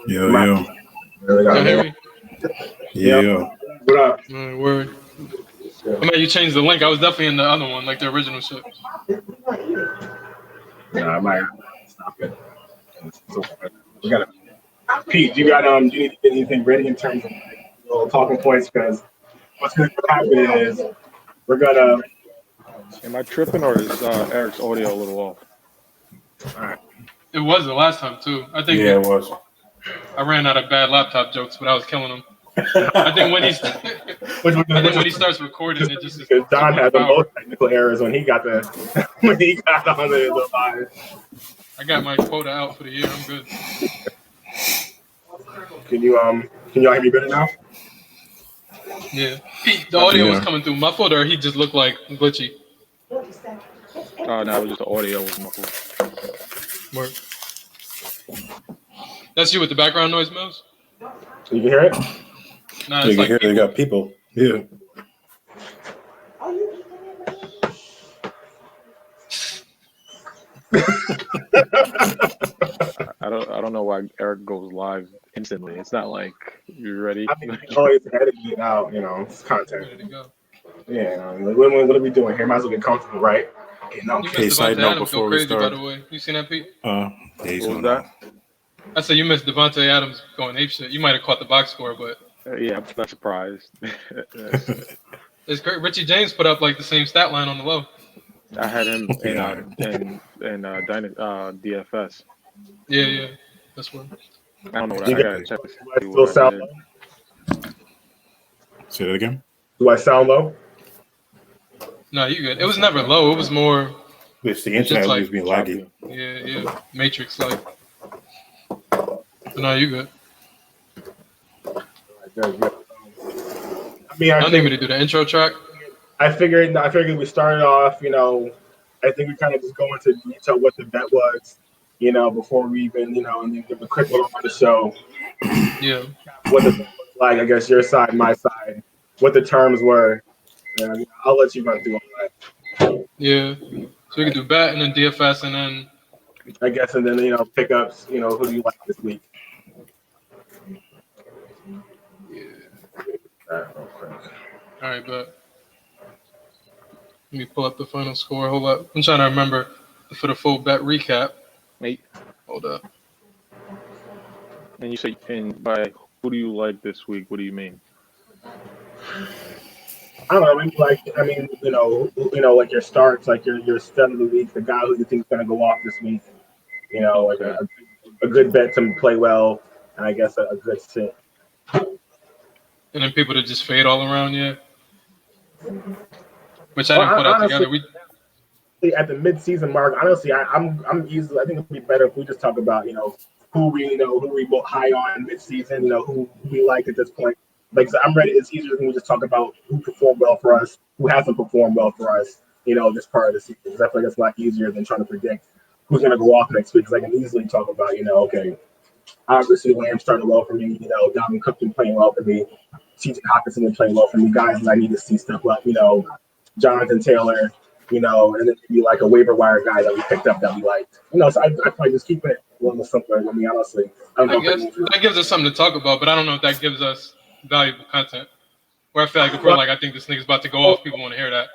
Yo, yo. Y'all hear me? Yeah. What up? Word. I mean, you changed the link. I was definitely in the other one, like the original shit. Nah, I might stop it. We gotta. Pete, do you need to get anything ready in terms of little talking points? Because what's going to happen is we're gonna. Am I tripping or is Eric's audio a little off? All right. It was the last time too. I think. Yeah, it was. I ran out of bad laptop jokes, but I was killing them. I think when he's, when he starts recording, it just because Don had the most technical errors when he got on the live. I got my quota out for the year. I'm good. Can y'all hear me better now? Yeah. The audio was coming through muffled, or he just looked like glitchy. No, it was just the audio was muffled. Work. That's you with the background noise, Mills? You can hear it? Nah, you it's can like hear they got people. Yeah. I don't know why Eric goes live instantly. It's not like you're ready. I mean, always editing it out, it's content. ready to go. Yeah, what are we doing here? Might as well get comfortable, right? Okay, side note before we start. By the way, you seen that, Pete? What was that? I said you missed Devontae Adams going apeshit. You might have caught the box score, but yeah, I'm not surprised. It's great. Richie James put up like the same stat line on the low. I had him in DFS. Yeah, that's what. I don't know what I gotta check. Still sound low? Say that again. Do I sound low? No, you good. It was never low. It was more. It's the internet always being laggy. Yeah, Matrix like. No, you good. I mean, I don't need me to do the intro track. I figured we started off, I think we kind of just go into detail what the bet was, before we even, and then give a quick little on the show. Yeah. What the bet was like, I guess your side, my side, what the terms were. And I'll let you run through all that. Yeah. So we can do bet and then DFS and then. I guess, and then, pickups, who do you like this week? All right, but let me pull up the final score. Hold up. I'm trying to remember for the full bet recap. Wait. Hold up. And you say, and by who do you like this week? What do you mean? I don't know. Like your starts, like your stud of the week, the guy who you think is going to go off this week. Like a good bet to play well, and I guess a good sit. And then people that just fade all around, yeah. Which I didn't put out together. At the mid-season mark, honestly, I'm easily. I think it'd be better if we just talk about who we both high on mid-season, who we like at this point. Like I'm ready. It's easier when we just talk about who performed well for us, who hasn't performed well for us. This part of the season. Because I feel like it's a lot easier than trying to predict who's going to go off next week. Because I can easily talk about okay, obviously Lamb started well for me. Dalvin Cook been playing well for me. T.J. Hockenson been playing well for me. Guys that I need to see step up. Jonathan Taylor. And then maybe like a waiver wire guy that we picked up that we liked. So I probably just keep it a little simpler. I mean, honestly, I guess that gives us something to talk about, but I don't know if that gives us valuable content. Where I feel like if we're like, I think this nigga's about to go off, people want to hear that.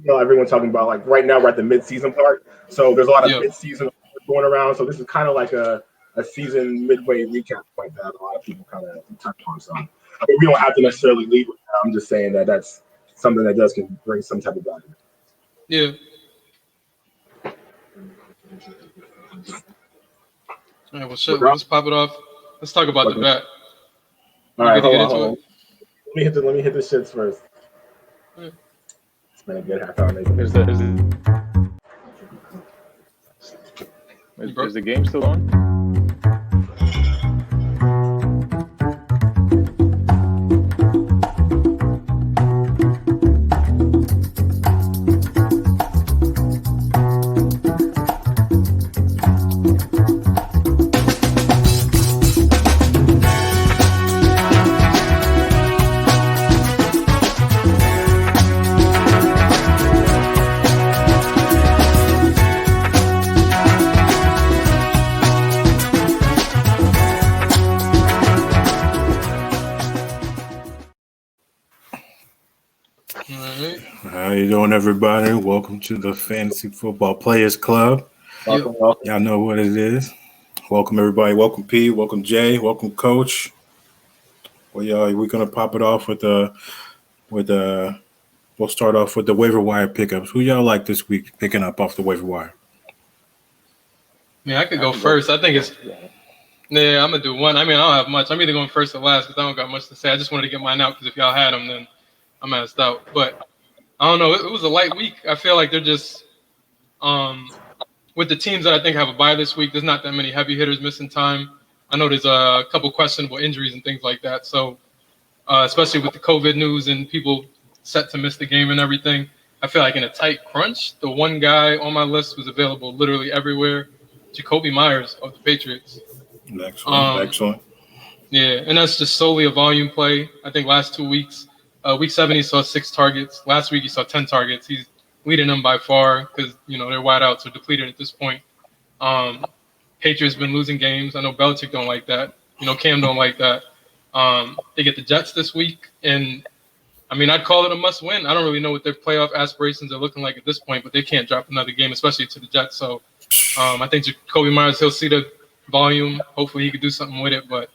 Everyone's talking about like right now we're at the mid-season part, so there's a lot of mid-season going around. So this is kind of like a season midway recap point that a lot of people kind of touch on. So we don't have to necessarily lead with that. I'm just saying that that's something that does can bring some type of value. Yeah. All right, well, shit, let's pop it off. Let's talk about the bet. All right, hold on. Let me hit the shits first. Yeah. It's been a good half hour. Is the game still on? right. How you doing, everybody? Welcome to the Fantasy Football Players Club. Welcome. Y'all know what it is. Welcome, everybody. Welcome, P. Welcome, Jay. Welcome, Coach. Well, we're gonna pop it off with we'll start off with the waiver wire pickups. Who y'all like this week picking up off the waiver wire? I could go first. I think I'm gonna do one. I mean, I don't have much. I'm either going first or last because I don't got much to say. I just wanted to get mine out because if y'all had them, then I'm asked out. But I don't know. It was a light week. I feel like they're just with the teams that I think have a bye this week. There's not that many heavy hitters missing time. I know there's a couple questionable injuries and things like that. So especially with the COVID news and people set to miss the game and everything, I feel like in a tight crunch, the one guy on my list was available literally everywhere. Jacoby Myers of the Patriots. Excellent. Yeah, and that's just solely a volume play. I think last 2 weeks, week 7 he saw 6 targets. Last week he saw 10 targets. He's leading them by far because their wideouts are depleted at this point. Patriots been losing games. I know Belichick don't like that. Cam don't like that. They get the Jets this week, and I mean I'd call it a must win. I don't really know what their playoff aspirations are looking like at this point, but they can't drop another game, especially to the Jets. So I think Jacoby Myers, he'll see the volume. Hopefully he could do something with it, but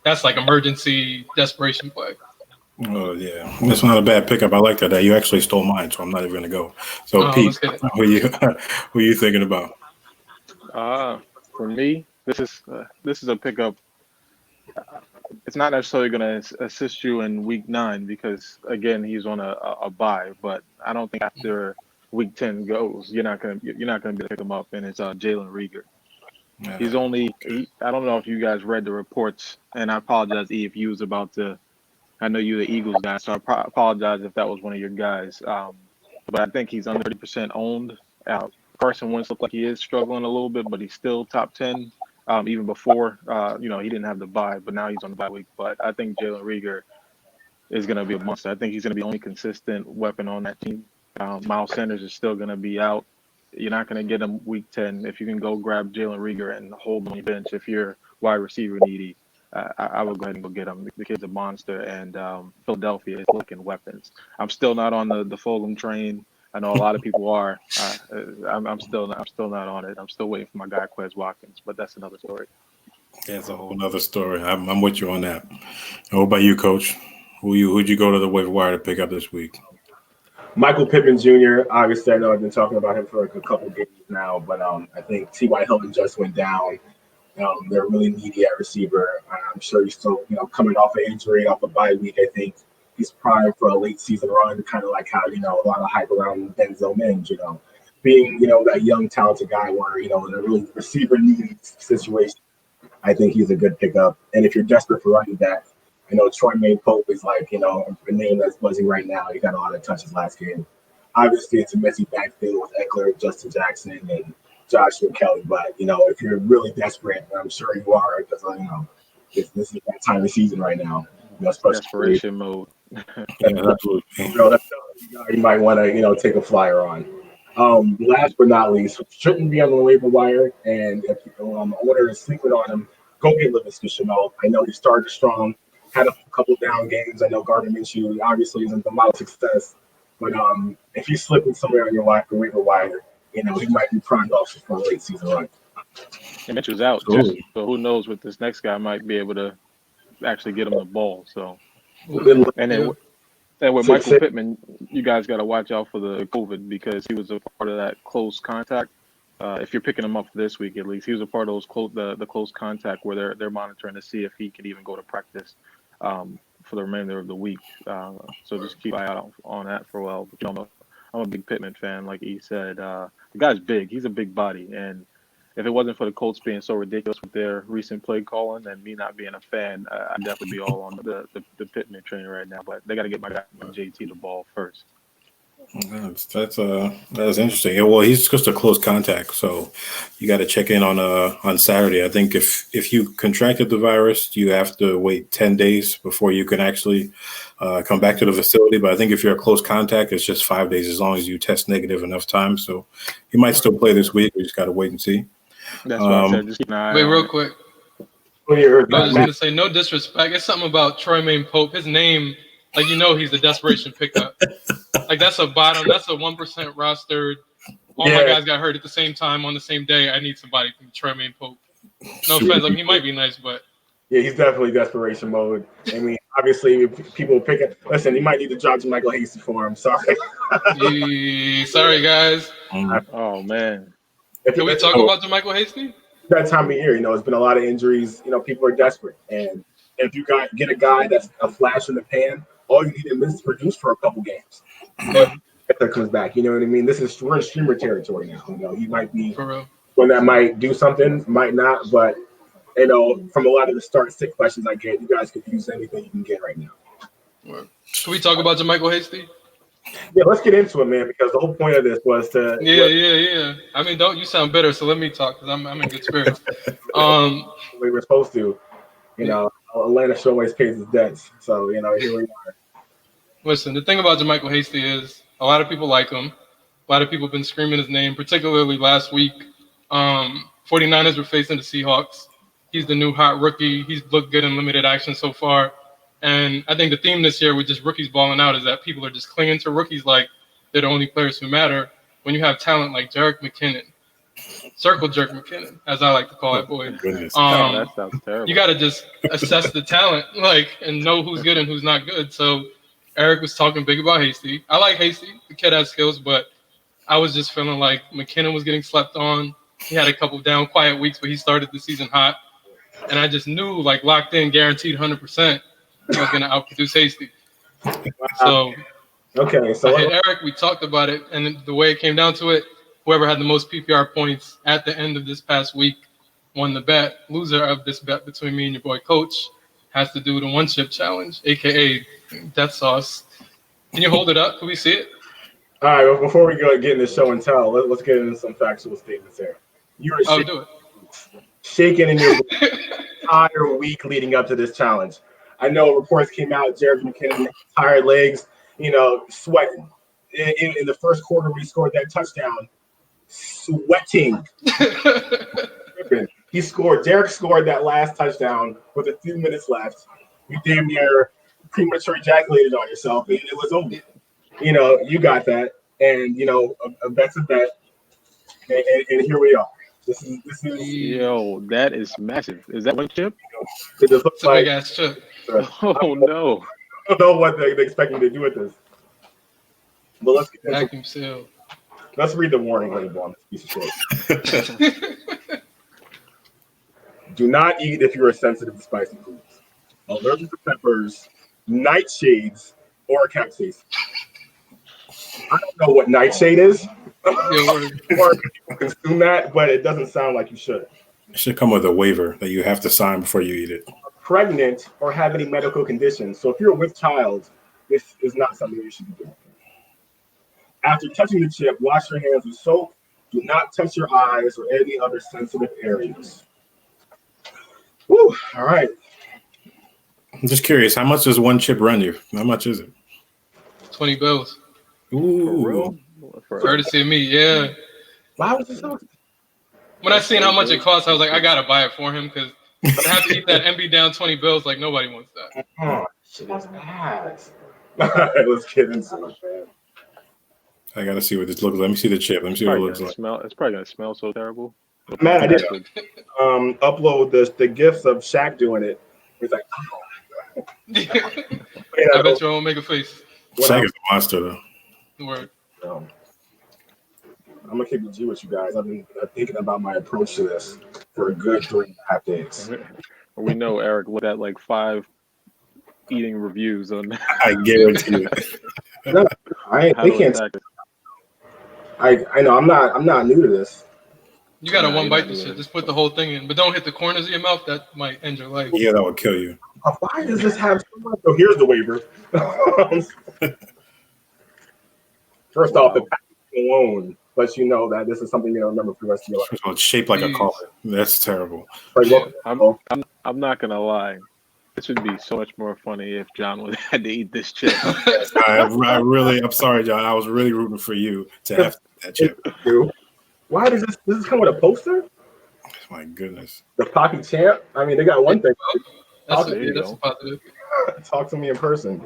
that's like emergency desperation play. Oh yeah, that's not a bad pickup. I like that. You actually stole mine, so I'm not even gonna go. So Pete, who you thinking about? For me, this is a pickup. It's not necessarily going to assist you in week 9 because again he's on a bye. But I don't think after week 10 goes, you're not gonna be able to pick him up, and it's Jalen Reagor. Yeah. He's I don't know if you guys read the reports, and I apologize if you was about to. I know you're the Eagles guy, so I apologize if that was one of your guys. But I think he's under 30% owned. Carson Wentz looked like he is struggling a little bit, but he's still top 10. Even before, he didn't have the bye, but now he's on the bye week. But I think Jalen Reagor is going to be a monster. I think he's going to be the only consistent weapon on that team. Miles Sanders is still going to be out. You're not going to get him week 10. If you can go grab Jalen Reagor and hold him on your bench, if you're wide receiver needy, I would go ahead and go get him. The kid's a monster, and Philadelphia is looking weapons. I'm still not on the Fulgham train. I know a lot of people are. I'm still not on it. I'm still waiting for my guy Quez Watkins, but that's another story. That's a whole other story. I'm with you on that. What about you, Coach? Who'd you go to the waiver wire to pick up this week? Michael Pittman Jr. Obviously, I know I've been talking about him for like a couple of games now, but I think T.Y. Hilton just went down. They're really needy at receiver. I'm sure he's still, coming off an injury, off a bye week. I think he's primed for a late season run, kind of like how, a lot of hype around Denzel Mims, being, that young, talented guy where, in a really receiver needy situation. I think he's a good pickup. And if you're desperate for running back, Troy Pope is like, a name that's buzzing right now. He got a lot of touches last game. Obviously, it's a messy backfield with Eckler, Justin Jackson, and Joshua Kelly. But, if you're really desperate, and I'm sure you are, because, this is that time of season right now. Desperation mode. Absolutely. That's you might want to, take a flyer on. Last but not least, shouldn't be on the waiver wire. And if owner is sleeping on him, go get Laviska Shenault. I know he started strong. Had a couple down games. I know Gardner Minshew obviously isn't the model success, but if he's slipping somewhere on your waiver wire, he might be primed off for a late season run. And Mitchell's out too, so who knows what this next guy might be able to actually get him the ball. So, and with Michael Pittman, you guys got to watch out for the COVID because he was a part of that close contact. If you're picking him up this week, at least he was a part of those the close contact where they're monitoring to see if he can even go to practice for the remainder of the week. So just keep an eye out on that for a while. But I'm a big Pittman fan, like he said. The guy's big. He's a big body, and if it wasn't for the Colts being so ridiculous with their recent play calling and me not being a fan, I'd definitely be all on the Pittman train right now. But they got to get my guy JT the ball first. That's interesting. Yeah, well, he's just a close contact, so you got to check in on Saturday. I think if you contracted the virus, you have to wait 10 days before you can actually come back to the facility. But I think if you're a close contact, it's just 5 days as long as you test negative enough time. So he might still play this week. We just got to wait and see. That's what I said. Just keep an eye. Wait, real quick. I was just going to say, no disrespect. It's something about Troy Pope. His name Like, you know, he's the desperation pickup. Like, that's a 1% rostered. All my guys got hurt at the same time on the same day. I need somebody from Tremaine Pope. No offense, I mean, he might be nice, but yeah, he's definitely desperation mode. I mean, obviously, people pick it. Listen, he might need to drop to Michael Hasty for him. Sorry. Sorry, guys. Oh man. Can we talk about Michael Hasty? That time of year, it's been a lot of injuries. People are desperate, and if you get a guy that's a flash in the pan, all you need him is to produce for a couple games. If that comes back, you know what I mean. We're in streamer territory now. He might be one that might do something, might not, but from a lot of the start sit questions I get, you guys could use anything you can get right now. Can we talk about Michael Hasty? Yeah, let's get into it, man, because the whole point of this was to. Yeah. I mean, don't you sound bitter, so let me talk because I'm in good spirits. We were supposed to, Atlanta show always pays its debts, so here we are. Listen, the thing about Michael Hasty is a lot of people like him. A lot of people have been screaming his name, particularly last week. 49ers were facing the Seahawks. He's the new hot rookie. He's looked good in limited action so far. And I think the theme this year with just rookies balling out is that people are just clinging to rookies like they're the only players who matter. When you have talent like Jerick McKinnon, Circle Jerk McKinnon, as I like to call it, boy. Goodness. That sounds terrible. You got to just assess the talent, and know who's good and who's not good. So Eric was talking big about Hasty. I like Hasty. The kid has skills, but I was just feeling like McKinnon was getting slept on. He had a couple down quiet weeks, but he started the season hot. And I just knew, locked in, guaranteed 100%, he was going to outproduce Hasty. So, so I hit Eric. We talked about it. And the way it came down to it, whoever had the most PPR points at the end of this past week won the bet. Loser of this bet between me and your boy Coach has to do the one chip challenge, a.k.a. Death Sauce. Can you hold it up? Can we see it? All right, well, before we go get into show and tell, let's get into some factual statements here. You were do it. shaking in your entire week leading up to this challenge. I know reports came out, Jerick McKinnon, tired legs, sweating. In the first quarter, we scored that touchdown, sweating. Jerick scored that last touchdown with a few minutes left. You damn near premature ejaculated on yourself, and it was over. You got that, and a bet's a bet, and here we are. This is Yo, that is massive. Is that one chip? It just looks It's a big ass chip. Oh no! I don't know what they expect me to do with this. But let's get Vacuum seal. Let's read the warning label on this piece of shit. Do not eat if you are sensitive to spicy foods, allergic to peppers, nightshades, or capsaicin. I don't know what nightshade is. Or people consume that, but it doesn't sound like you should. It should come with a waiver that you have to sign before you eat it. Pregnant or have any medical conditions. So if you're with child, this is not something you should be doing. After touching the chip, wash your hands with soap. Do not touch your eyes or any other sensitive areas. Woo, all right. I'm just curious, how much does one chip run you? How much is it? $20. Ooh. Courtesy of me, yeah. Why was it so? When I seen how much it cost, I was like, I gotta buy it for him because to have to eat that and be down $20, like nobody wants that. Oh, shit is ass. All right, let's get into it, man. I gotta see what this looks like. Let me see the chip. Let me see what it looks like. It's probably gonna smell so terrible. Man, I did upload the gifs of Shaq doing it. He's like, oh. I bet you won't make a face. Shaq is a monster, though. Word. I'm gonna keep it G with you guys. I've been thinking about my approach to this for a good 3.5 days. We know Eric looked at like 5 eating reviews on. I guarantee it. No, they can't. I know I'm not new to this. You gotta one bite this shit. Just put the whole thing in, but don't hit the corners of your mouth. That might end your life. Yeah, that would kill you. Why does this have so much? So here's the waiver. First off, the packaging alone lets you know that this is something you're gonna remember for the rest of your life. It's shaped like a collar. That's terrible. I'm not gonna lie. This would be so much more funny if John would had to eat this chip. I'm sorry, John. I was really rooting for you to have that chip. Why does this come with a poster? My goodness. The Pocky Champ. I mean, they got one thing. That's a positive. Talk to me in person.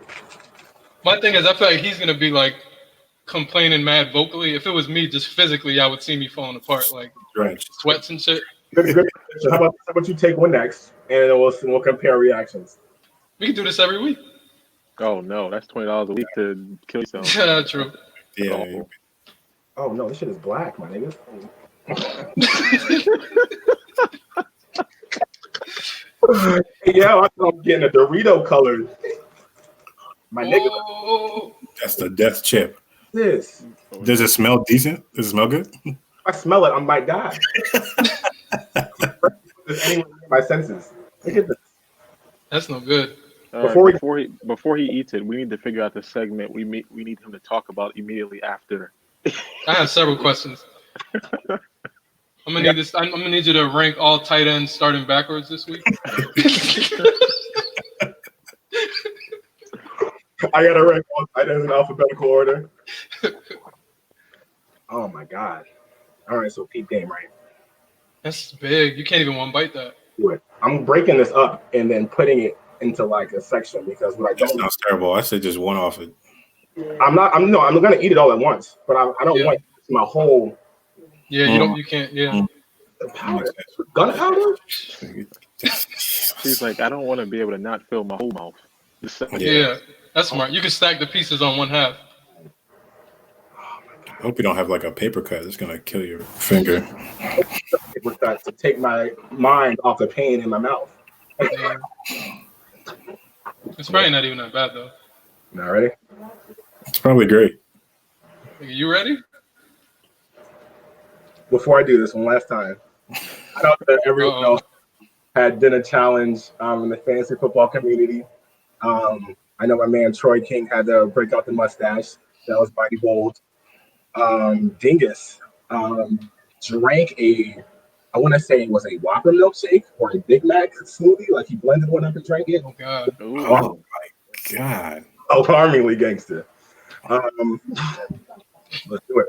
My thing is, I feel like he's gonna be like complaining mad vocally. If it was me, just physically, I would see me falling apart, like sweats and shit. Good. So how about you take one next, and we'll compare reactions. We can do this every week. Oh no, that's $20 a week to kill yourself. True. Yeah. Oh no, this shit is black, my nigga. Yeah, I'm getting a Dorito color. My nigga. Oh. That's the death chip. This. Does it smell decent? Does it smell good? If I smell it, I might die. Anyway, my senses. Look at this. That's no good. Before he eats it, we need to figure out the segment we need him to talk about immediately after. I have several questions. I'm gonna need this. I'm gonna need you to rank all tight ends starting backwards this week. I gotta rank all tight ends in alphabetical order. Oh my god! All right, so peep game, right? That's big. You can't even one bite that. Do it. I'm breaking this up and then putting it into like a section because what I That don't. sounds terrible. I said just one off it. I'm gonna eat it all at once, but I don't want my whole. Yeah, you can't. Yeah. Powder, gunpowder. He's like, I don't want to be able to not fill my whole mouth. Yeah, that's smart. You can stack the pieces on one half. I hope you don't have like a paper cut. It's gonna kill your finger. With that to take my mind off the pain in my mouth. Yeah. It's probably not even that bad though. Not ready? It's probably great. You ready? Before I do this one last time, I know that everyone else had done a challenge in the fantasy football community. I know my man Troy King had to break out the mustache. That was mighty bold. Dingus drank I want to say it was a Whopper milkshake or a Big Mac smoothie. Like he blended one up and drank it. Oh god. Ooh. Oh my god. Alarmingly gangster. Let's do it.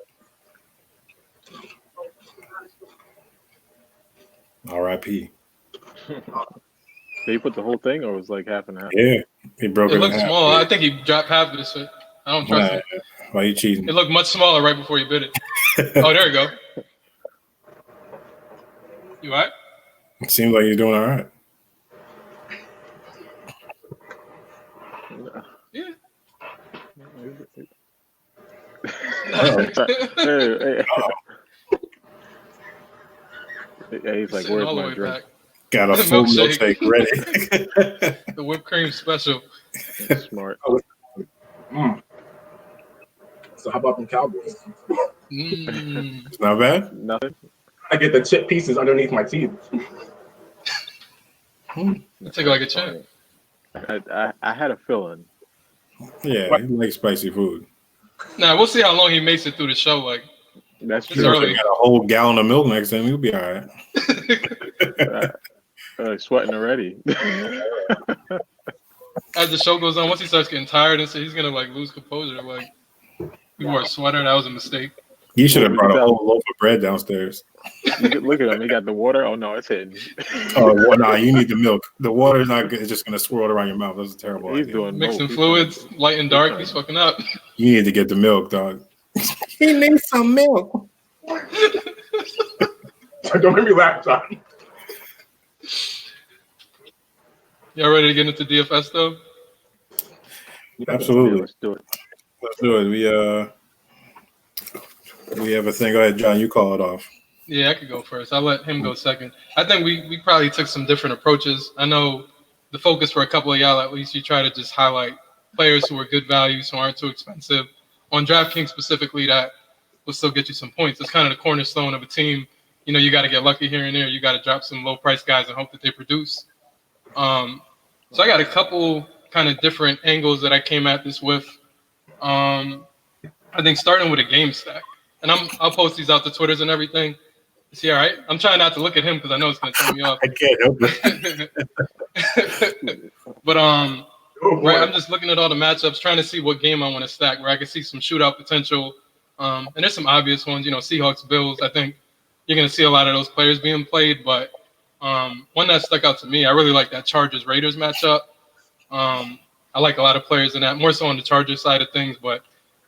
R.I.P. Did he put the whole thing, or was like half and half? Yeah, he broke it. It looked small. I think he dropped half of this shit. I don't trust it. Why you cheating? It looked much smaller right before you bit it. Oh, there you go. You all right? It seems like you're doing all right. Yeah. Yeah, he's like, Sitting where's all the my way drink? back. Got a The full milkshake. milkshake ready. The whipped cream special. That's smart. So how about them Cowboys? It's not bad. Nothing. I get the chip pieces underneath my teeth. I'll take it like a champ. I had a feeling. Yeah, he likes spicy food. Now we'll see how long he makes it through the show. Like That's It's true. early. You got a whole gallon of milk next time, you'll be all right. Sweating already. as the show goes on, once he starts getting tired and so he's gonna like lose composure. Like you wore a sweater, that was a mistake. You should have brought a whole loaf of bread downstairs. You could look at him. He got the water. Oh no, it's hidden. Oh, well, nah, you need the milk. The water is not good. It's just gonna swirl around your mouth. That's a terrible He's idea. doing Mixing both. fluids, light and dark, he's fucking up. You need to get the milk, dog. He needs some milk. Don't make me laugh, John. Y'all ready to get into DFS though? Absolutely. Let's do it. Let's do it. We have a thing. Go ahead, John. You call it off. Yeah, I could go first. I'll let him go second. I think we probably took some different approaches. I know the focus for a couple of y'all, at least, you try to just highlight players who are good values, who aren't too expensive. On DraftKings specifically, that will still get you some points. It's kind of the cornerstone of a team. You know, you got to get lucky here and there. You got to drop some low-price guys and hope that they produce. So I got a couple kind of different angles that I came at this with. I think starting with a game stack. And I'll post these out to Twitters and everything. Is he all right? I'm trying not to look at him because I know it's going to turn me off. I can't help it. But right, I'm just looking at all the matchups, trying to see what game I want to stack, where I can see some shootout potential. And there's some obvious ones, you know, Seahawks, Bills. I think you're going to see a lot of those players being played. But one that stuck out to me, I really like that Chargers Raiders matchup. I I like a lot of players in that, more so on the Chargers side of things. But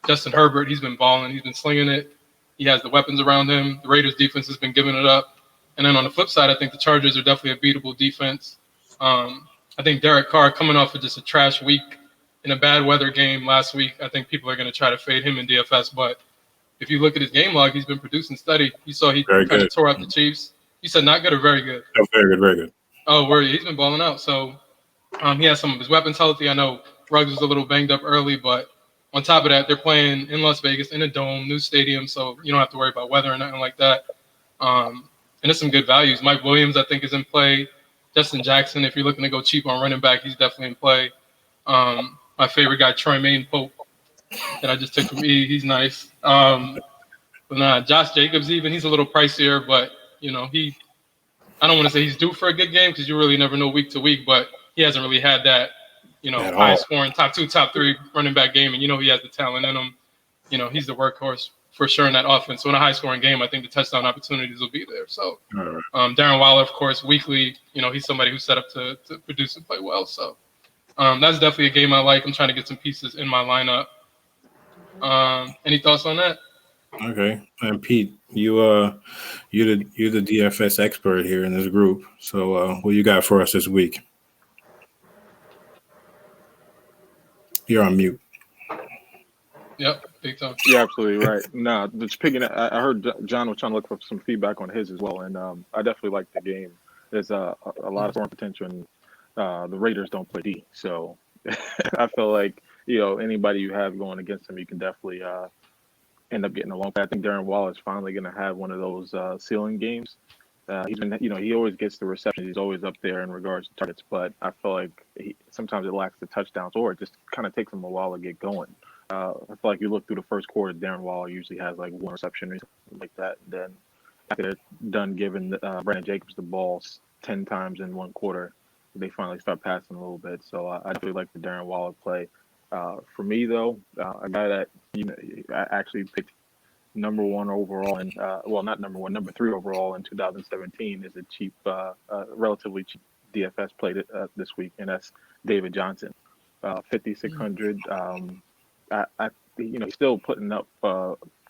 Justin Herbert, he's been balling. He's been slinging it. He has the weapons around him. The Raiders defense has been giving it up. And then on the flip side, I think the Chargers are definitely a beatable defense. I think Derek Carr coming off of just a trash week in a bad weather game last week, I think people are going to try to fade him in DFS. But if you look at his game log, he's been producing steady. You saw he kind of tore up the Chiefs. You said not good or very good? No, very good, very good. Oh, where he's been balling out. So he has some of his weapons healthy. I know Ruggs was a little banged up early, but on top of that, they're playing in Las Vegas in a dome, new stadium, so you don't have to worry about weather or nothing like that. And there's some good values. Mike Williams, I think, is in play. Justin Jackson, if you're looking to go cheap on running back, he's definitely in play. My favorite guy, Troy Maine-Pope, that I just took from E. He's nice. But nah, Josh Jacobs even, he's a little pricier, but, you know, I don't want to say he's due for a good game because you really never know week to week, but he hasn't really had that, you know, high-scoring, top 2, top 3 running back game, and you know he has the talent in him. You know, he's the workhorse for sure in that offense. So in a high-scoring game, I think the touchdown opportunities will be there. So Darren Waller, of course, weekly, you know, he's somebody who's set up to produce and play well. So that's definitely a game I like. I'm trying to get some pieces in my lineup. Any thoughts on that? Okay, and Pete, you're the DFS expert here in this group. So what you got for us this week? You're on mute. Yep, big time. You're absolutely right. No, just picking. I heard John was trying to look for some feedback on his as well, and I definitely like the game. There's a lot of scoring potential, and the Raiders don't play D, so I feel like anybody you have going against them, you can definitely end up getting along. I think Darren Waller is finally going to have one of those ceiling games. He's been, he always gets the receptions. He's always up there in regards to targets, but I feel like sometimes it lacks the touchdowns, or it just kind of takes him a while to get going. I feel like you look through the first quarter, Darren Waller usually has like one reception or something like that. Then after they're done giving Brandon Jacobs the ball 10 times in one quarter, they finally start passing a little bit. So I definitely like the Darren Waller play. For me, though, a guy that I actually picked number 1 overall, and not number 1, number 3 overall in 2017 is a cheap, relatively cheap DFS play this week, and that's David Johnson, 5,600. He's still putting up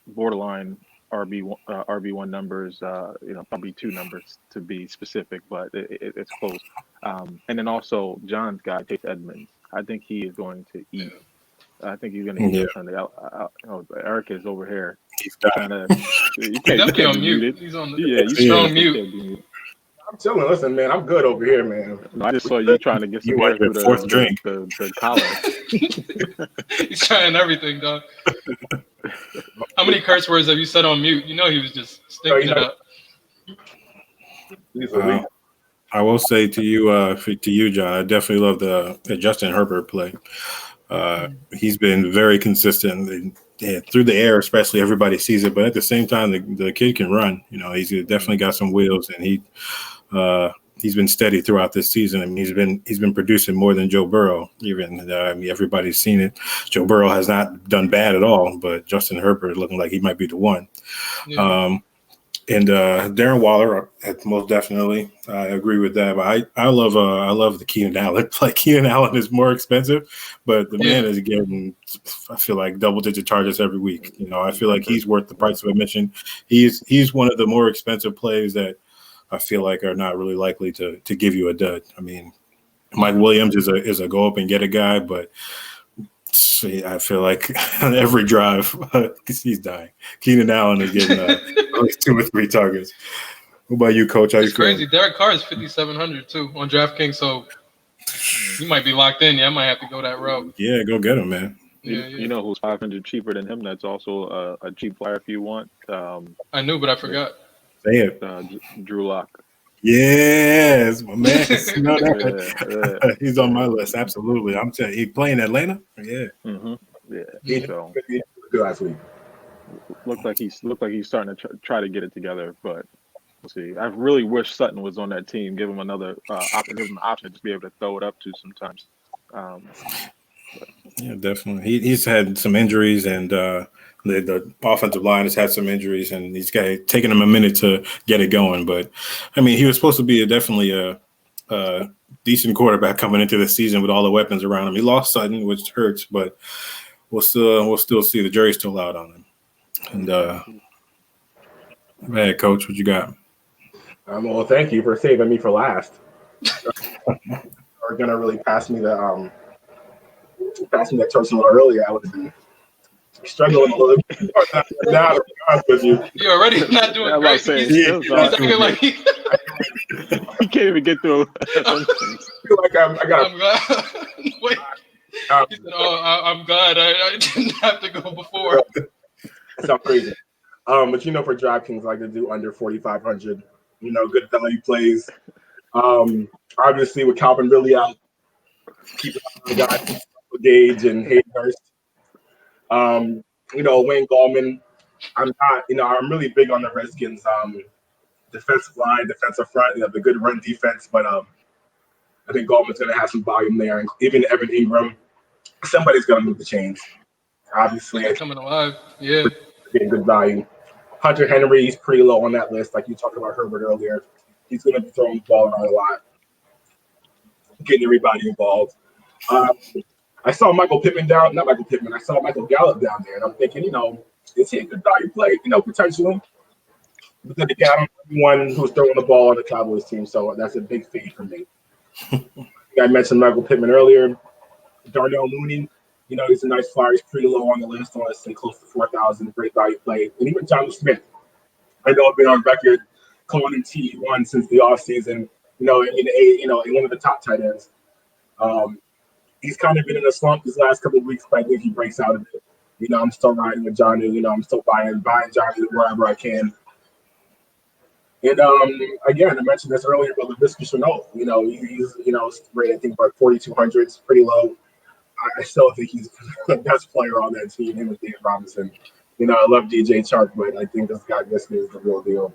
borderline RB1 numbers, RB2 numbers to be specific, but it's close. And then also John's guy, Chase Edmonds. I think he is going to eat. I think he's going to eat Sunday. Eric is over here. He's trying to. He's definitely on mute. He's on. He's strong mute. I'm chilling. Listen, man, I'm good over here, man. I just saw you trying to get some air through the collar. He's trying everything, dog. How many curse words have you said on mute? You know he was just stinking it up. I will say to you, John, I definitely love the Justin Herbert play. He's been very consistent through the air, especially. Everybody sees it, but at the same time, the kid can run. He's definitely got some wheels, and he's been steady throughout this season. I mean, he's been producing more than Joe Burrow. Even everybody's seen it. Joe Burrow has not done bad at all, but Justin Herbert is looking like he might be the one. Yeah. And Darren Waller, most definitely, I agree with that. But I love the Keenan Allen play. Keenan Allen is more expensive, but the man is getting, I feel like, double-digit targets every week. I feel like he's worth the price of admission. He's one of the more expensive plays that I feel like are not really likely to give you a dud. I mean, Mike Williams is a go up and get a guy, but I feel like on every drive he's dying. Keenan Allen is getting at least 2 or 3 targets. What about you, Coach? How it's you crazy. Derek Carr is 5,700 too on DraftKings, so you might be locked in. Yeah, I might have to go that route. Yeah, go get him, man. You know who's 500 cheaper than him? That's also a cheap flyer if you want. I knew, but I forgot. Say it. Drew Lock. Yes, my man. He's on my list. Absolutely. I'm telling you, he playing Atlanta. Yeah. Mm-hmm. Yeah. He so good last week. Looked like he's starting to try to get it together, but we'll see. I really wish Sutton was on that team. Give him another option to be able to throw it up to sometimes. Yeah, definitely. He's had some injuries, and the offensive line has had some injuries, and he's taking him a minute to get it going. But I mean, he was supposed to be definitely a decent quarterback coming into the season with all the weapons around him. He lost Sutton, which hurts, but we'll still see. The jury's still out on him. And man, Coach, what you got? Well, thank you for saving me for last. Are gonna really pass me that torch a little earlier. I would have been struggling a little bit now. To be honest with you, You're already not doing great. He's acting like he can't even get through. I feel like I got. I'm glad. Wait. He said, I'm glad I didn't have to go before. Sounds crazy. But for DraftKings, I like to do under 4,500. Good value plays. Obviously, with Calvin really out, keep the guys Gage and Hayhurst. Wayne Gallman. I'm not. I'm really big on the Redskins. Defensive line, defensive front. The good run defense, but I think Gallman's going to have some volume there, and even Evan Ingram. Somebody's going to move the chains. Obviously, He's coming alive. Yeah, getting good value. Hunter Henry, he's pretty low on that list, like you talked about Herbert earlier. He's going to be throwing the ball around a lot, getting everybody involved. I saw Michael Pittman. I saw Michael Gallup down there, and I'm thinking, is he a good value play? Potentially. But then again, I don't know anyone who's throwing the ball on the Cowboys team, so that's a big fade for me. I mentioned Michael Pittman earlier. Darnell Mooney, he's a nice flyer. He's pretty low on the list. I want to say close to 4,000. Great value play. And even John Smith. I know I've been on record calling him T1 since the offseason. In one of the top tight ends. He's kind of been in a slump these last couple of weeks, but I think he breaks out of it. I'm still riding with Johnny. I'm still buying Johnny wherever I can. And again, I mentioned this earlier, but Laviska Shenault, he's rated I think about 4,200. It's pretty low. I still think he's the best player on that team, him and Dave Robinson. I love DJ Chark, but I think this guy Visca is the real deal.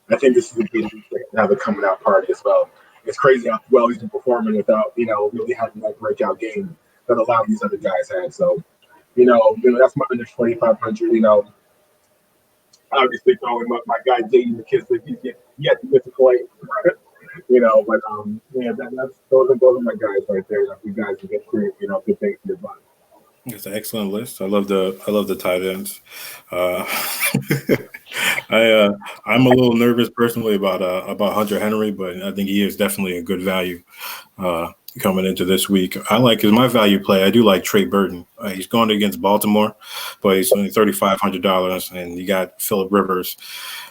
I think this is a good to have a coming out party as well. It's crazy how well he's been performing without, really having that breakout game that a lot of these other guys had. So, that's my under 2,500. Obviously throwing up my guy J.D. McKissick. He's yet to miss a play. But those are my guys right there. You guys can get good things for your body. It's an excellent list. I love the tight ends. I'm a little nervous personally about Hunter Henry, but I think he is definitely a good value coming into this week. My value play. I do like Trey Burton. He's going against Baltimore, but he's only $3,500, and you got Phillip Rivers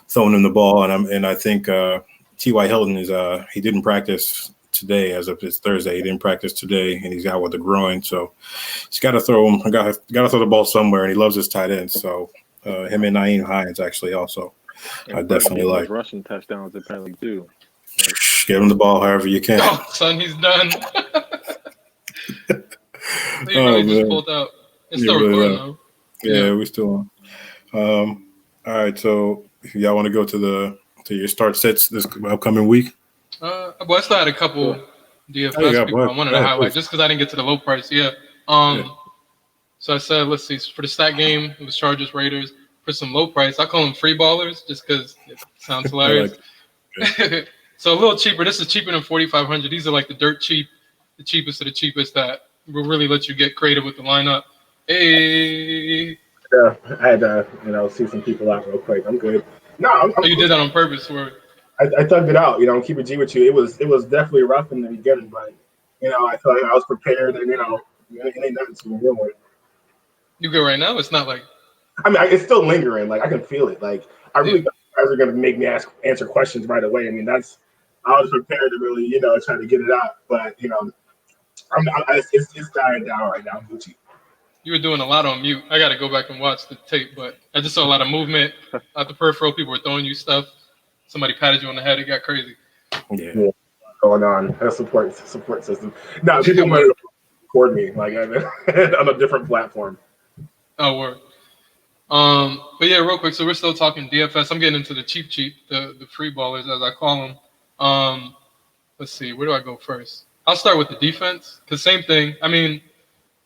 throwing him the ball, and I think T.Y. Hilton he didn't practice today as of it's Thursday. He didn't practice today, and he's out with a groin, so he's got to throw him. Got to throw the ball somewhere, and he loves his tight ends. So him and Nyheim Hines actually also. I definitely like rushing touchdowns apparently too. Get him the ball however you can. Oh, son, he's done. He really just pulled out. It's still recording though. Yeah, we're still on. All right, so if y'all want to go to your start sets this upcoming week. Well, I still had a couple DFS people I wanted to highlight just because I didn't get to the low price. Yeah. So I said, let's see, for the stat game, it was Chargers Raiders. For some low price, I call them free ballers just because it sounds hilarious. So a little cheaper. This is cheaper than 4,500. These are like the dirt cheap, the cheapest of the cheapest that will really let you get creative with the lineup. Hey. Yeah, I had to, see some people out real quick. I'm good. No, you did that on purpose, or? I thugged it out. Keep it G with you. It was definitely rough in the beginning, but I felt like I was prepared, and it ain't nothing to begin with. You good right now? It's not like. I mean, it's still lingering. Like I can feel it. Like I really thought you guys are gonna make me answer questions right away. I mean, I was prepared to really, try to get it out, but it's dying down right now. Gucci. You were doing a lot on mute. I got to go back and watch the tape, but I just saw a lot of movement out the peripheral. People were throwing you stuff. Somebody patted you on the head. It got crazy. Yeah. Going on a support system. No, people might record me like on a different platform. Oh, word. But yeah, real quick. So we're still talking DFS. I'm getting into the cheap, the free ballers as I call them. Let's see. Where do I go first? I'll start with the defense because same thing. I mean,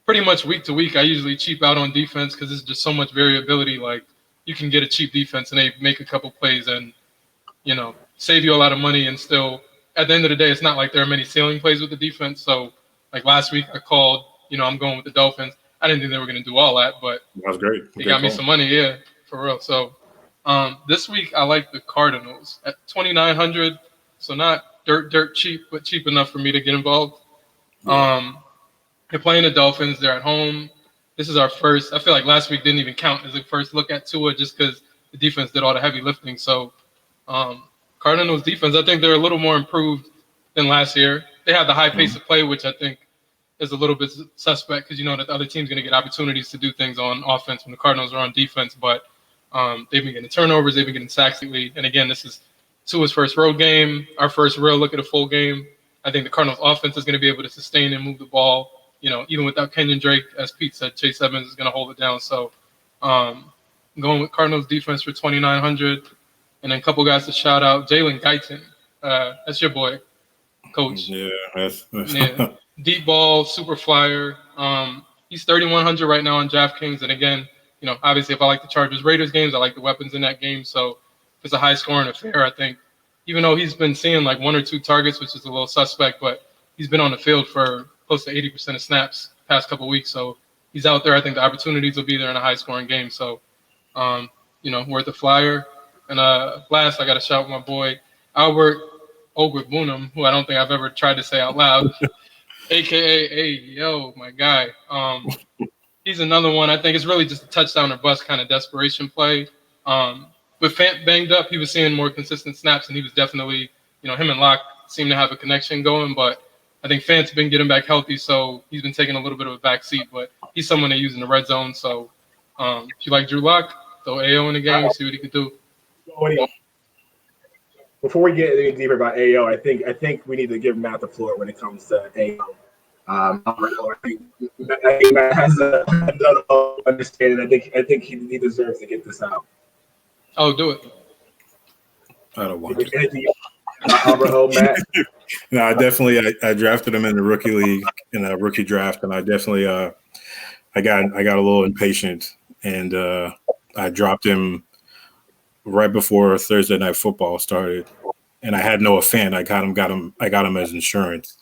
pretty much week to week, I usually cheap out on defense because there's just so much variability. Like you can get a cheap defense and they make a couple plays and save you a lot of money and still at the end of the day, it's not like there are many ceiling plays with the defense. So, like last week, I called, I'm going with the Dolphins. I didn't think they were going to do all that, but That was great. they got me some money, yeah, for real. So, this week, I like the Cardinals at 2,900. So, not dirt cheap, but cheap enough for me to get involved. Yeah. They're playing the Dolphins. They're at home. This is our first. I feel like last week didn't even count as a first look at Tua just because the defense did all the heavy lifting. So, Cardinals defense, I think they're a little more improved than last year. They have the high pace of play, which I think is a little bit suspect because that the other team's going to get opportunities to do things on offense when the Cardinals are on defense. But they've been getting turnovers, they've been getting sacks lately. And again, this is Tua's first road game, our first real look at a full game. I think the Cardinals offense is going to be able to sustain and move the ball. Even without Kenyon Drake, as Pete said, Chase Evans is going to hold it down. So I'm going with Cardinals defense for 2,900. And then a couple guys to shout out. Jalen Guyton. That's your boy, coach. Yeah. Yeah. Deep ball, super flyer. He's 3,100 right now on DraftKings. And again, obviously if I like the Chargers-Raiders games, I like the weapons in that game. So if it's a high-scoring affair, I think, even though he's been seeing like 1 or 2 targets, which is a little suspect, but he's been on the field for close to 80% of snaps past couple weeks. So he's out there. I think the opportunities will be there in a high-scoring game. So, worth a flyer. And last, I got to shout my boy, Albert Ogbunam, who I don't think I've ever tried to say out loud, a.k.a. my guy. He's another one. I think it's really just a touchdown or bust kind of desperation play. With Fant banged up, he was seeing more consistent snaps, and he was definitely, him and Locke seem to have a connection going. But I think Fant's been getting back healthy, so he's been taking a little bit of a back seat. But he's someone they use in the red zone. So if you like Drew Lock, throw AO in the game, see what he can do. Before we get any deeper about AO, I think we need to give Matt the floor when it comes to AO. I think Matt has a understanding. I think he deserves to get this out. Oh, do it. I don't want to. Matt? No, I drafted him in the rookie league in a rookie draft, and I definitely I got a little impatient, and I dropped him right before Thursday Night Football started, and I had Noah Fant. I got him as insurance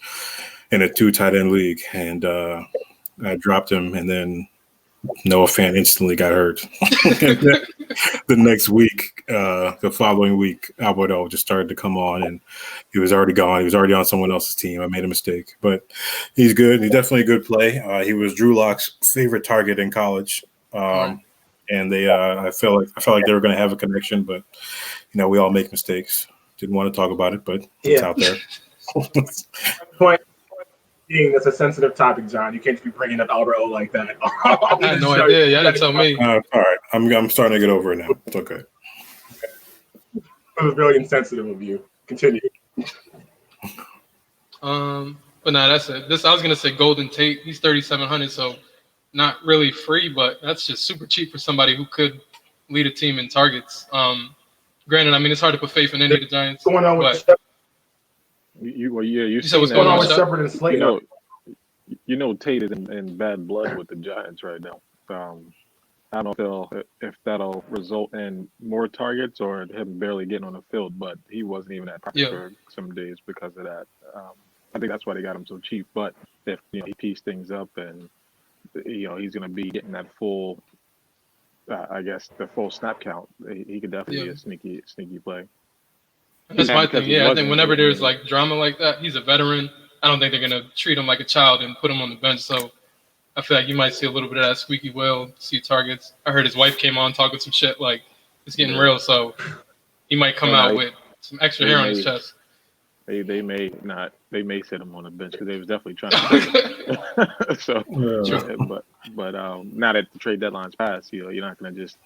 in a 2 tight end league, and I dropped him, and then Noah Fant instantly got hurt. The next week, the following week, Alberto just started to come on, and he was already gone. He was already on someone else's team. I made a mistake, but he's good. He's definitely a good play. He was Drew Lock's favorite target in college, and they I felt like they were going to have a connection, but we all make mistakes. Didn't want to talk about it, but it's out there. Point. That's a sensitive topic, John. You can't just be bringing up Albert O like that. I had no idea. You didn't tell me. All right, I'm starting to get over it now. It's okay. It was really insensitive of you. Continue. But no, that's it. I was gonna say Golden Tate. He's 3,700, so not really free, but that's just super cheap for somebody who could lead a team in targets. Granted, I mean it's hard to put faith in any of the Giants. What's going on with You said what's going on with Shepard and Slater? Tate is in bad blood with the Giants right now. I don't know if that'll result in more targets or him barely getting on the field, but he wasn't even at practice for some days because of that. I think that's why they got him so cheap. But if he pieced things up and he's going to be getting that full, the full snap count, he could definitely be a sneaky play. That's my thing. Yeah, I think whenever there's like drama like that, he's a veteran. I don't think they're gonna treat him like a child and put him on the bench. So I feel like you might see a little bit of that squeaky wheel, see targets. I heard his wife came on talking some shit like it's getting real. So he might come out with some extra hair on his chest. They may not. They may sit him on the bench because they was definitely trying to. So, but now that the trade deadline's passed, you're not gonna just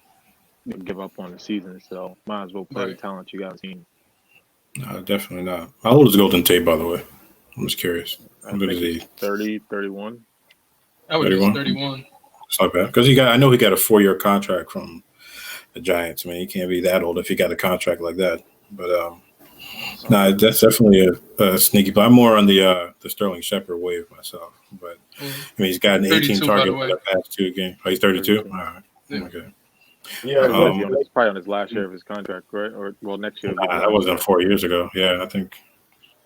give up on the season. So might as well play the talent you got on the team. No, definitely not. How old is Golden Tate, by the way? I'm just curious. What is he? 30, 31? I would guess 31. It's not bad. Because I know he got a 4-year contract from the Giants. I mean, he can't be that old if he got a contract like that. But that's definitely a sneaky play. I'm more on the Sterling Shepard wave myself. But I mean, he's got an 18 target for the past 2 games. Oh, he's 32? All right. Yeah. Okay. Yeah, he's probably on his last year of his contract, right? Or next year. That wasn't 4 years ago. Yeah, I think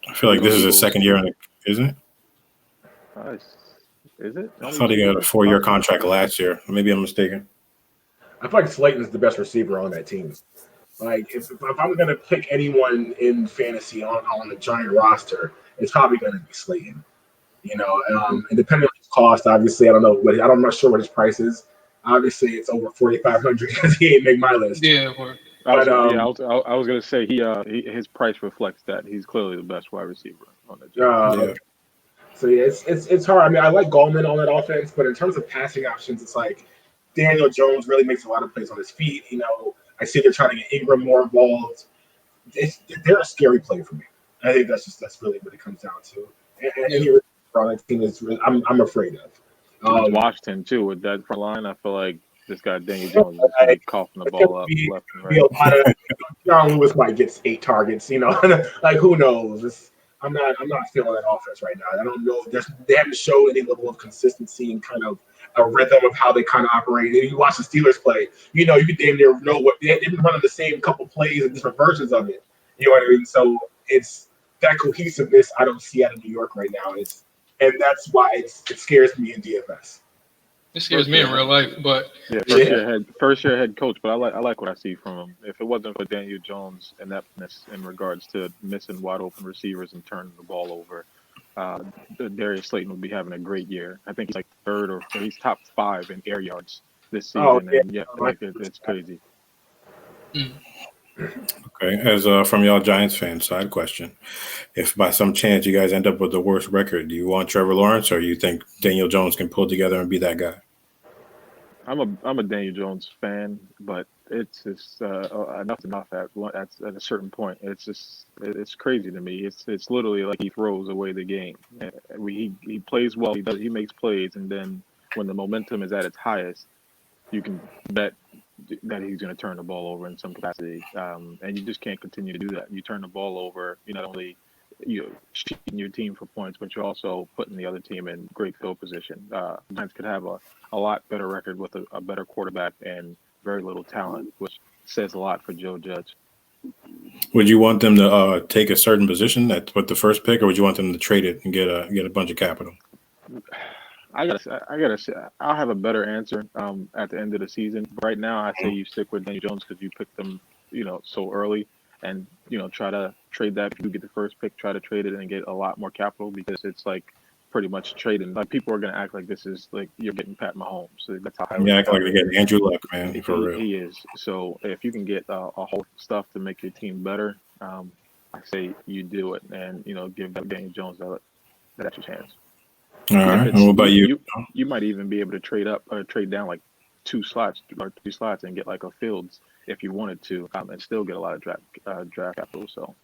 I feel like this is his second year, isn't it? Is it? I thought he got a 4-year contract last year. Maybe I'm mistaken. I feel like Slayton is the best receiver on that team. Like, if I'm going to pick anyone in fantasy on the Giant roster, it's probably going to be Slayton. You know, and depending on his cost, obviously, I'm not sure what his price is. Obviously, it's over 4,500 because he ain't make my list. Yeah, I was gonna say his price reflects that he's clearly the best wide receiver on the team. So yeah, it's hard. I mean, I like Gallman on that offense, but in terms of passing options, it's like Daniel Jones really makes a lot of plays on his feet. You know, I see they're trying to get Ingram more involved. They're a scary play for me. I think that's really what it comes down to. And any on that team is I'm afraid of. Washington too with that front line. I feel like this guy Daniel Jones is really coughing the ball up left and right. John Lewis might get 8 targets. You know, like who knows? I'm not feeling that offense right now. I don't know. They haven't showed any level of consistency and kind of a rhythm of how they kind of operate. And you watch the Steelers play, you know, you can damn near know what they've been running the same couple plays and different versions of it. You know what I mean? So it's that cohesiveness I don't see out of New York right now. And that's why it scares me in DFS. It scares me in real life, but first year head coach. But I like what I see from him. If it wasn't for Daniel Jones' ineptness in regards to missing wide open receivers and turning the ball over, Darius Slayton would be having a great year. I think he's like third or he's top 5 in air yards this season. Oh, yeah. And it's crazy. Okay, as from y'all Giants fans, side question: if by some chance you guys end up with the worst record, do you want Trevor Lawrence, or you think Daniel Jones can pull together and be that guy? I'm a Daniel Jones fan, but it's just enough's enough at a certain point. It's crazy to me. It's literally like he throws away the game. He plays well. He makes plays, and then when the momentum is at its highest, you can bet that he's going to turn the ball over in some capacity, and you just can't continue to do that. You turn the ball over, you not only cheating your team for points, but you're also putting the other team in great field position. Giants could have a lot better record with a better quarterback and very little talent, which says a lot for Joe Judge. Would you want them to take a certain position with the first pick, or would you want them to trade it and get a bunch of capital? I gotta say, I'll have a better answer at the end of the season. Right now, I say you stick with Daniel Jones because you picked them, so early, and try to trade that. If you get the first pick, try to trade it and get a lot more capital because it's like pretty much trading. Like people are gonna act like this is like you're getting Pat Mahomes. So that's how. Yeah, act like they're getting Andrew Luck, man. For real, he is. So if you can get a whole stuff to make your team better, I say you do it and give Daniel Jones that extra chance. All right. And what about you? You might even be able to trade up or trade down like 2 slots or 3 slots and get like a Fields if you wanted to, and still get a lot of draft capital. So,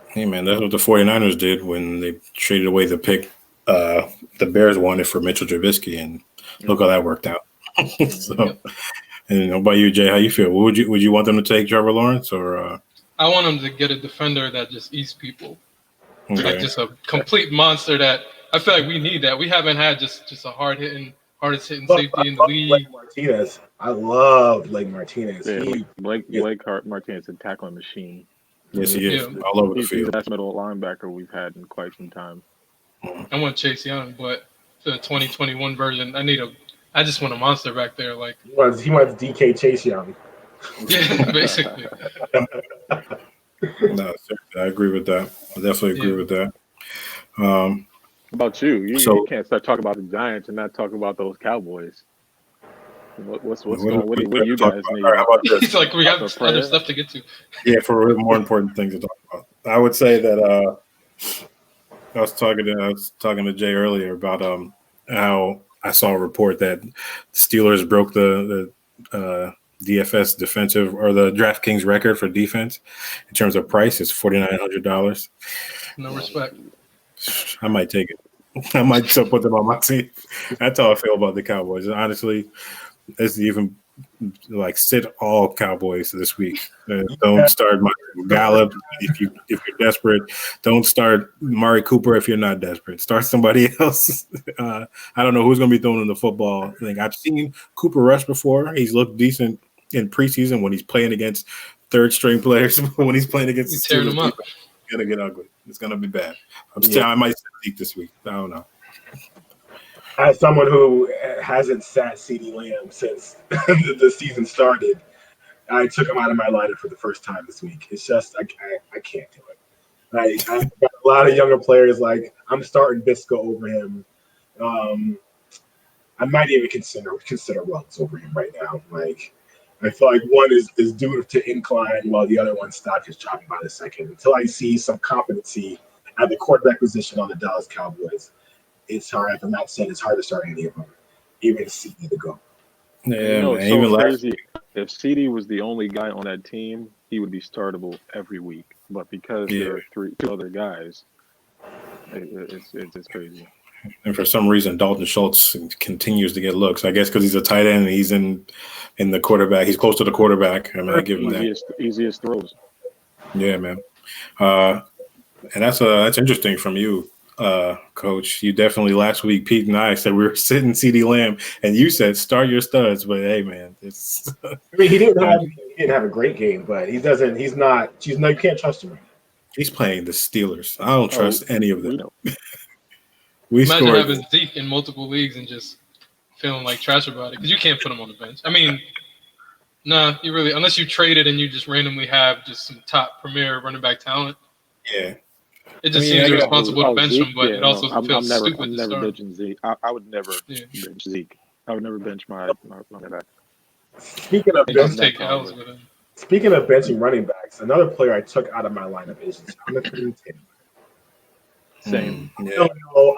hey man, that's what the 49ers did when they traded away the pick. The Bears wanted for Mitchell Trubisky, and look how that worked out. So, and what about you, Jay? How you feel? Would you want them to take Trevor Lawrence or? I want them to get a defender that just eats people, like just a complete monster that. I feel like we need that. We haven't had just a hardest hitting safety in the league. Blake Martinez. I love Blake Martinez. Yeah, Blake Martinez is a tackling machine. Yes, he is. All over the field. He's the best middle linebacker we've had in quite some time. I want Chase Young, but for the 2021 version, I just want a monster back there. Like he wants DK Chase Young. Yeah, basically. No, I agree with that. I definitely agree with that. How about you? You can't start talking about the Giants and not talk about those Cowboys. What's going on? What do you guys need? Right, how about this? It's like we have other stuff to get to. Yeah, for more important things to talk about. I would say that I was talking to Jay earlier about how I saw a report that Steelers broke the DFS defensive or the DraftKings record for defense in terms of price. It's $4,900. No respect. I might take it. I might still put them on my team. That's how I feel about the Cowboys. Honestly, it's even like sit all Cowboys this week. Don't start Michael Gallup if you're desperate. Don't start Mari Cooper if you're not desperate. Start somebody else. I don't know who's going to be throwing in the football. I've seen Cooper rush before. He's looked decent in preseason when he's playing against third string players. When he's playing against tearing them up. gonna get ugly. It's gonna be bad. Yeah. I might Zeke this week. I don't know. As someone who hasn't sat CeeDee Lamb since the season started, I took him out of my lineup for the first time this week. It's just I can't do it. I've got a lot of younger players. Like I'm starting Bisco over him. I might even consider Wells over him right now. Like I feel like one is due to incline while the other one stock is dropping by the second. Until I see some competency at the quarterback position on the Dallas Cowboys, it's hard. As Matt said, it's hard to start any of them, even CD to go. Yeah, No, man. it's so Even crazy. If CD was the only guy on that team, he would be startable every week. But because there are two other guys, it's crazy. And for some reason, Dalton Schultz continues to get looks. I guess because he's a tight end and he's in the quarterback. He's close to the quarterback. I mean, I give him that. Easiest throws. Yeah, man. And that's interesting from you, Coach. You definitely last week, Pete and I said we were sitting CeeDee Lamb, and you said start your studs. But hey, man, it's. I mean, he didn't have a great game, but he doesn't. He's not. You can't trust him. He's playing the Steelers. I don't trust any of them. Imagine having Zeke in multiple leagues and just feeling like trash about it because you can't put him on the bench. I mean, you really unless you trade it and you just randomly have just some top premier running back talent. Yeah. It just seems irresponsible to bench him, but it also feels stupid. I'm never benching Zeke. I would never bench Zeke. I would never bench my running back. Speaking of benching running backs, another player I took out of my lineup is Jonathan Taylor. Same. Yeah.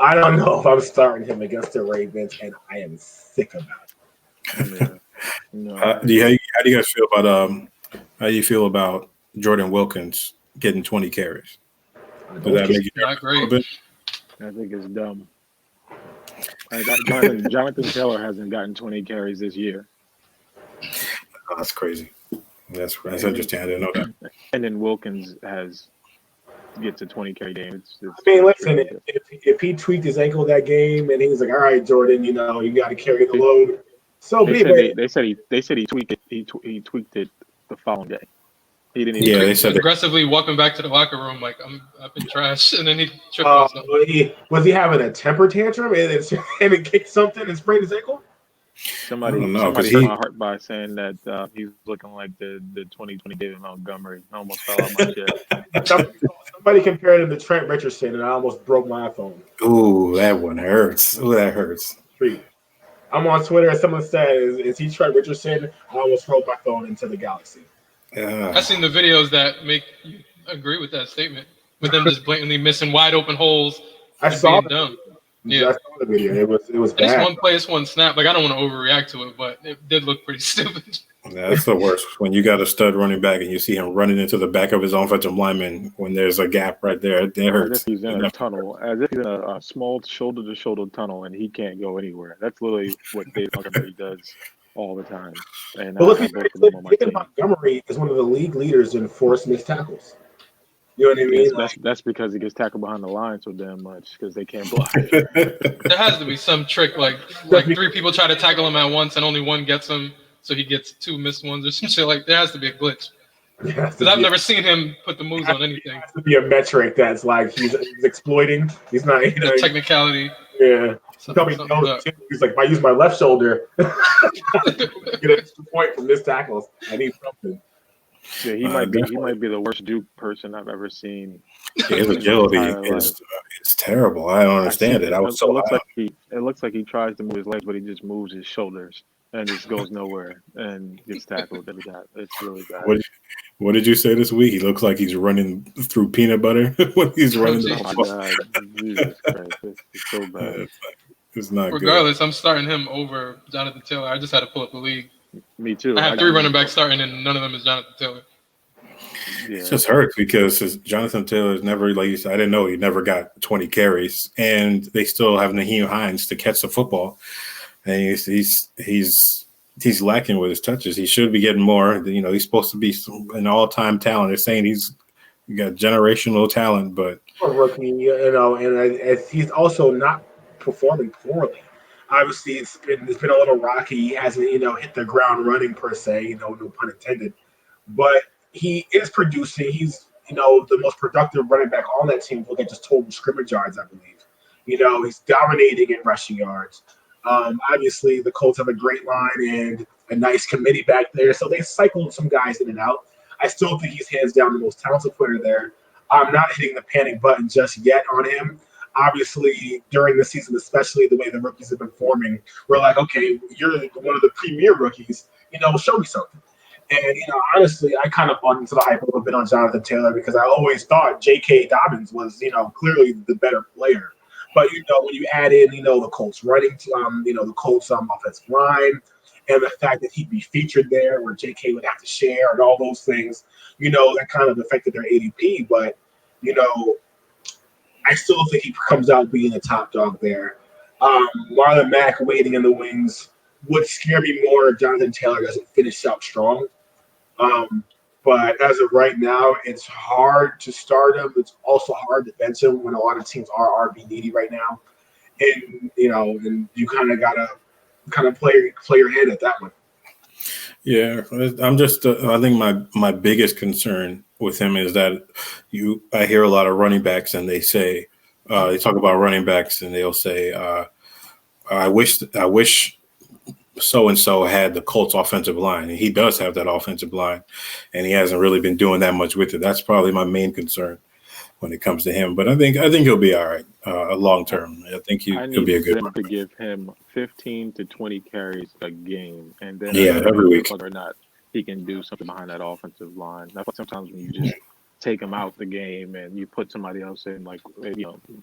I don't know if I'm starting him against the Ravens, and I am sick about it. How do you guys feel about how do you feel about Jordan Wilkins getting 20 carries? Does that make you not great? I think it's dumb. Jonathan Taylor hasn't gotten 20 carries this year. Oh, that's crazy. That's interesting. I didn't know that. And then Wilkins gets a 20 carry game. I mean, listen, if he tweaked his ankle that game and he was like, "All right, Jordan, you got to carry the load." So they said he tweaked it. He tweaked it the following day. He didn't even. Yeah, they said aggressively walking back to the locker room like I've been trash, and then he tripped on something. Was he having a temper tantrum and it kicked something and sprained his ankle? Somebody hurt my heart by saying that he's looking like the 2020 David Montgomery. I almost fell out my chair. Somebody compared him to Trent Richardson, and I almost broke my iPhone. Ooh, that one hurts. Ooh, that hurts. I'm on Twitter, and someone said, "Is he Trent Richardson?" I almost rolled my phone into the galaxy. I've seen the videos that make you agree with that statement, with them just blatantly missing wide open holes. I saw dumb. Yeah, I saw the video. It was bad. It's one play, it's one snap. Like I don't want to overreact to it, but it did look pretty stupid. Yeah, that's the worst when you got a stud running back and you see him running into the back of his offensive lineman when there's a gap right there. It hurts. As if he's in a tunnel, as if he's in a small shoulder-to-shoulder tunnel and he can't go anywhere. That's literally what David Montgomery does all the time. And David Montgomery is one of the league leaders in forced missed tackles. You know what I mean? That's because he gets tackled behind the line so damn much because they can't block. There has to be some trick, like 3 people try to tackle him at once and only one gets him, so he gets 2 missed ones or some shit. Like there has to be a glitch. Because I've never seen him put the moves on anything. It has to be a metric that's like he's exploiting. He's not. The technicality. Yeah. He's like, if I use my left shoulder, get an extra point from missed tackles. I need something. Yeah, he might be the worst Duke person I've ever seen. His agility is terrible. I don't understand it. It looks like he tries to move his legs, but he just moves his shoulders and just goes nowhere and gets tackled every time. It's really bad. What did you say this week? He looks like he's running through peanut butter when he's running. Oh my God, Jesus Christ, it's so bad. It's not. Regardless, good. I'm starting him over Jonathan Taylor. I just had to pull up the league. Me too. I have 3 running backs starting, and none of them is Jonathan Taylor. Yeah. It just hurts because Jonathan Taylor's never, like you said, I didn't know he never got 20 carries, and they still have Naheem Hines to catch the football, and he's lacking with his touches. He should be getting more. He's supposed to be an all-time talent. They're saying he's got generational talent, but a rookie, and he's also not performing poorly. Obviously, it's been a little rocky. He hasn't, hit the ground running per se. No pun intended. But he is producing. He's the most productive running back on that team. Look at just total scrimmage yards, I believe. He's dominating in rushing yards. Obviously, the Colts have a great line and a nice committee back there, so they cycled some guys in and out. I still think he's hands down the most talented player there. I'm not hitting the panic button just yet on him. Obviously, during the season, especially the way the rookies have been forming, we're like, okay, you're one of the premier rookies. Show me something. And, honestly, I kind of bought into the hype a little bit on Jonathan Taylor because I always thought J.K. Dobbins was, clearly the better player. But, when you add in, the Colts running, the Colts offensive line, and the fact that he'd be featured there where J.K. would have to share and all those things, that kind of affected their ADP. But, I still think he comes out being a top dog there. Marlon Mack waiting in the wings would scare me more if Jonathan Taylor doesn't finish out strong. But as of right now, it's hard to start him. It's also hard to bench him when a lot of teams are RB needy right now. And, and you kind of got to play your hand at that one. Yeah, I'm just. I think my biggest concern with him is that I hear a lot of running backs and they say they talk about running backs and they'll say I wish so and so had the Colts offensive line, and he does have that offensive line, and he hasn't really been doing that much with it. That's probably my main concern when it comes to him. But I think he'll be all right long term. I think he'll be a good one. To give him 15 to 20 carries a game, and then every week, whether or not he can do something behind that offensive line. That's why sometimes when you just take him out the game and you put somebody else in, like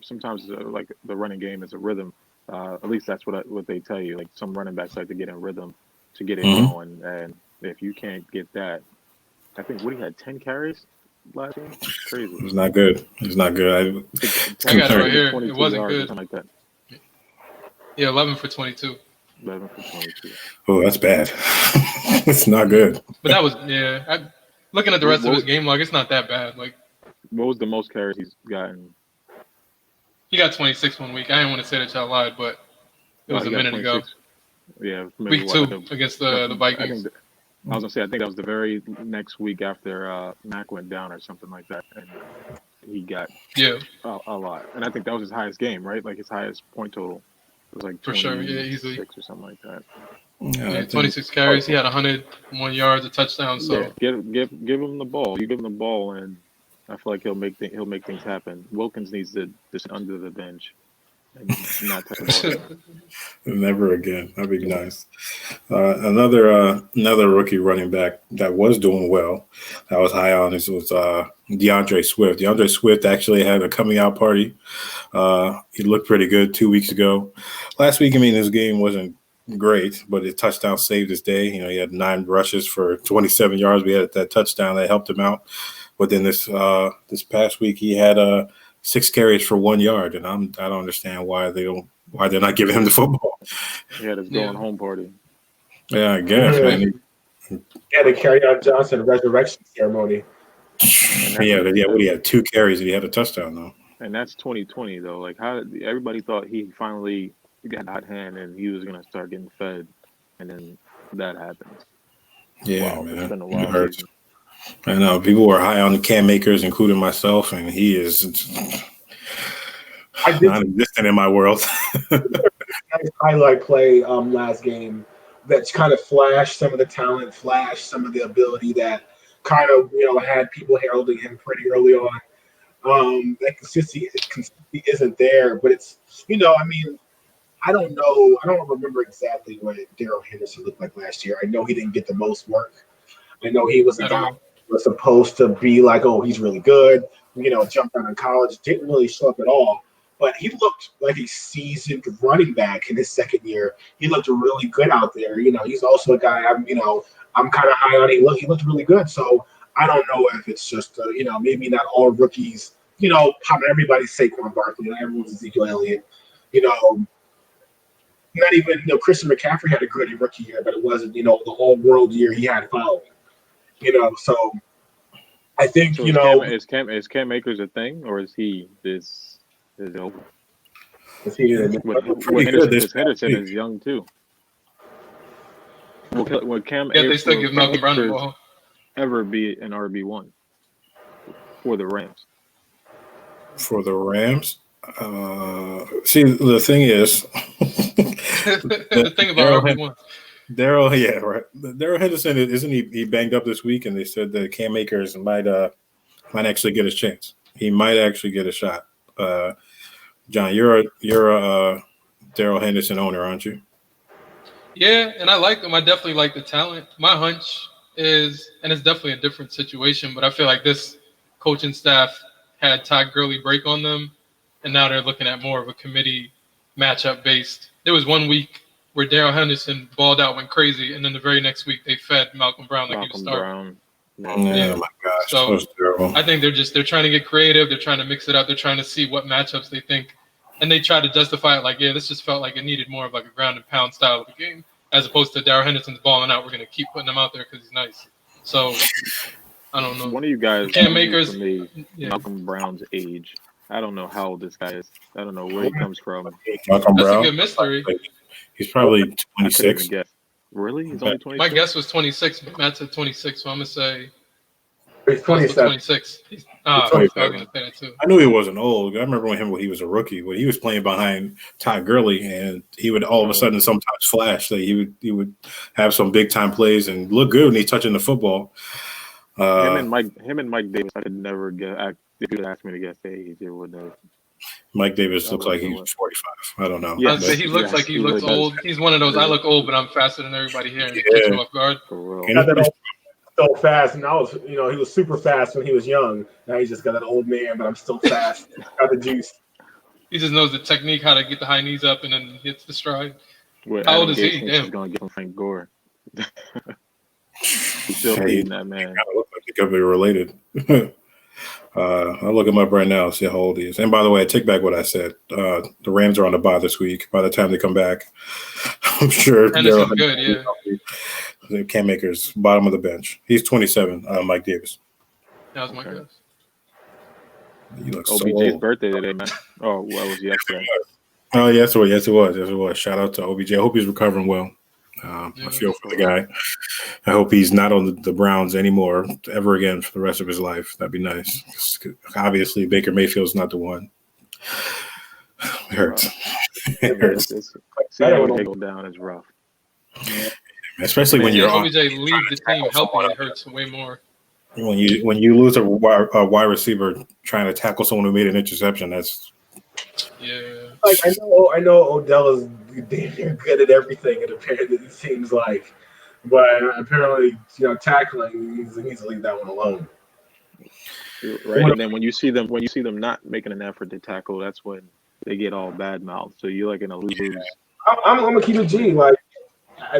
sometimes like the running game is a rhythm. At least that's what they tell you. Like some running backs like to get in rhythm to get it going, and if you can't get that, I think Woody had 10 carries last game. Crazy. It's not good. It's not good. I got it right here. It wasn't good. Like that. Yeah, 11 for 22. 11 for 22. Oh, that's bad. It's not good. But that was looking at the rest of his game log, it's not that bad. Like, what was the most carries he's gotten? He got 26 one week. I didn't want to say that y'all lied, but it was a minute ago. Yeah, week 2 against the Vikings. I was gonna say I think that was the very next week after Mac went down or something like that, and he got a lot. And I think that was his highest game, right? Like his highest point total. It was like 26 for sure, easily or something like that. Yeah, 26 carries. He had 101 yards, a touchdown. So give him the ball. You give him the ball, and I feel like he'll make things happen. Wilkins needs to sit under the bench and not touch the ball. Never again. That'd be nice. Another rookie running back that was doing well, that was high on this was DeAndre Swift. DeAndre Swift actually had a coming out party. He looked pretty good 2 weeks ago. Last week, his game wasn't great, but his touchdown saved his day. He had 9 rushes for 27 yards. We had that touchdown that helped him out. But then this past week, he had 6 carries for 1 yard, and I don't understand why they're not giving him the football. He had his going home party. Yeah, I guess. Man. He had a carry on Johnson resurrection ceremony. Yeah. What, he had 2 carries and he had a touchdown though. And that's 2020 though. Like how everybody thought he finally got hot hand and he was gonna start getting fed, and then that happened. Yeah, wow, man. It's been a It wild hurts. season. I know people were high on the Cam Akers, including myself, and he is non-existent in my world. Nice highlight play last game that's kind of flashed some of the talent, flashed some of the ability that kind of had people heralding him pretty early on. That consistency isn't there, but it's I don't know. I don't remember exactly what Darrell Henderson looked like last year. I know he didn't get the most work. I know he was a guy who was supposed to be like, oh, he's really good. Jumped out in college, didn't really show up at all. But he looked like a seasoned running back in his second year. He looked really good out there. He's also a guy I'm kind of high on. He looked really good. So I don't know if it's just maybe not all rookies. Everybody's Saquon Barkley, not everyone's Ezekiel Elliott. Not even Christian McCaffrey had a good rookie year, but it wasn't the whole world year he had following. So I think So is Cam Akers a thing, or is he this is over? Henderson is young too. Will Cam they still give Malcolm Brown the ball. ever be an RB1? for the Rams? For the Rams, see, the thing is, The thing about RB1. Daryl Henderson, isn't he banged up this week? And they said that Cam Akers might actually get his chance. He might actually get a shot. John, you're a Daryl Henderson owner, aren't you? Yeah, and I like him. I definitely like the talent. My hunch is, and it's definitely a different situation, but I feel like this coaching staff had Todd Gurley break on them, and now they're looking at more of a committee matchup based. There was 1 week where Daryl Henderson balled out, went crazy, and then the very next week they fed Malcolm Brown like he was starting. Yeah. Oh my gosh, so that was terrible. I think they're trying to get creative. They're trying to mix it up. They're trying to see what matchups they think, and they try to justify it like, yeah, this just felt like it needed more of like a ground and pound style of a game, as opposed to Daryl Henderson's balling out. We're going to keep putting him out there because he's nice. So I don't know. One of you guys, Cam Akers, for me, Malcolm Brown's age. I don't know how old this guy is. I don't know where he comes from. Malcolm That's Brown, a good mystery. he's probably 26. Really? He's only 26? My guess was 26, but Matt said 26, so I'm going to say He's 27. 26. Ah, I was going to say that too. I knew he wasn't old. I remember when he was a rookie, when he was playing behind Todd Gurley, and he would all of a sudden sometimes flash. That he would have some big time plays and look good when he's touching the football. Him and Mike Davis, I could never guess. If you asked me to guess the age, it would have. Mike Davis looks like he's 45. I don't know. Yeah, he looks like he looks old. He's one of those. I look old, but I'm faster than everybody here. And catch you off guard. For real. So fast, and he was super fast when he was young. Now he's just got that old man, but I'm still fast. Got the juice. He just knows the technique, how to get the high knees up, and then hits the stride. How old is he? Damn. He's going to give him Frank Gore. He's still beating that man. Kind of look like they could be related. I'll look him up right now, see how old he is. And by the way, I take back what I said. The Rams are on the bye this week. By the time they come back, I'm sure they're good. Yeah. Cam Akers, bottom of the bench. He's 27. Mike Davis. That was my guess. He looks OBJ's so old. birthday today, man. Oh, what was yesterday? Oh, yes, it was. Shout out to OBJ. I hope he's recovering well. I feel for the guy. I hope he's not on the Browns anymore ever again for the rest of his life. That'd be nice. Obviously, Baker Mayfield's not the one. It hurts. It hurts. Seeing OBJ go down is rough. Especially when you're OBJ leaves the team healthy, it hurts way more. When you lose a wide receiver trying to tackle someone who made an interception, that's like I know Odell is damn good at everything. It seems like, but apparently tackling he needs to leave that one alone. Right, and then when you see them not making an effort to tackle, that's when they get all bad mouthed. So you're like in a lose. I'm gonna keep it G. Like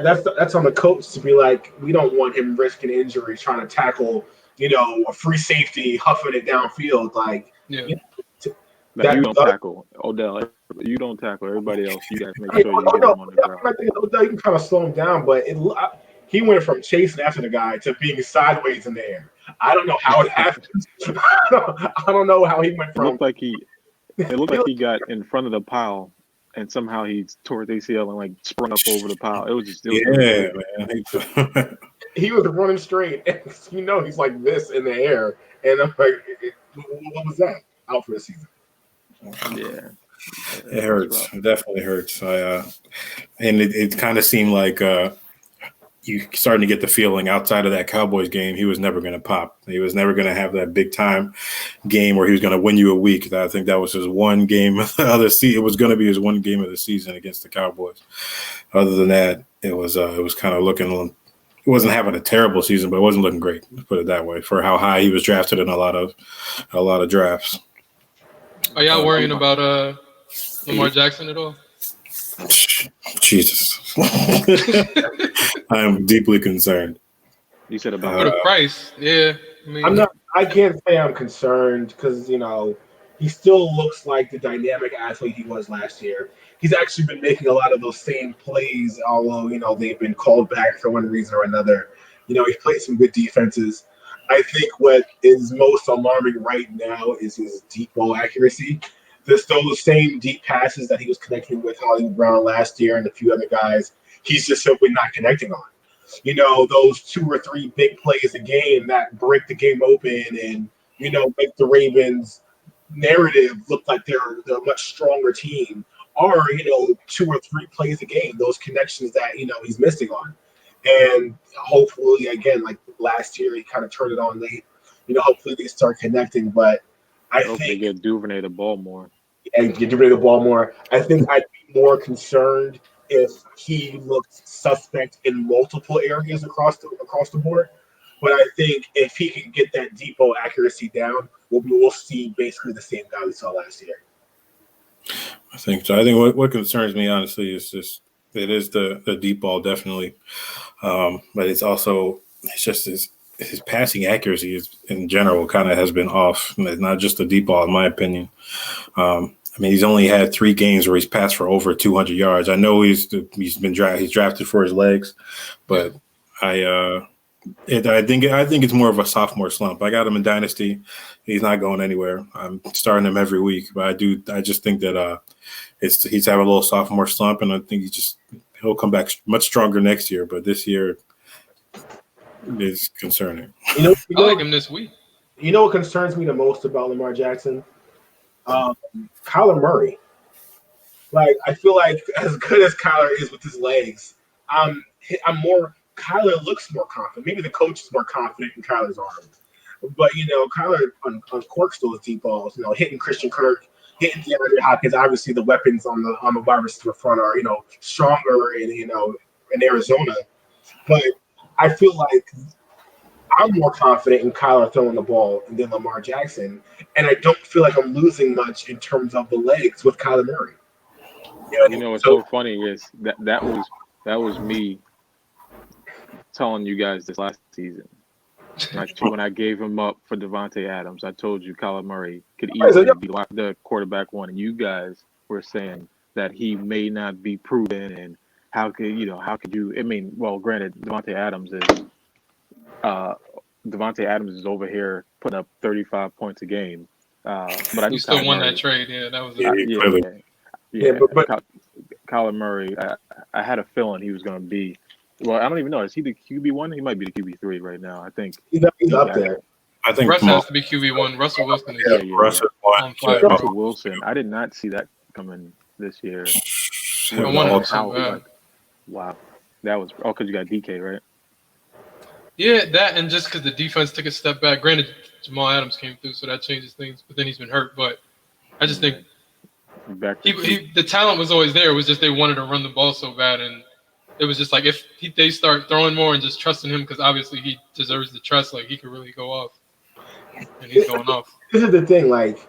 that's on the coach to be like, we don't want him risking injury trying to tackle, a free safety huffing it downfield. Like, yeah. Now you don't tackle Odell. You don't tackle everybody else. You guys make sure you get him on the ground. I think Odell, you can kind of slow him down, but he went from chasing after the guy to being sideways in the air. I don't know how it happened. I don't know how he went from. It looked like he got in front of the pile, and somehow he tore his ACL and sprung up over the pile. It was man. He was running straight, and he's like this in the air, and I'm like, what was that? Out for the season. Yeah, it hurts. It definitely hurts. And it kind of seemed like you starting to get the feeling outside of that Cowboys game, he was never going to pop. He was never going to have that big time game where he was going to win you a week. I think that was his one game of the other season. It was going to be his one game of the season against the Cowboys. Other than that, it was kind of looking. He wasn't having a terrible season, but it wasn't looking great. Let's put it that way. For how high he was drafted in a lot of drafts. Are y'all worrying about Lamar Jackson at all? Jesus. I am deeply concerned. You said about the price. Yeah. I can't say I'm concerned because, he still looks like the dynamic athlete he was last year. He's actually been making a lot of those same plays, although, they've been called back for one reason or another. He played some good defenses. I think what is most alarming right now is his deep ball accuracy. There's still the same deep passes that he was connecting with Hollywood Brown last year and a few other guys. He's just simply not connecting on. Those 2 or 3 big plays a game that break the game open and, make the Ravens narrative look like they're a much stronger team, are 2 or 3 plays a game, those connections that he's missing on. And hopefully, again, like last year, he kind of turned it on late. Hopefully they start connecting. But I hope they think get Duvernay the ball more. and get rid of the ball more. I think I'd be more concerned if he looked suspect in multiple areas across the board. But I think if he can get that depot accuracy down, we'll see basically the same guy we saw last year. I think so. I think what concerns me honestly is just it is the deep ball definitely, but it's just his passing accuracy is in general kind of has been off. It's not just the deep ball, in my opinion. I mean, he's only had 3 games where he's passed for over 200 yards. I know he's drafted for his legs, but I think it's more of a sophomore slump. I got him in Dynasty. He's not going anywhere. I'm starting him every week, but I just think that he's having a little sophomore slump, and I think he'll come back much stronger next year. But this year is concerning. I like him this week. You know what concerns me the most about Lamar Jackson? Kyler Murray. Like, I feel like as good as Kyler is with his legs, Kyler looks more confident. Maybe the coach is more confident in Kyler's arm. But, Kyler uncorks those deep balls, hitting Christian Kirk, hitting DeAndre Hopkins. Obviously, the weapons on the wide receiver front are, stronger in Arizona. But I feel like I'm more confident in Kyler throwing the ball than Lamar Jackson. And I don't feel like I'm losing much in terms of the legs with Kyler Murray. What's so funny is that was me telling you guys this last season. When I gave him up for Devontae Adams, I told you Kyler Murray could easily be the quarterback one, and you guys were saying that he may not be proven, and how could you? I mean, well, granted, Devontae Adams is over here putting up 35 points a game, but I He still won that trade. Yeah, that was but Kyler Murray. I had a feeling he was going to be. Well, I don't even know. Is he the QB1? He might be the QB3 right now. I think he's up there. I think Russ has to be QB1. Russell Wilson is Russell Wilson. I did not see that coming this year. Wow. That was because you got DK, right? Yeah, that and just because the defense took a step back. Granted, Jamal Adams came through, so that changes things. But then he's been hurt. But I just think the talent was always there. It was just they wanted to run the ball so bad, and it was just like if they start throwing more and just trusting him, because obviously he deserves the trust. Like, he could really go off, and he's going off. This is the thing. Like,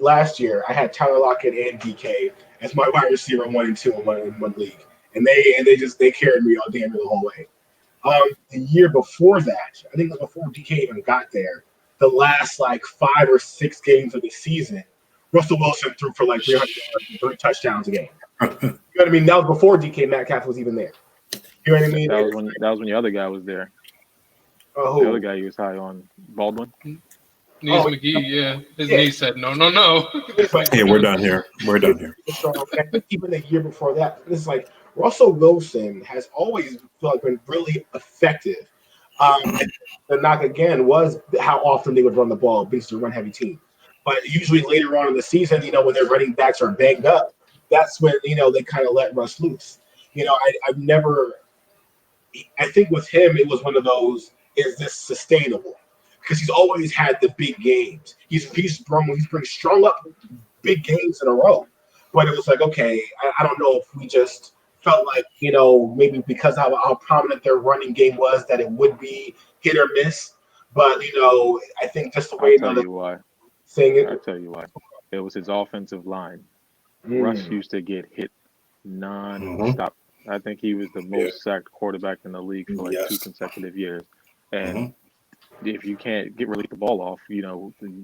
last year, I had Tyler Lockett and DK as my wide receiver 1 and 2 in one league, and they carried me all damn near the whole way. The year before that, I think it was before DK even got there, the last 5 or 6 games of the season, Russell Wilson threw for 300 yards and 3 touchdowns a game. You know what I mean? That was before DK Metcalf was even there. You know what I mean? That was when the other guy was there. The other guy he was high on, Baldwin. McGee, yeah. His knee said, no. Yeah, we're done here. Even the year before that, it's like Russell Wilson has always been really effective. The knock again was how often they would run the ball because they're a run-heavy team. But usually later on in the season, when their running backs are banged up, that's when, they kind of let Russ loose. I think with him, it was one of those, is this sustainable? Because he's always had the big games. He's pretty strung up big games in a row. But it was like, okay, I don't know if we just felt like, maybe because how prominent their running game was that it would be hit or miss. But, I think just the way I'll tell you why. It was his offensive line. Russ used to get hit non-stop. I think he was the most sacked quarterback in the league for 2 consecutive years. And if you can't get the ball off, you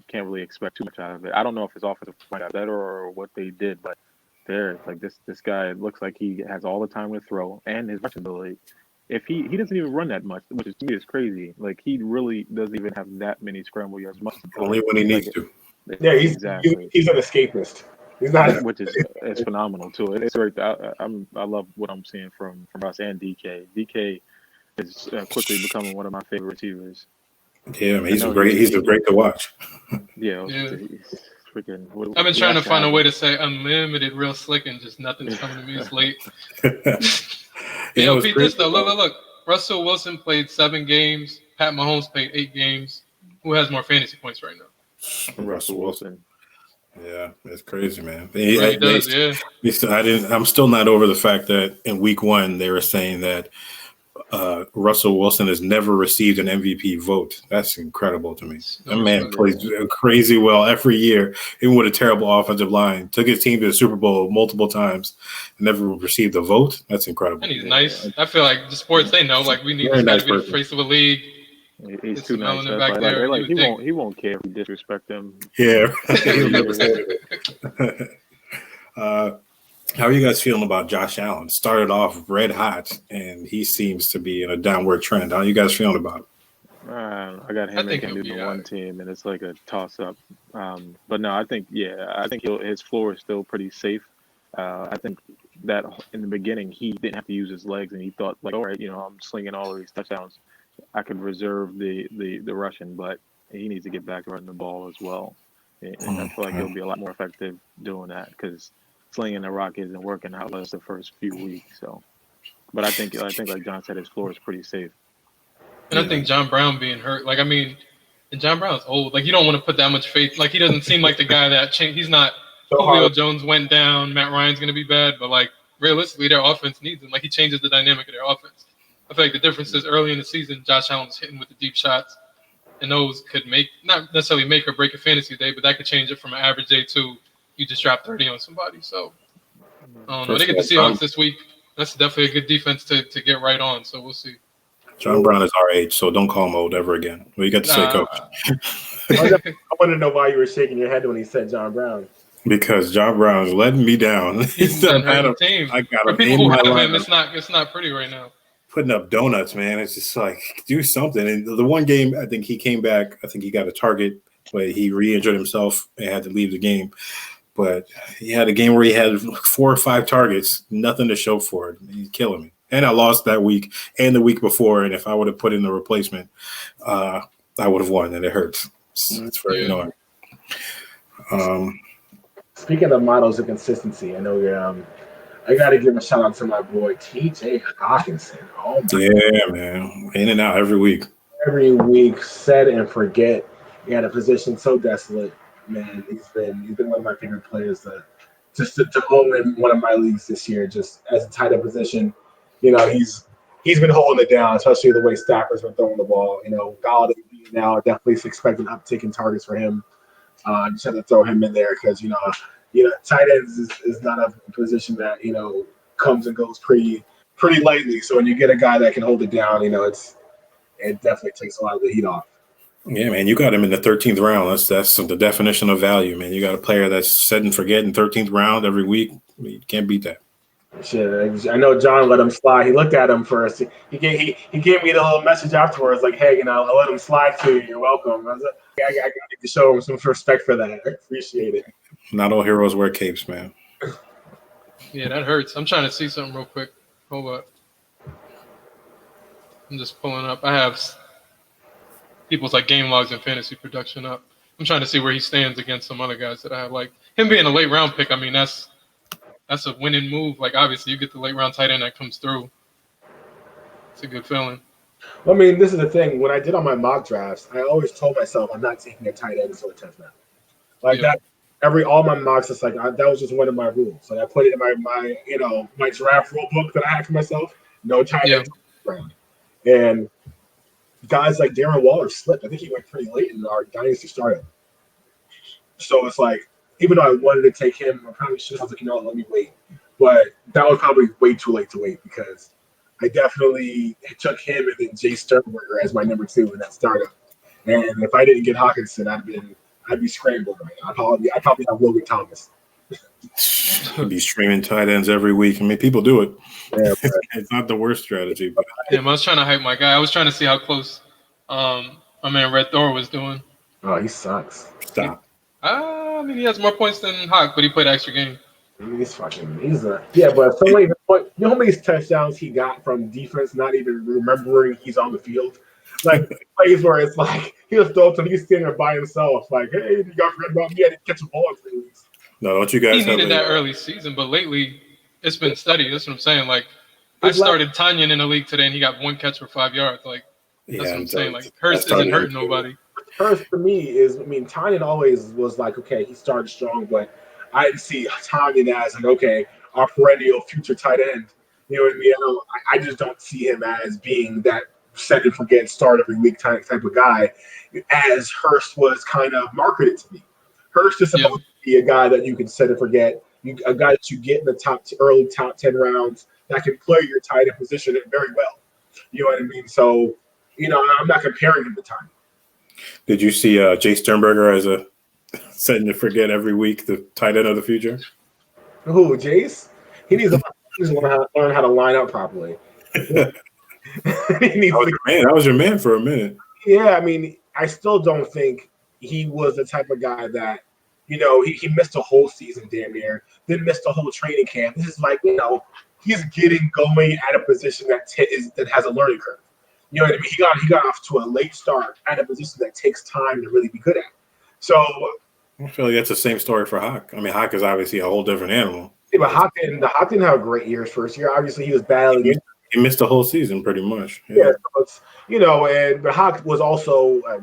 can't really expect too much out of it. I don't know if his offensive line got better or what they did, but this guy looks like he has all the time to throw and his rushing ability. If he doesn't even run that much, which to me is crazy. Like, he really doesn't even have that many scramble yards. Only when he needs to. Yeah, he's an escapist. He's not, which is phenomenal too. It's right. I love what I'm seeing from Russ and DK. DK is quickly becoming one of my favorite receivers. Yeah, man, he's great to watch. Yeah, Yeah. he's freaking. I've been trying to find a way to say unlimited real slick and just nothing's coming to me. It's late. Yo, beat this though. Look. Russell Wilson played 7 games. Pat Mahomes played 8 games. Who has more fantasy points right now? Russell Wilson. Yeah, it's crazy, man. He does, yeah. I'm still not over the fact that in week 1 they were saying that Russell Wilson has never received an MVP vote. That's incredible to me. That man plays crazy well every year, even with a terrible offensive line. Took his team to the Super Bowl multiple times and never received a vote. That's incredible. And he's nice. I feel like the sports, they know, like, we need this guy to be the face of a league. He's too nice. Back there. Like, he won't care if we disrespect him. Yeah. He'll never say it. How are you guys feeling about Josh Allen? Started off red hot, and he seems to be in a downward trend. How are you guys feeling about it? I got him making the one team, and it's like a toss-up. But no, I think his floor is still pretty safe. I think that in the beginning he didn't have to use his legs, and he thought like, all right, I'm slinging all of these touchdowns. I could reserve the rushing, but he needs to get back to running the ball as well. And I feel like he'll be a lot more effective doing that because slinging the rock isn't working out less the first few weeks. So, but I think like John said, his floor is pretty safe. And I think John Brown being hurt, like, I mean, and John Brown's old. Like, you don't want to put that much faith. Like, he doesn't seem like the guy that changed. He's not. Julio Jones went down. Matt Ryan's going to be bad, but like realistically, their offense needs him. Like, he changes the dynamic of their offense. I feel like the difference is early in the season, Josh Allen was hitting with the deep shots, and those could not necessarily make or break a fantasy day, but that could change it from an average day to you just drop 30 on somebody. So, they get the Seahawks this week. That's definitely a good defense to get right on. So we'll see. John Brown is our age, so don't call him old ever again. What you got to say, Coach? I want to know why you were shaking your head when he said John Brown. Because John Brown is letting me down. He's done hurt the team. I got For people who have him, it's not pretty right now. Putting up donuts, man. It's just like, do something. And the one game, I think he came back. I think he got a target, but he re-injured himself and had to leave the game. But he had a game where he had 4 or 5 targets, nothing to show for it. He's killing me. And I lost that week and the week before. And if I would have put in the replacement, I would have won. And it hurts. It's very annoying. Speaking of models of consistency, I know you're. I got to give a shout out to my boy T.J. Hawkinson. Oh my God. Man, in and out every week. Every week, set and forget. He had a position so desolate. Man, he's been one of my favorite players to own in one of my leagues this year. Just as a tight end position, he's been holding it down, especially the way Stafford's been throwing the ball. Galladay now definitely expect an uptick in targets for him. Just have to throw him in there because tight ends is not a position that comes and goes pretty lightly. So when you get a guy that can hold it down, it definitely takes a lot of the heat off. Yeah, man, you got him in the 13th round. That's the definition of value, man. You got a player that's set and forget in 13th round every week. You can't beat that. Shit, I know John let him slide. He looked at him first. He gave me the little message afterwards, like, "Hey, I let him slide to you. You're welcome." I was like, I got to show him some respect for that. I appreciate it. Not all heroes wear capes, man. Yeah, that hurts. I'm trying to see something real quick. Hold up. I'm just pulling up. I have people's like game logs and fantasy production up. I'm trying to see where he stands against some other guys that I have. Like him being a late round pick, I mean, that's a winning move. Like, obviously, you get the late round tight end that comes through. It's a good feeling. Well, I mean, this is the thing. When I did on my mock drafts, I always told myself I'm not taking a tight end until the 10th round. Like that, all my mocks, it's like that was just one of my rules. Like I put it in my draft rule book that I had for myself. No tight end round. And guys like Darren Waller slipped. I think he went pretty late in our dynasty startup. So it's like, even though I wanted to take him, I probably should have. I was like, let me wait. But that was probably way too late to wait because I definitely took him and then Jay Sternberger as my number 2 in that startup. And if I didn't get Hawkinson, I'd be scrambling right now. I'd probably have Logan Thomas. I'd be streaming tight ends every week. I mean, people do it. Yeah, it's not the worst strategy. But I was trying to hype my guy. I was trying to see how close my man Red Thor was doing. Oh, he sucks. Stop. I mean, he has more points than Hawk, but he played an extra game. But how many touchdowns he got from defense not even remembering he's on the field? Like plays where it's like he'll throw to he's standing there by himself, like, hey, you guys forgot about me? I didn't catch a ball in 3 weeks. No, don't you guys He needed that early season, but lately it's been steady. That's what I'm saying. Like I started Tanyan in the league today, and he got 1 catch for 5 yards. Like that's what I'm saying. Like Hurst isn't hurting nobody. Hurst for me is, I mean, Tanyan always was like, okay, he started strong, but I didn't see Tanyan as like, okay, our perennial future tight end. You know what I mean? I just don't see him as being that set and forget start every week type of guy, as Hurst was kind of marketed to be. Hurst is supposed to be a guy that you can set and forget, a guy that you get in the early top 10 rounds that can play your tight end position very well. You know what I mean? So, you know, I'm not comparing him to Tanyan. Did you see Jay Sternberger as a setting to forget every week the tight end of the future? Who, Jace? He needs to learn how to line up properly. That was your man for a minute. Yeah, I mean, I still don't think he was the type of guy that, you know, he missed a whole season damn near, then missed a whole training camp. This is like, you know, he's getting going at a position that has a learning curve. You know what I mean? He got off to a late start at a position that takes time to really be good at. So I feel like that's the same story for Hawk. I mean, Hawk is obviously a whole different animal. Yeah, but Hawk didn't have a great year his first year. Obviously, he was battling. He missed the whole season pretty much. Yeah, so it's, you know, but Hawk was also a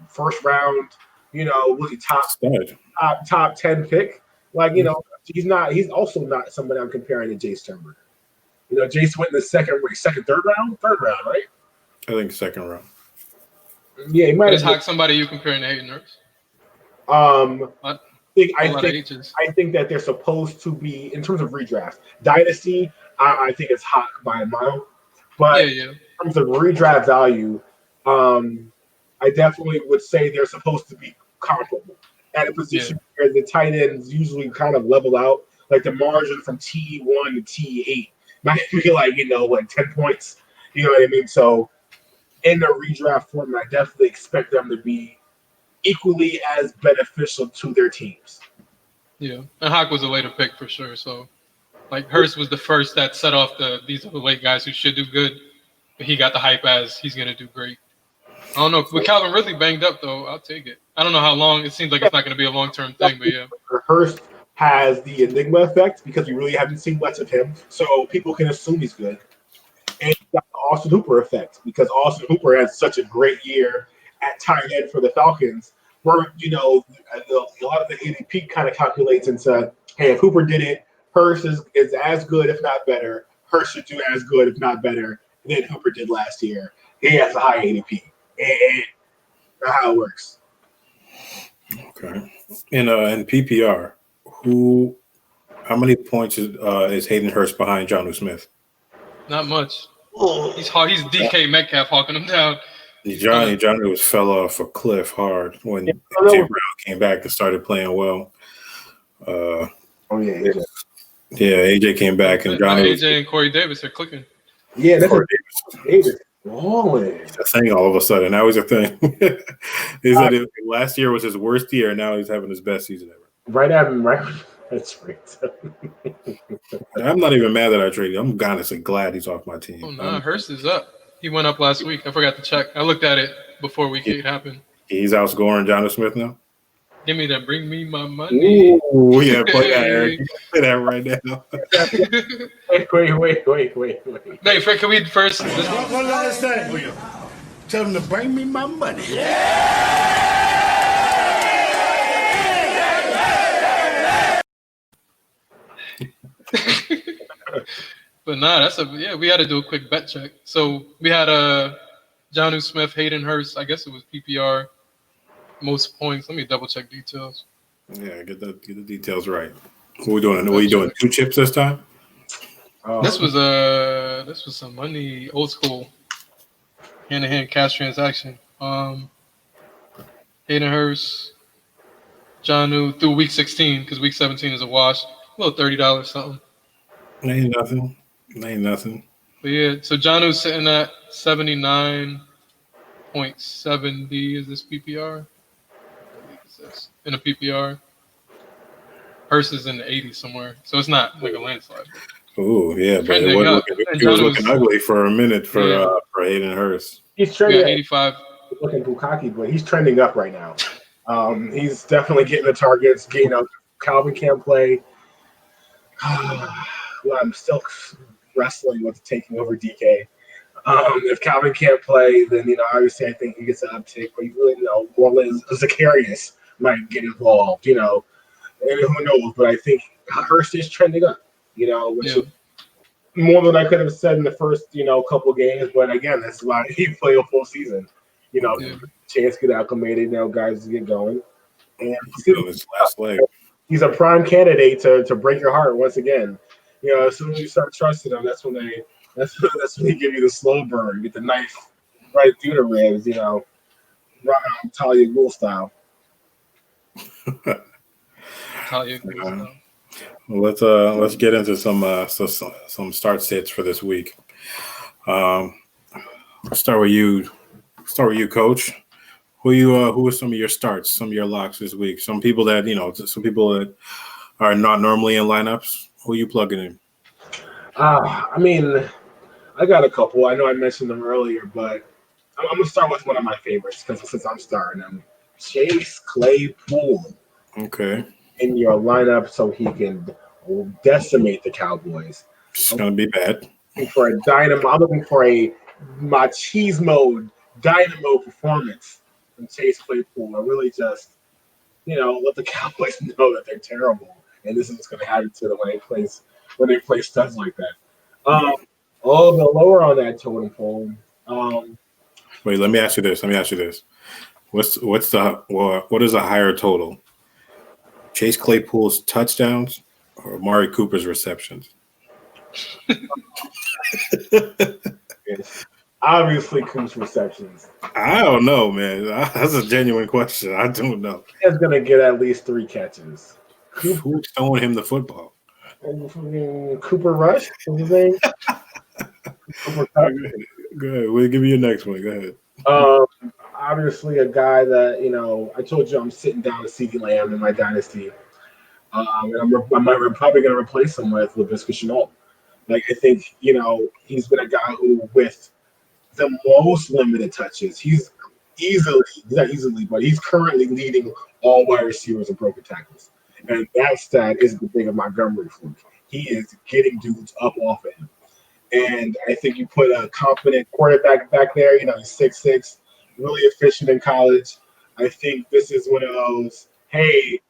first round. You know, was he top 10 pick? Like, you know, he's also not somebody I'm comparing to Jay Sternberger. You know, Jace went in the third round, right? I think second round. Yeah, he might. Is Hawk somebody you comparing to Hayden Hurst? I think that they're supposed to be, in terms of redraft dynasty. I think it's Hawk by a mile, but in terms of redraft value, I definitely would say they're supposed to be comparable at a position where the tight ends usually kind of level out. Like the margin from T1 to T8 might be like, you know, like 10 points. You know what I mean? So in the redraft format, I definitely expect them to be equally as beneficial to their teams. Yeah, and Hawk was a later pick for sure. So, like Hurst was the first that set off these are the late guys who should do good, but he got the hype as he's gonna do great. I don't know. With Calvin Ridley banged up though, I'll take it. I don't know how long. It seems like it's not gonna be a long-term thing, but yeah. Hurst has the enigma effect because we really haven't seen much of him, so people can assume he's good. And he's got the Austin Hooper effect because Austin Hooper had such a great year at tight end for the Falcons, where, you know, a lot of the ADP kind of calculates into, hey, if Hooper did it, Hurst is as good, if not better. Hurst should do as good, if not better, than Hooper did last year. He has a high ADP. And that's how it works. Okay. In PPR, how many points is Hayden Hurst behind Jonnu Smith? Not much. He's DK Metcalf hawking him down. Johnny was fell off a cliff hard when AJ Brown came back and started playing well. AJ came back and Johnny AJ and Corey Davis are clicking. Yeah, that's Corey Davis. It's a thing all of a sudden. Now he's a thing. He said last year was his worst year, and now he's having his best season ever. Right. That's great. I'm not even mad that I traded. I'm honestly glad he's off my team. Oh no, Hurst is up. He went up last week. I forgot to check. I looked at it before week 8 happened. He's outscoring Jonnu Smith now? Give me that. Bring me my money. Ooh, yeah, play that, Eric. Play that right now. Wait. Hey, Fred, can we first? One last thing. Tell them to bring me my money. But nah, we had to do a quick bet check. So we had Jonnu Smith, Hayden Hurst. I guess it was PPR. Most points. Let me double check details. Yeah, get the details right. What are we doing? What are you doing? 2 chips this time? This was some money, old school, hand-to-hand cash transaction. Hayden Hurst, Jonnu through week 16 because week 17 is a wash. A little $30 something. Ain't nothing. But yeah, so Jonnu's sitting at 79.70. Is this PPR? In a PPR. Hurst is in the 80s somewhere, so it's not like a landslide. Oh yeah, but it was looking ugly for a minute for for Hayden Hurst. He's We trending. got 85. Looking Bukaki, but he's trending up right now. He's definitely getting the targets. Calvin can't play. Well, I'm still wrestling with taking over DK. If Calvin can't play, then obviously I think he gets an uptick. But Orlando Zacharias might get involved. And who knows? But I think Hurst is trending up. Which is more than I could have said in the first couple games. But again, that's why he played a full season. Chance to get acclimated. Guys get going. And His last leg. He's a prime candidate to break your heart once again. As soon as you start trusting him, that's when they give you the slow burn, you get the knife right through the ribs, Talia Ghul style. Talia Ghul style. Let's get into some start sits for this week. I'll start with you. Coach. Who are some of your starts, some of your locks this week? Some people that are not normally in lineups. Who are you plugging in? I got a couple. I know I mentioned them earlier, but I'm gonna start with one of my favorites because since I'm starting him, Chase Claypool. Okay. In your lineup so he can decimate the Cowboys. It's gonna be bad. I'm looking for a machismo dynamo performance from Chase Claypool. I really just, let the Cowboys know that they're terrible, and this is what's going to happen to them when they play studs like that. The lower on that totem pole. Wait, let me ask you this. What is a higher total? Chase Claypool's touchdowns or Amari Cooper's receptions? Obviously, Cooper's receptions. I don't know, man. That's a genuine question. I don't know. He's going to get at least 3 catches. Who's throwing him the football? Cooper Rush? What's his name? Go ahead. We'll give you your next one. Go ahead. Obviously, a guy that, I told you I'm sitting down with CeeDee Lamb in my dynasty. And I'm probably going to replace him with Laviska Shenault. I think, he's been a guy who, with the most limited touches, he's currently leading all wide receivers in broken tackles. And that stat isn't the thing of Montgomery fluke. He is getting dudes up off of him. And I think you put a confident quarterback back there, he's 6'6", really efficient in college. I think this is one of those, hey,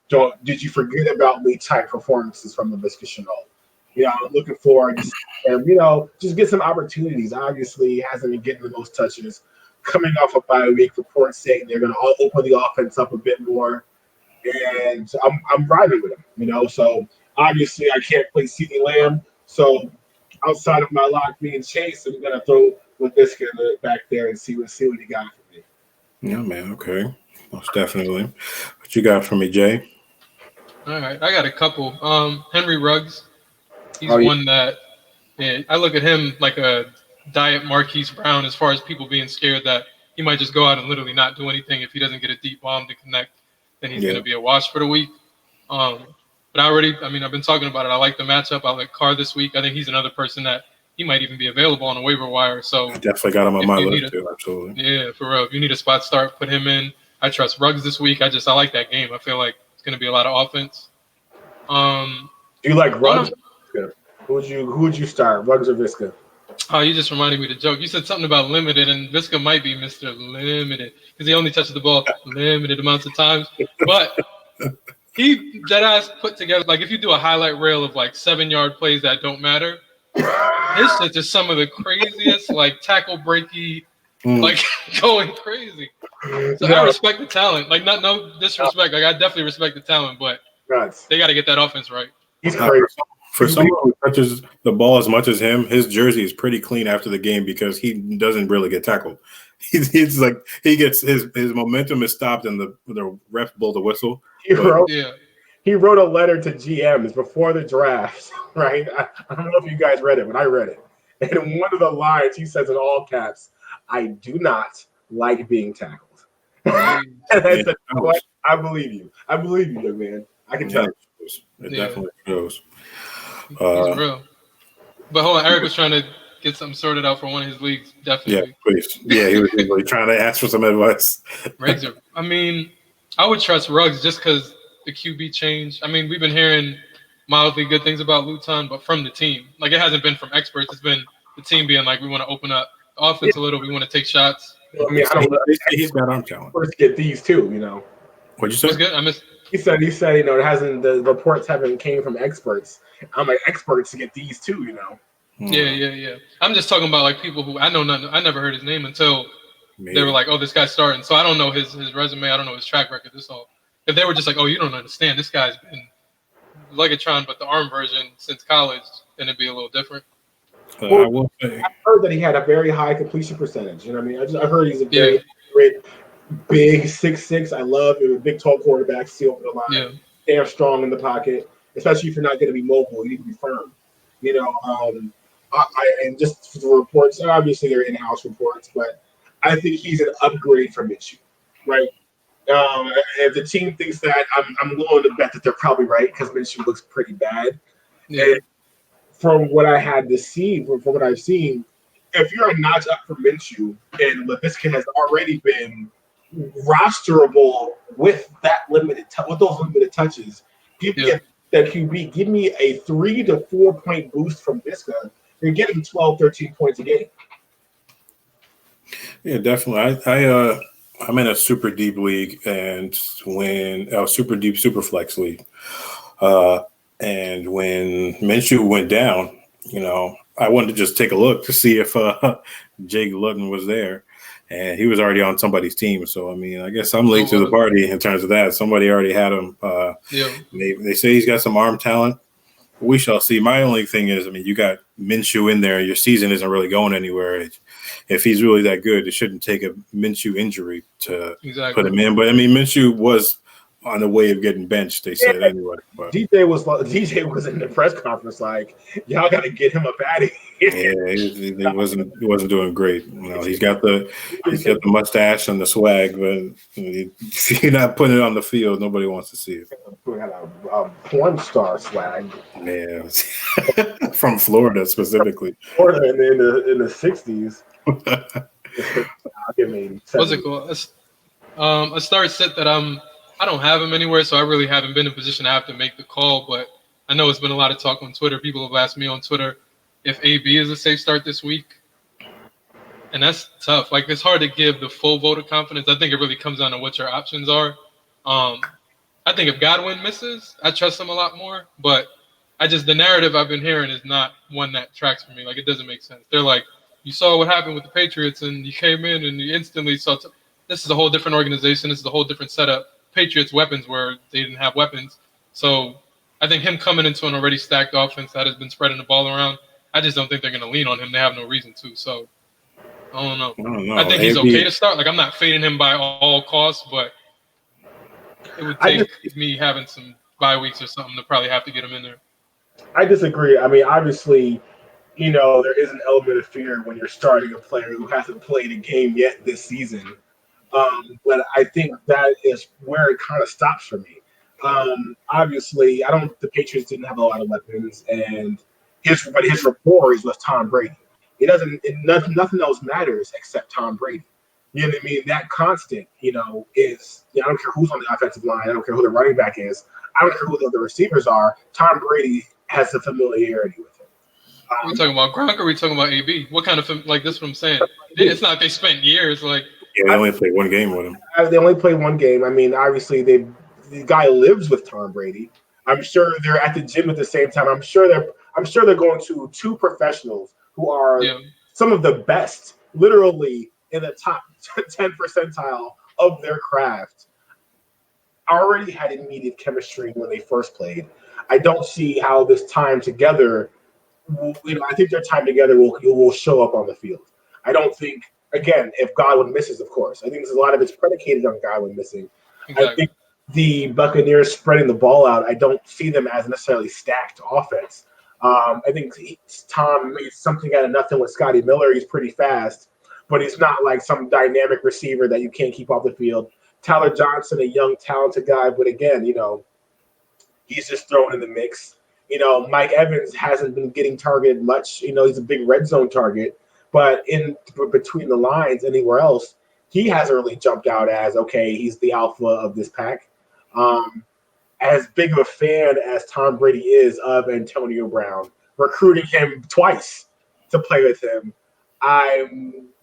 did you forget about me type performances from Laviska Shenault. I'm looking forward to seeing him, just get some opportunities. Obviously, he hasn't been getting the most touches. Coming off a bye week, reports saying they're going to open the offense up a bit more. And I'm riding with him, So, obviously, I can't play CeeDee Lamb. So, outside of my lock being Chase, I'm going to throw Laviska back there and see what he got for me. Yeah, man. Okay. Most definitely. What you got for me, Jay? All right. I got a couple. Henry Ruggs. He's one that I look at him like a diet Marquise Brown as far as people being scared that he might just go out and literally not do anything. If he doesn't get a deep bomb to connect, then he's going to be a wash for the week. But I've been talking about it. I like the matchup. I like Carr this week. I think he's another person that he might even be available on a waiver wire. So I definitely got him on my list too. Absolutely. Yeah, for real. If you need a spot start, put him in. I trust Ruggs this week. I like that game. I feel like it's going to be a lot of offense. Do you like Ruggs? Who would you start, Ruggs or Viska? Oh, you just reminded me of the joke. You said something about limited, and Viska might be Mr. Limited because he only touches the ball limited amounts of times. But he deadass put together, if you do a highlight reel of 7-yard plays that don't matter, his shit is some of the craziest, tackle breaky, going crazy. So I respect the talent. No disrespect. I definitely respect the talent, but they got to get that offense right. He's crazy. For someone who touches the ball as much as him, his jersey is pretty clean after the game because he doesn't really get tackled. He's he gets his momentum is stopped and the ref blow the whistle. He wrote a letter to GMs before the draft, right? I don't know if you guys read it, but I read it. And in one of the lines, he says in all caps, "I do not like being tackled." And I said, I believe you. I believe you, young man. I can tell. It definitely goes. He's real. But hold on, Eric was trying to get something sorted out for one of his leagues. Yeah, Definitely. please. Yeah, he was really trying to ask for some advice. Riggs are, I mean, I would trust Ruggs just because the QB change. I mean, we've been hearing mildly good things about Luton, but from the team. Like, it hasn't been from experts. It's been the team being like, we want to open up the offense a little. We want to take shots. I mean, I don't know. He's got arm talent. First get these too, What'd you say? What's good? I missed. He said, it hasn't. The reports haven't came from experts. I'm like, experts to get these too, Yeah. I'm just talking about like people who I know nothing. I never heard his name until Maybe. they were like, "Oh, this guy's starting." So I don't know his resume. I don't know his track record. This all. If they were just like, "Oh, you don't understand. This guy's been Legatron, but the arm version since college," then it'd be a little different. I will say. I heard that he had a very high completion percentage. You know what I mean? I heard he's a very great, big 6'6". I love it. Big, tall quarterback, see over the line. Yeah. Damn strong in the pocket, especially if you're not going to be mobile. You need to be firm. And just for the reports, obviously they're in-house reports, but I think he's an upgrade from Minshew, right? If the team thinks that, I'm willing to bet that they're probably right because Minshew looks pretty bad. Yeah. And from what I had to see, from what I've seen, if you're a notch up from Minshew and Laviska has already been rosterable with that with those limited touches, give me that QB. Give me a 3 to 4 point boost from Visca. You're getting 12, 13 points a game. Yeah, definitely. I'm in a super deep league, and super deep super flex league, and when Minshew went down, I wanted to just take a look to see if Jake Luton was there. And he was already on somebody's team. So, I mean, I guess I'm late to the party in terms of that. Somebody already had him. They say he's got some arm talent. We shall see. My only thing is, I mean, you got Minshew in there. Your season isn't really going anywhere. If he's really that good, it shouldn't take a Minshew injury to put him in. But, I mean, Minshew was on the way of getting benched, they said anyway. But DJ was in the press conference like, y'all got to get him up out of here. Yeah, he wasn't doing great. He's got the mustache and the swag, but if you're not putting it on the field, nobody wants to see it. We got a porn star swag. Yeah, from Florida specifically. Florida in the 60s. What's it called? A start set that I don't have him anywhere, so I really haven't been in a position to have to make the call. But I know it's been a lot of talk on Twitter. People have asked me on Twitter if AB is a safe start this week. And that's tough. Like, it's hard to give the full vote of confidence. I think it really comes down to what your options are. I think if Godwin misses, I trust him a lot more. But the narrative I've been hearing is not one that tracks for me. Like, it doesn't make sense. They're like, you saw what happened with the Patriots, and you came in and you instantly saw this is a whole different organization. This is a whole different setup. Patriots' weapons where they didn't have weapons. So I think him coming into an already stacked offense that has been spreading the ball around, I just don't think they're going to lean on him. They have no reason to. So I don't know. I think he's okay to start. Like, I'm not fading him by all costs, but it would take me having some bye weeks or something to probably have to get him in there. I disagree. I mean, obviously, there is an element of fear when you're starting a player who hasn't played a game yet this season. But I think that is where it kind of stops for me. Obviously, the Patriots didn't have a lot of weapons, and his rapport is with Tom Brady. Nothing else matters except Tom Brady. You know what I mean? That constant, is, I don't care who's on the offensive line. I don't care who the running back is. I don't care who the other receivers are. Tom Brady has the familiarity with him. Are we talking about Gronk or are we talking about AB? What kind of, like, this is what I'm saying. It's not they spent years, like. Yeah, they only played one game with him. They only played one game. I mean, obviously, the guy lives with Tom Brady. I'm sure they're at the gym at the same time. I'm sure they're going to two professionals who are some of the best, literally in the top 10 percentile of their craft. Already had immediate chemistry when they first played. I don't see how this time together. I think their time together will show up on the field. I don't think. Again, if Godwin misses, of course. I think a lot of it's predicated on Godwin missing. Exactly. I think the Buccaneers spreading the ball out, I don't see them as necessarily stacked offense. I think Tom made something out of nothing with Scotty Miller. He's pretty fast, but he's not like some dynamic receiver that you can't keep off the field. Tyler Johnson, a young, talented guy, but again, he's just thrown in the mix. Mike Evans hasn't been getting targeted much. He's a big red zone target, but in between the lines, anywhere else, he hasn't really jumped out as, okay, he's the alpha of this pack. As big of a fan as Tom Brady is of Antonio Brown, recruiting him twice to play with him, my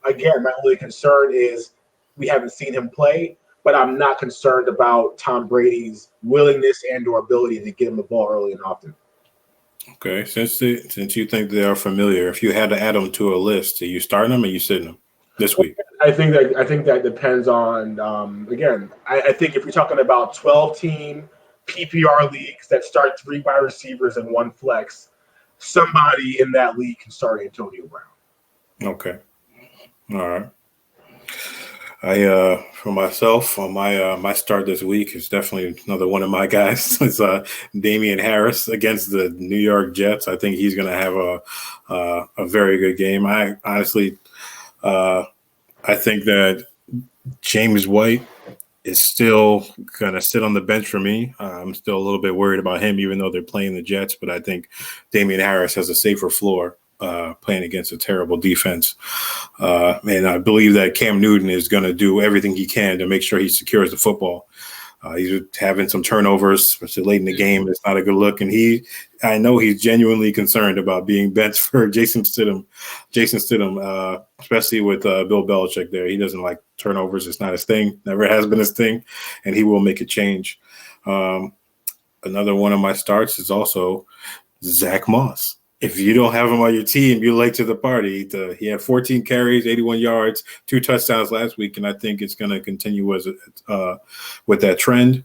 only concern is we haven't seen him play, but I'm not concerned about Tom Brady's willingness and or ability to get him the ball early and often. Okay, since you think they are familiar, if you had to add them to a list, are you starting them or are you sitting them this week? I think that depends on I think if you're talking about 12-team PPR leagues that start 3 wide receivers and 1 flex, somebody in that league can start Antonio Brown. Okay. All right. For myself, on my start this week is definitely another one of my guys. It's Damian Harris against the New York Jets. I think he's going to have a very good game. I honestly, I think that James White is still going to sit on the bench for me. I'm still a little bit worried about him, even though they're playing the Jets. But I think Damian Harris has a safer floor playing against a terrible defense. And I believe that Cam Newton is going to do everything he can to make sure he secures the football. He's having some turnovers, especially late in the game. It's not a good look. And I know he's genuinely concerned about being benched for Jason Stidham, especially with Bill Belichick there. He doesn't like turnovers. It's not his thing. Never has been his thing. And he will make a change. Another one of my starts is also Zach Moss. If you don't have him on your team, you're late to the party. He had 14 carries, 81 yards, 2 touchdowns last week, and I think it's going to continue with that trend.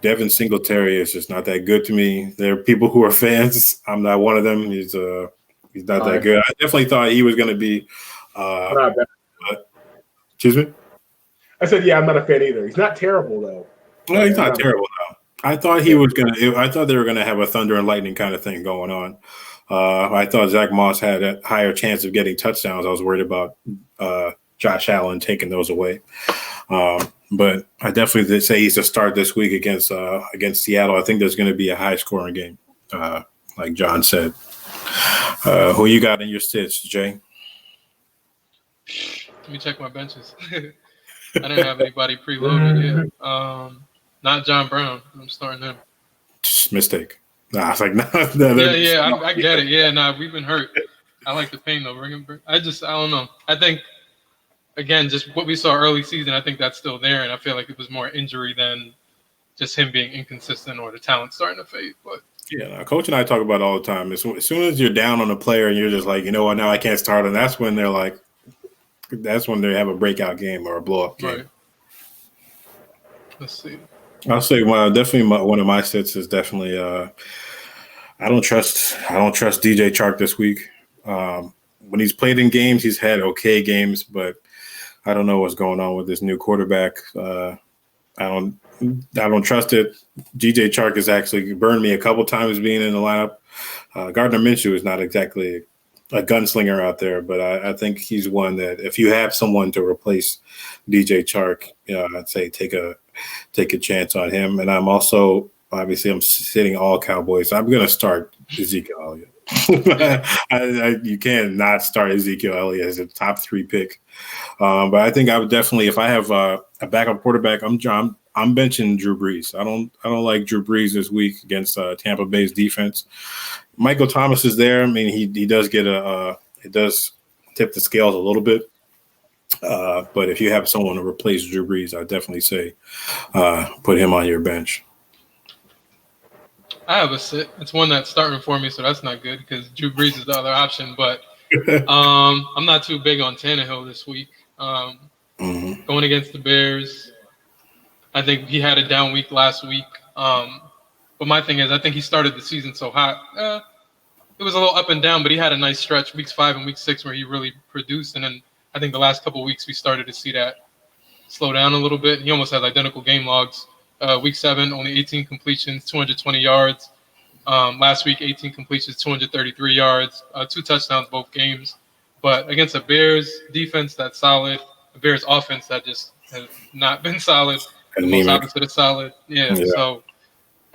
Devin Singletary is just not that good to me. There are people who are fans. I'm not one of them. He's not that good. I definitely thought he was going to be. Excuse me? I said, yeah, I'm not a fan either. He's not terrible, though. No, he's not terrible, though. I thought they were going to have a thunder and lightning kind of thing going on. I thought Zach Moss had a higher chance of getting touchdowns. I was worried about Josh Allen taking those away. But I definitely did say he's a start this week against Seattle. I think there's going to be a high scoring game, like John said. Who you got in your sits, Jay? Let me check my benches. I didn't have anybody preloaded yet. Not John Brown. I'm starting him. Mistake. Nah, it's like I get it. Yeah, we've been hurt. I like the pain though. I don't know. I think again, just what we saw early season, I think that's still there, and I feel like it was more injury than just him being inconsistent or the talent starting to fade. But yeah, Coach and I talk about it all the time. As soon as you're down on a player and you're just like, you know what, now I can't start, and that's when they have a breakout game or a blow up game. Right. Let's see. I'll say definitely one of my sits is definitely I don't trust DJ Chark this week. When he's played in games, he's had okay games, but I don't know what's going on with this new quarterback. I don't trust it. DJ Chark has actually burned me a couple times being in the lineup. Gardner Minshew is not exactly a gunslinger out there, but I think he's one that if you have someone to replace DJ Chark, I'd say take a chance on him. And I'm also I'm sitting all Cowboys. I'm going to start Ezekiel Elliott. You can't not start Ezekiel Elliott as a top 3 pick. But I think I would definitely, if I have a backup quarterback, I'm benching Drew Brees. I don't like Drew Brees this week against Tampa Bay's defense. Michael Thomas is there. I mean, he does get it does tip the scales a little bit. But if you have someone to replace Drew Brees, I'd definitely say put him on your bench. I have a sit. It's one that's starting for me, so that's not good because Drew Brees is the other option. But I'm not too big on Tannehill this week. Going against the Bears, I think he had a down week last week. But my thing is, I think he started the season so hot. It was a little up and down, but he had a nice stretch, weeks 5 and week 6, where he really produced. And then I think the last couple of weeks we started to see that slow down a little bit. He almost has identical game logs. Week 7, only 18 completions, 220 yards. Last week, 18 completions, 233 yards, 2 touchdowns both games. But against a Bears defense that's solid, a Bears offense that just has not been solid, the most opposite of solid. Yeah. So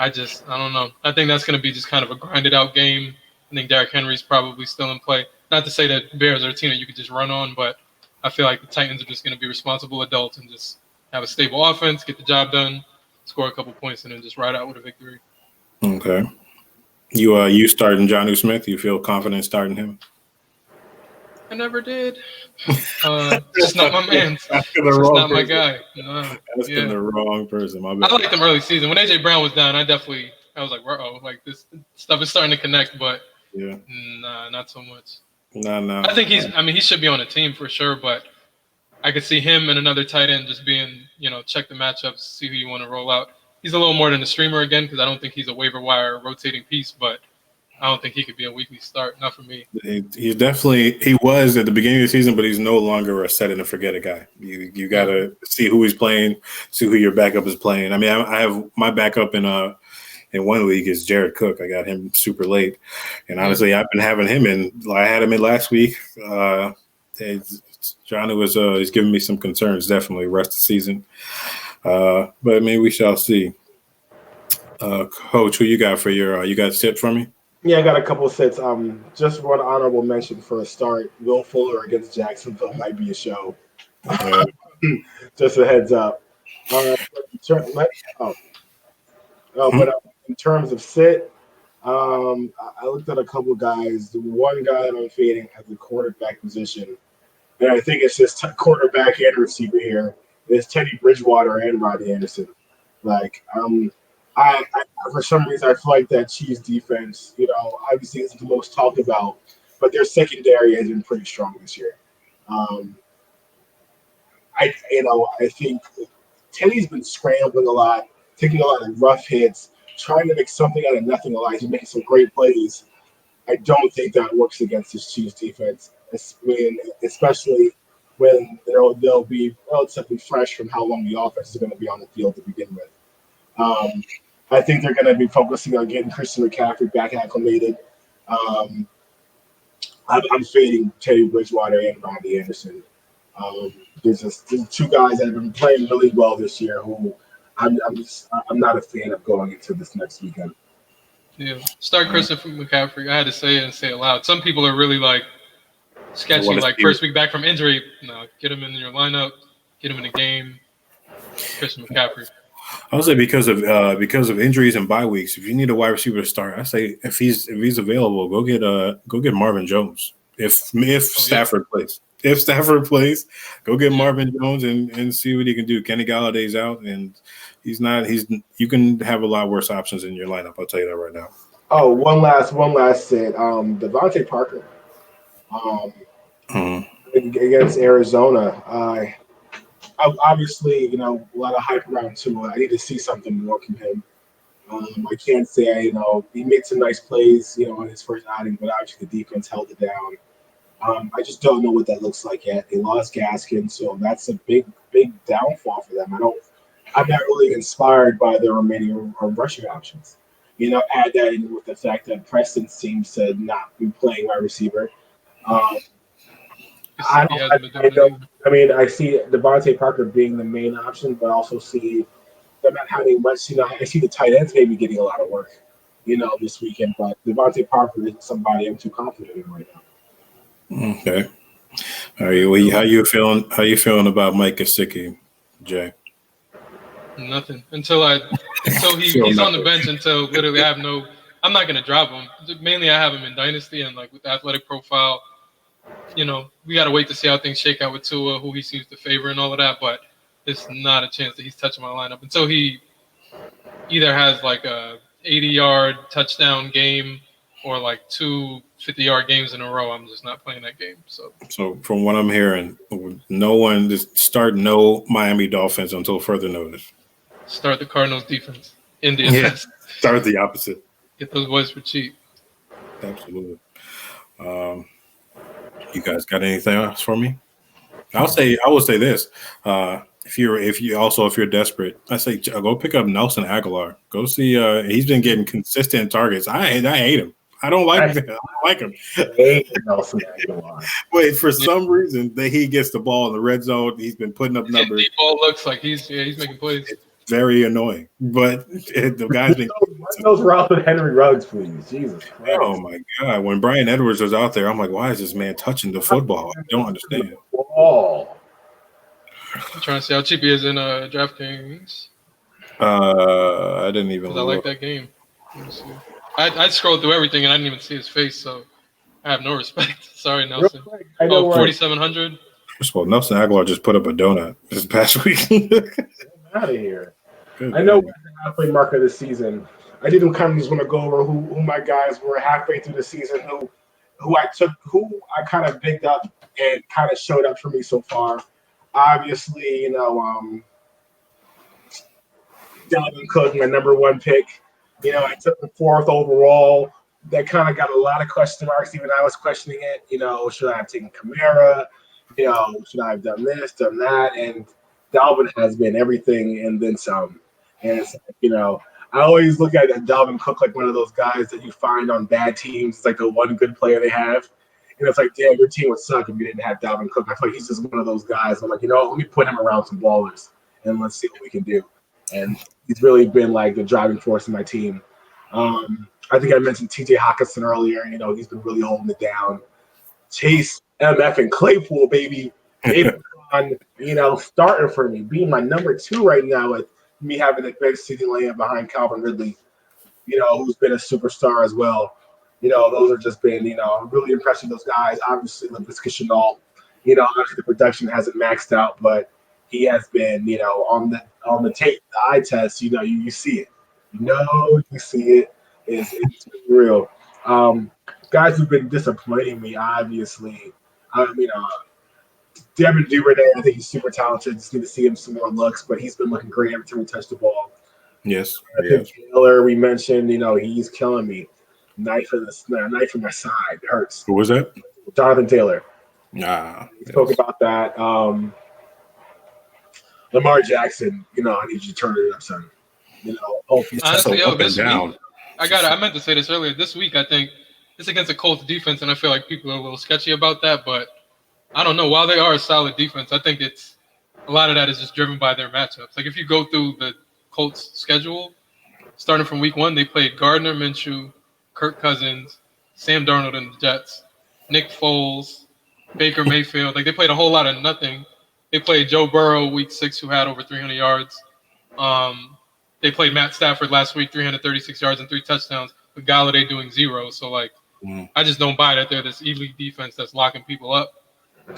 I don't know. I think that's going to be just kind of a grinded out game. I think Derrick Henry's probably still in play. Not to say that Bears are a team that you could just run on, but I feel like the Titans are just going to be responsible adults and just have a stable offense, get the job done, score a couple points, and then just ride out with a victory. Okay. You starting Jonnu Smith? You feel confident starting him? I never did. Just not my man. That's not my guy. No. That's the wrong person. My bad. I liked him early season. When AJ Brown was down, I was like, "Uh-oh, like this stuff is starting to connect." But yeah, nah, not so much. No. I think he should be on a team for sure, but I could see him and another tight end just being, check the matchups, see who you want to roll out. He's a little more than a streamer again because I don't think he's a waiver wire rotating piece, but I don't think he could be a weekly start. Not for me. He was at the beginning of the season, but he's no longer a set and forget a guy. You got to see who he's playing, see who your backup is playing. I mean, I have my backup in one league is Jared Cook. I got him super late, and honestly, I've been having him in. I had him in last week. Johnny was he's giving me some concerns. Definitely rest of the season, but I mean, we shall see. Coach, who you got for your? You got tips for me? Yeah, I got a couple of sets. Just one honorable mention for a start. Will Fuller against Jacksonville might be a show. Just a heads up. But in terms of sit, I looked at a couple of guys. The one guy that I'm fading at the quarterback position, and I think it's just quarterback and receiver here, is Teddy Bridgewater and Rodney Anderson. I for some reason I feel like that Chiefs defense, obviously isn't the most talked about, but their secondary has been pretty strong this year. I think Teddy's been scrambling a lot, taking a lot of rough hits, trying to make something out of nothing. He's making some great plays. I don't think that works against this Chiefs defense, especially when they'll be relatively fresh from how long the offense is going to be on the field to begin with. I think they're going to be focusing on getting Christian McCaffrey back acclimated. I'm fading Teddy Bridgewater and Rodney Anderson. There's two guys that have been playing really well this year who I'm not a fan of going into this next weekend. Yeah, start Christopher McCaffrey. I had to say it and say it loud. Some people are really sketchy, first week back from injury. No, get him in your lineup, get him in the game. Christian McCaffrey. I would say because of injuries and bye weeks, if you need a wide receiver to start, I say if he's available, go get Marvin Jones. If Stafford plays. If Stafford plays, go get Marvin Jones and see what he can do. Kenny Galladay's out, and you can have a lot worse options in your lineup. I'll tell you that right now. Oh, one last set. Devontae Parker. Against Arizona. Obviously, a lot of hype around Tua. I need to see something more from him. I can't say, he made some nice plays, in his first outing, but obviously the defense held it down. I just don't know what that looks like yet. They lost Gaskin, so that's a big, big downfall for them. I'm not really inspired by their remaining rushing options. Add that in with the fact that Preston seems to not be playing wide receiver. I see Devontae Parker being the main option, but also see them not having much. I see the tight ends maybe getting a lot of work, this weekend. But Devontae Parker is somebody I'm too confident in right now. Okay. All right. Well, how you feeling? How you feeling about Mike Gesicki, Jay? Nothing until he's on the bench until literally I'm not gonna drop him. Mainly I have him in Dynasty and with the athletic profile. We got to wait to see how things shake out with Tua, who he seems to favor and all of that, but it's not a chance that he's touching my lineup until he either has a 80-yard touchdown game or 2 50-yard games in a row. I'm just not playing that game. So from what I'm hearing, no one just start no Miami Dolphins until further notice. Start the Cardinals defense in DFS. Yeah, start the opposite. Get those boys for cheap. Absolutely. You guys got anything else for me? I will say this. If you're desperate, I say go pick up Nelson Aguilar. Go see. He's been getting consistent targets. I hate him. I don't like him. I don't like him. Hate Nelson Aguilar. Wait, for some reason that he gets the ball in the red zone. He's been putting up numbers. Deep ball looks like he's making plays. very annoying. But the guy's been. Run those routes with Henry Ruggs, please. Jesus Christ. Oh my God! When Brian Edwards was out there, I'm like, why is this man touching the football? I don't understand. Oh. I'm trying to see how cheap he is in DraftKings. I didn't even. Because I like that game. Let me see. I scrolled through everything and I didn't even see his face, so I have no respect. Sorry, Nelson. I know 4,700. First of all, Nelson Aguilar just put up a donut this past week. out of here. Good I know man. we're at the halfway mark of the season. I didn't kind of just want to go over who my guys were halfway through the season, who I kind of bigged up and kind of showed up for me so far. Obviously, Dalvin Cook, my number one pick. I took the 4th overall. That kind of got a lot of question marks. Even I was questioning it. Should I have taken Kamara? Should I have done this, done that? And Dalvin has been everything and then some. And it's I always look at Dalvin Cook like one of those guys that you find on bad teams. It's like the one good player they have. And it's like, damn, your team would suck if you didn't have Dalvin Cook. I feel like he's just one of those guys. I'm like, let me put him around some ballers and let's see what we can do. And he's really been like the driving force in my team. I think I mentioned TJ Hawkinson earlier. He's been really holding it down. Chase, MF, and Claypool, baby. They've gone, starting for me, being my number 2 right now with me having the big CD Lamb behind Calvin Ridley, who's been a superstar as well. Those have just been, I'm really impressed with those guys. Obviously, Laviska Shenault, obviously the production hasn't maxed out, but he has been, on the tape, the eye test, you see it. You see it. It's real. Guys who've been disappointing me, obviously. Devin Duvernay, I think he's super talented. Just need to see him some more looks, but he's been looking great every time he touched the ball. Yes. I think Taylor, we mentioned, he's killing me. Knife in my side. It hurts. Who was that? Jonathan Taylor. Nah. We spoke about that. Lamar Jackson, I need you to turn it up, son. Hopefully. Honestly, so up this and down. week, I meant to say this earlier. This week, I think it's against a Colts defense, and I feel like people are a little sketchy about that, but I don't know. While they are a solid defense, I think it's a lot of that is just driven by their matchups. Like if you go through the Colts schedule, starting from week 1, they played Gardner Minshew, Kirk Cousins, Sam Darnold and the Jets, Nick Foles, Baker Mayfield. Like they played a whole lot of nothing. They played Joe Burrow week 6, who had over 300 yards. They played Matt Stafford last week, 336 yards and 3 touchdowns, with Galladay doing 0. So I just don't buy that they're this elite defense that's locking people up.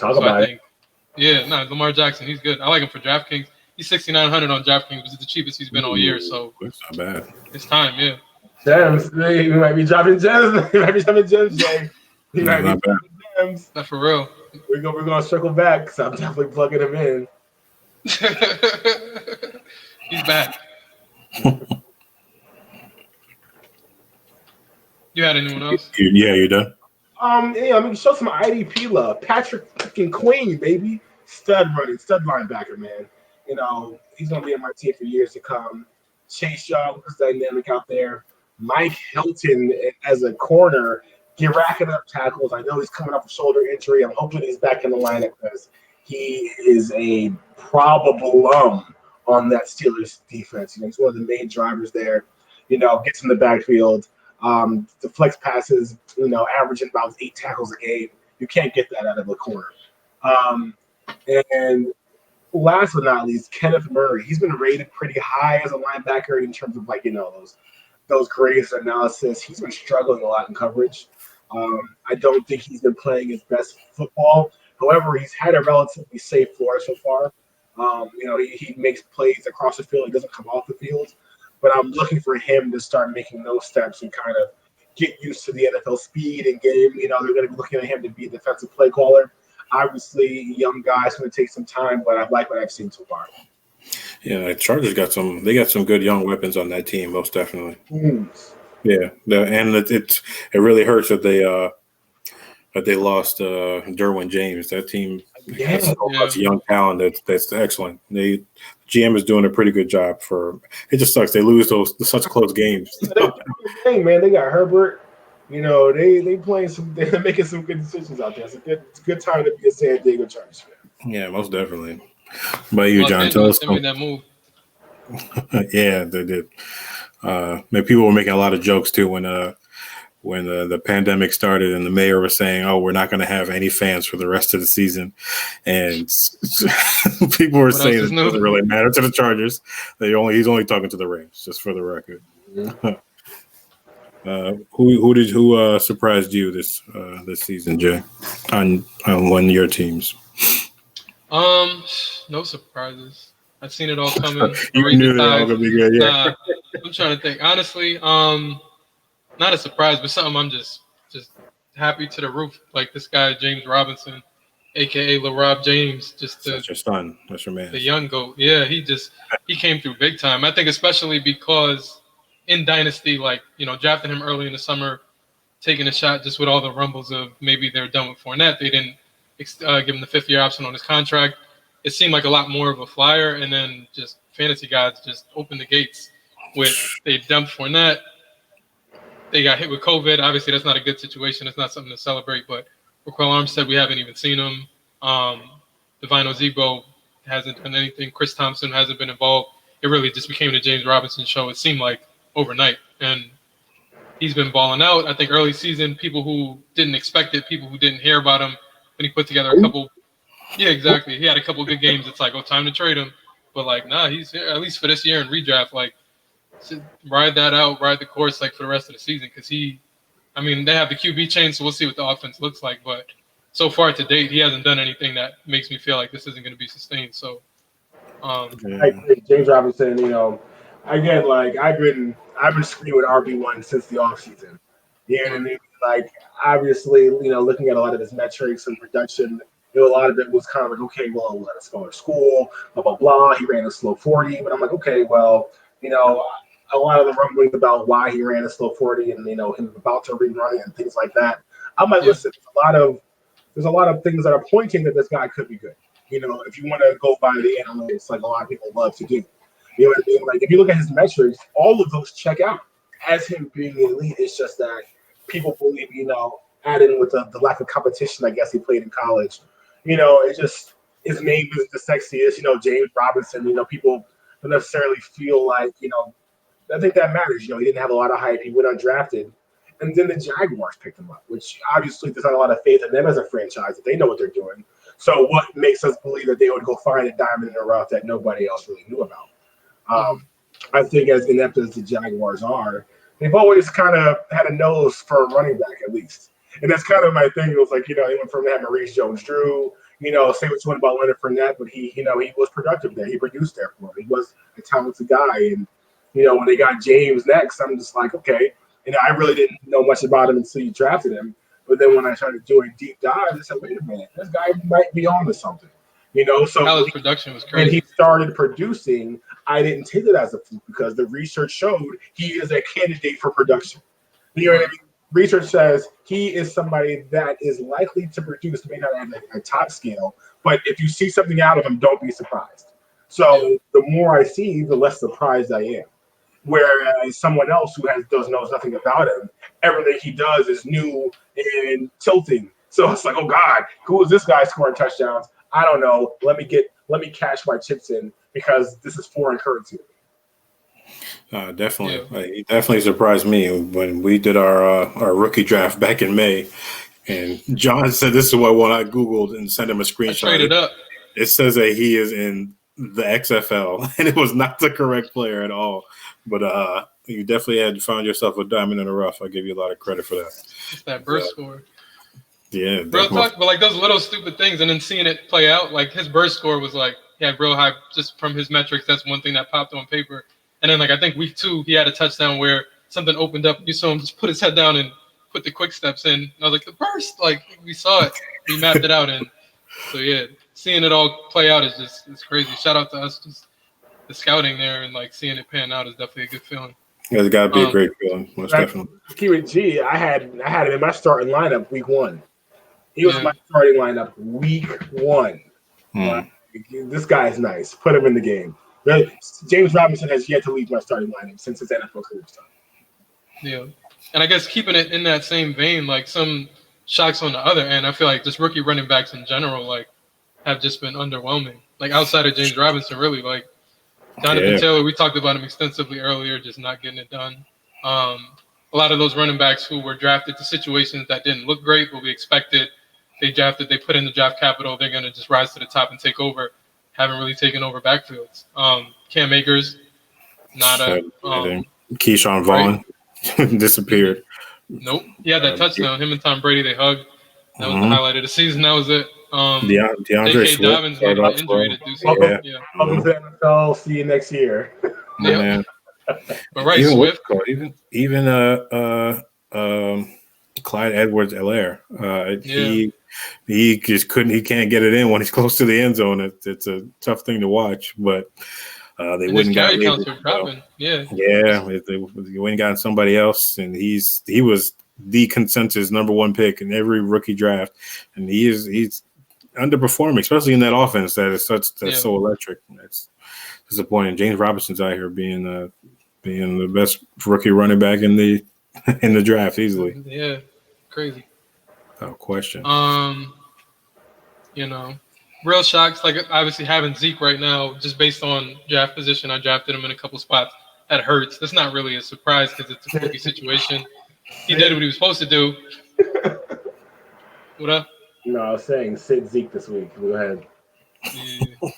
Lamar Jackson, he's good. I like him for DraftKings. He's 6,900 on DraftKings, which is the cheapest he's been all year. So that's not bad. It's time, yeah. Gems, we might be dropping gems. We might be dropping gems, Jay. Not bad. Gems. Not for real. We're gonna circle back because I'm definitely plugging him in. He's back. You had anyone else? Yeah, you done? Show some IDP love. Patrick fucking Queen, baby. Stud linebacker, man. He's gonna be in my team for years to come. Chase Young was dynamic out there. Mike Hilton as a corner, racking up tackles. I know he's coming off a shoulder injury. I'm hoping he's back in the lineup because he is a probable on that Steelers defense. He's one of the main drivers there. Gets in the backfield. The flex passes, averaging about 8 tackles a game. You can't get that out of the corner. And last but not least, Kenneth Murray. He's been rated pretty high as a linebacker in terms of those grades analysis. He's been struggling a lot in coverage. I don't think he's been playing his best football. However, he's had a relatively safe floor so far. He makes plays across the field. He doesn't come off the field. But I'm looking for him to start making those steps and kind of get used to the NFL speed and game. They're going to be looking at him to be a defensive play caller. Obviously, young guy's going to take some time, but I like what I've seen so far. Yeah, the Chargers got some good young weapons on that team, most definitely. Yeah, and it really hurts that they lost Derwin James. That team has so much young talent that's excellent. GM is doing a pretty good job it just sucks. They lose such close games. Man, they got Herbert. They playing they're making some good decisions out there. It's a good time to be a San Diego Chargers fan. Yeah, most definitely. But you, John, tell us that move. Yeah, they did. People were making a lot of jokes too when the pandemic started and the mayor was saying, "Oh, we're not going to have any fans for the rest of the season," and people were What else saying is it new? doesn't really matter to the Chargers. He's only talking to the Rams, just for the record. Who surprised you this season, Jay, on one of your teams? No surprises. I've seen it all coming. You Erase the knew they were all ties. gonna be good, yeah. Nah, I'm trying to think. Honestly, not a surprise, but something I'm just happy to the roof. Like this guy James Robinson, aka LaRob James, That's your son. That's your man. the young goat. Yeah, he came through big time. I think especially because in Dynasty, like, drafting him early in the summer, taking a shot just with all the rumbles of maybe they're done with Fournette. They didn't give him the 5th-year option on his contract. It seemed like a lot more of a flyer, and then just fantasy gods just opened the gates with they dumped Fournette. They got hit with COVID. Obviously, that's not a good situation. It's not something to celebrate, but Raquel Armstead, we haven't even seen him. Divine Ozigbo hasn't done anything. Chris Thompson hasn't been involved. It really just became the James Robinson show, it seemed like, overnight. And he's been balling out. I think early season, people who didn't expect it, people who didn't hear about him, when he put together a couple. Yeah, exactly. He had a couple good games. It's like, time to trade him. But, nah, he's here, at least for this year in redraft. Ride that out, ride the course, for the rest of the season. Because they have the QB change, so we'll see what the offense looks like. But so far to date, he hasn't done anything that makes me feel like this isn't going to be sustained. So, James Robinson, again, I've been screaming RB1 since the offseason. You know what I mean? Obviously, looking at a lot of his metrics and production, a lot of it was kind of like, okay, well, let us go to school, blah, blah, blah. He ran a slow 40, but I'm like, okay, well, a lot of the rumblings about why he ran a slow 40 and, him about to rerun it and things like that. I'm like, listen, there's a lot of things that are pointing that this guy could be good. If you want to go by the analytics, like a lot of people love to do. You know what I mean? If you look at his metrics, all of those check out as him being elite. It's just that people believe, adding with the lack of competition, I guess he played in college. It just, his name is the sexiest, James Robinson, people don't necessarily feel like, I think that matters. He didn't have a lot of hype. He went undrafted. And then the Jaguars picked him up, which obviously there's not a lot of faith in them as a franchise. That they know what they're doing. So what makes us believe that they would go find a diamond in the rough that nobody else really knew about? I think as inept as the Jaguars are, they've always kind of had a nose for a running back at least. And that's kind of my thing. It was like, they went from that Maurice Jones-Drew, say what you want about Leonard Fournette, but he was productive there. He produced there for him. He was a talented guy. And, when they got James next, I'm just like, okay. I really didn't know much about him until you drafted him. But then when I started doing deep dives, I said, wait a minute, this guy might be on to something. So college production was crazy. When he started producing, I didn't take it as a fluke because the research showed he is a candidate for production. You know what I mean? Research says he is somebody that is likely to produce, maybe not at a top scale, but if you see something out of him, don't be surprised. So the more I see, the less surprised I am. Whereas someone else who knows nothing about him, everything he does is new and tilting. So it's like, oh God, who is this guy scoring touchdowns? I don't know. Let me cash my chips in because this is foreign currency. Definitely. Yeah. He definitely surprised me when we did our rookie draft back in May. And John said, this is what I Googled and sent him a screenshot. I traded up. It says that he is in the XFL, and it was not the correct player at all. But you definitely had found yourself a diamond in the rough. I give you a lot of credit for that. It's that burst score. Yeah. Real talk, but those little stupid things and then seeing it play out, his burst score was he had real high just from his metrics. That's one thing that popped on paper. And then I think week 2, he had a touchdown where something opened up. You saw him just put his head down and put the quick steps in. And I was like, the burst, we saw it. We mapped it out. And so, yeah, seeing it all play out is it's crazy. Shout out to us. Just the scouting there and seeing it pan out is definitely a good feeling. Yeah, it's got to be a great feeling. Most definitely. G, I had him in my starting lineup week 1. He was my starting lineup week 1. This guy is nice. Put him in the game. James Robinson has yet to leave my starting lineup since his NFL career started. Yeah. And I guess keeping it in that same vein, some shocks on the other end, I feel like just rookie running backs in general, have just been underwhelming. Outside of James Robinson, really, Jonathan Taylor, we talked about him extensively earlier, just not getting it done. A lot of those running backs who were drafted to situations that didn't look great, but we expected they put in the draft capital, they're going to just rise to the top and take over. Haven't really taken over backfields. Cam Akers, not a Keyshawn Vaughn disappeared. Nope. He had that touchdown. Him and Tom Brady, they hugged. That was the highlight of the season. That was it. DeAndre J.K. Dobbins made an injury to do so. Welcome to the NFL. See you next year. Yeah. But right, Even Swift. Even Clyde Edwards-Helaire. He just couldn't. He can't get it in when he's close to the end zone. It's a tough thing to watch, but they wouldn't got counts are dropping. They went and got somebody else, and he was the consensus number one pick in every rookie draft, and he's underperforming, especially in that offense that's so electric. That's disappointing. James Robinson's out here being the best rookie running back in the draft easily. Yeah, crazy. Without question. Real shocks, like obviously having Zeke right now, just based on draft position, I drafted him in a couple spots. That hurts. That's not really a surprise because it's a rookie situation. He did what he was supposed to do. What up? No, I was saying sit Zeke this week. Go ahead. Yeah.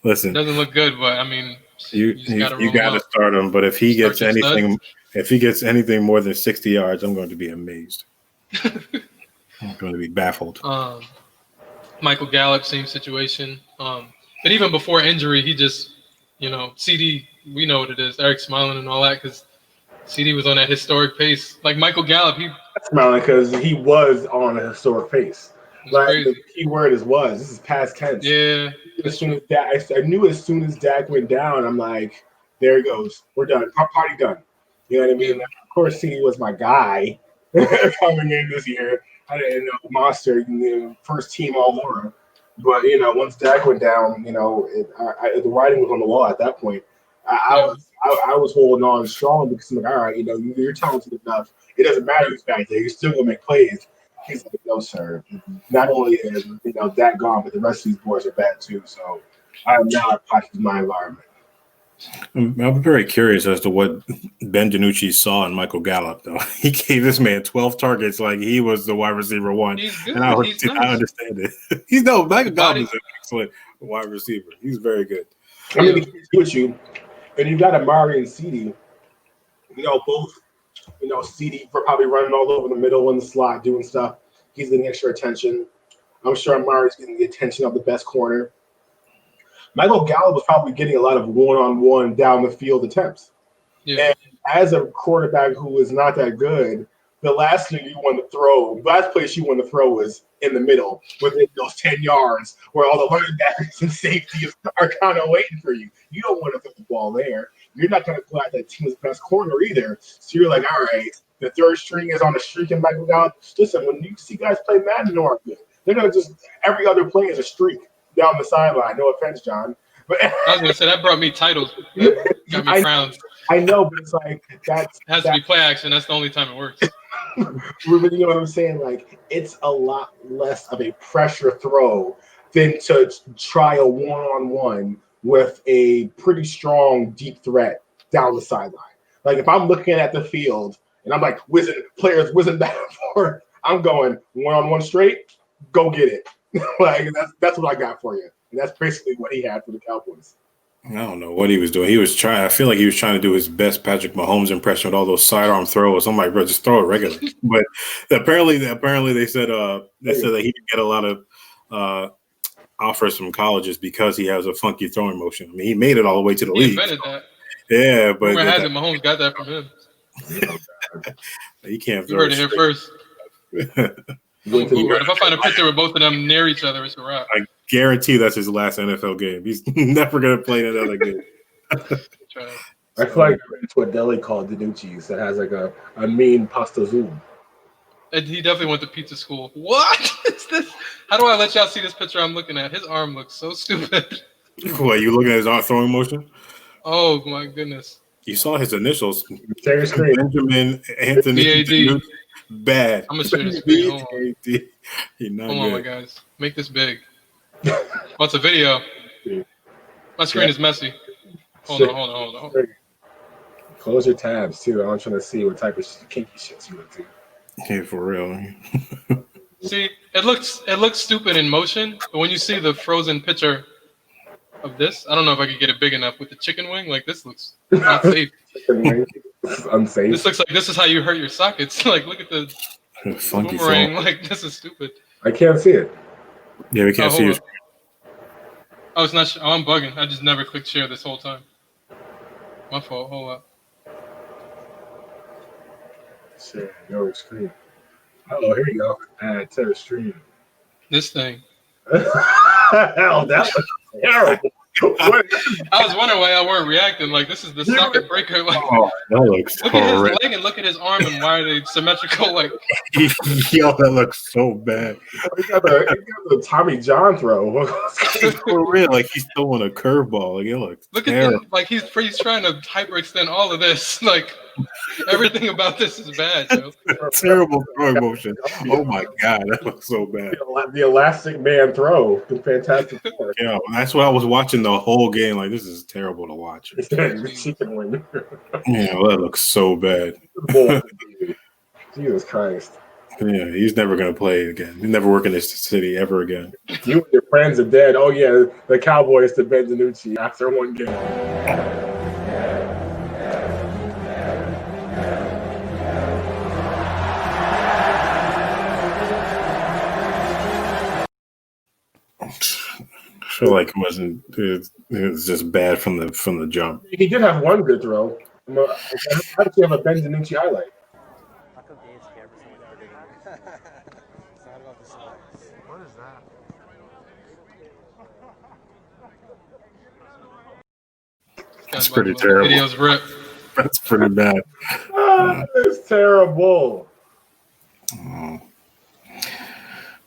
Listen, it doesn't look good, but I mean, you got to start him. But if he gets anything more than 60 yards, I'm going to be amazed. I'm going to be baffled. Michael Gallup, same situation. But even before injury, he just, CD, we know what it is. Eric smiling and all that because CD was on that historic pace. Like Michael Gallup, smiling because he was on a historic pace. Like crazy. the key word is was. This is past tense. Yeah. As soon as I knew as soon as Dak went down, I'm like, there he goes. We're done. Party done. You know what I mean? Like, of course, CD was my guy coming in this year. I didn't know monster, first team all over. But once Dak went down, the writing was on the wall at that point. I was holding on strong because I'm like, all right, you're talented enough. It doesn't matter who's back there. You're still gonna make plays. He's like, no, sir. Not only is Dak gone, but the rest of these boys are bad too. So I am not part of my environment. I'm very curious as to what Ben DiNucci saw in Michael Gallup, though. He gave this man 12 targets like he was the wide receiver one. He's good. And I understand it. Michael Gallup is an excellent wide receiver. He's very good. I'm going to be with you. And you've got Amari and CD, both, CD for probably running all over the middle in the slot, doing stuff. He's getting extra attention. I'm sure Amari's getting the attention of the best corner. Michael Gallup was probably getting a lot of one-on-one down the field attempts. Yeah. And as a quarterback who is not that good, the last place you want to throw was in the middle within those 10 yards where all the running backs and safeties are kind of waiting for you. You don't want to throw the ball there. You're not going to go out that team's best corner either. So you're like, all right, the third string is on a streak in Michael Gallup. Listen, when you see guys play Madden, they're good. They're going to just – every other play is a streak down the sideline. No offense, John. But I was going to say, that brought me titles. Got me crowns. I know, but it's like it has to be play action. That's the only time it works. You know what I'm saying? Like, it's a lot less of a pressure throw than to try a one-on-one with a pretty strong deep threat down the sideline. Like, if I'm looking at the field and I'm like players whizzing back and forth, I'm going one-on-one straight, go get it. Like, that's what I got for you. And that's basically what he had for the Cowboys. I don't know what he was doing. I feel like he was trying to do his best Patrick Mahomes impression with all those sidearm throws. I'm like, bro, just throw it regularly. But apparently they said that he didn't get a lot of offers from colleges because he has a funky throwing motion. I mean, he made it all the way to the league. He invented that. Yeah, but Mahomes got that from him. He can't throw. You heard it here first. If I find a picture with both of them near each other, it's a wrap. I guarantee that's his last NFL game. He's never going to play another game. I feel like it's what Deli called DiNucci's that has like a mean pasta zoom. And he definitely went to pizza school. What is this? How do I let y'all see this picture I'm looking at? His arm looks so stupid. What, you looking at his arm throwing motion? Oh, my goodness. You saw his initials. Benjamin Anthony. BAD. Bad. I'm going to share this screen. Hold on, my guys. Make this big. What's a video? My screen is messy. Hold on. Close your tabs too. I'm trying to see what type of kinky shits you into. Yeah, for real. See, it looks stupid in motion, but when you see the frozen picture of this, I don't know if I could get it big enough with the chicken wing. Like this looks not safe. This is unsafe. This looks like this is how you hurt your sockets. Like look at the Funky boomerang. song. Like this is stupid. I can't see it. Yeah, we can't see hold you. on. Oh, it's not. Oh, I'm bugging. I just never clicked share this whole time. My fault. Hold up. Share your screen. Oh, here you go. Add to the stream. This thing. Hell, that was terrible. What? I was wondering why I weren't reacting. Like this is the socket breaker. Like Oh, that looks look at his horrible. leg and look at his arm and why are they symmetrical? Like Yo, that looks so bad. He got the Tommy John throw. For real, like he's throwing a curveball. Like it looks look at terrible. him. Like he's trying to hyperextend all of this. Like everything about this is bad, yo. Terrible throwing motion. Oh my god, that looks so bad. The elastic man throw. The fantastic four. Yeah, that's why I was watching the whole game. Like this is terrible to watch. The chicken wing. Yeah, that looks so bad. Boy, Jesus Christ. Yeah, he's never gonna play again. He's never work in this city ever again. You and your friends are dead. Oh yeah, the Cowboys to Ben DiNucci after one game. I feel like it wasn't. It was just bad from the jump. He did have one good throw. How did you have a Ben DiNucci highlight? How come Dave's camera's so bigger than It's not about the size. What is that? That's pretty terrible. Videos rip. That's pretty bad. It's terrible.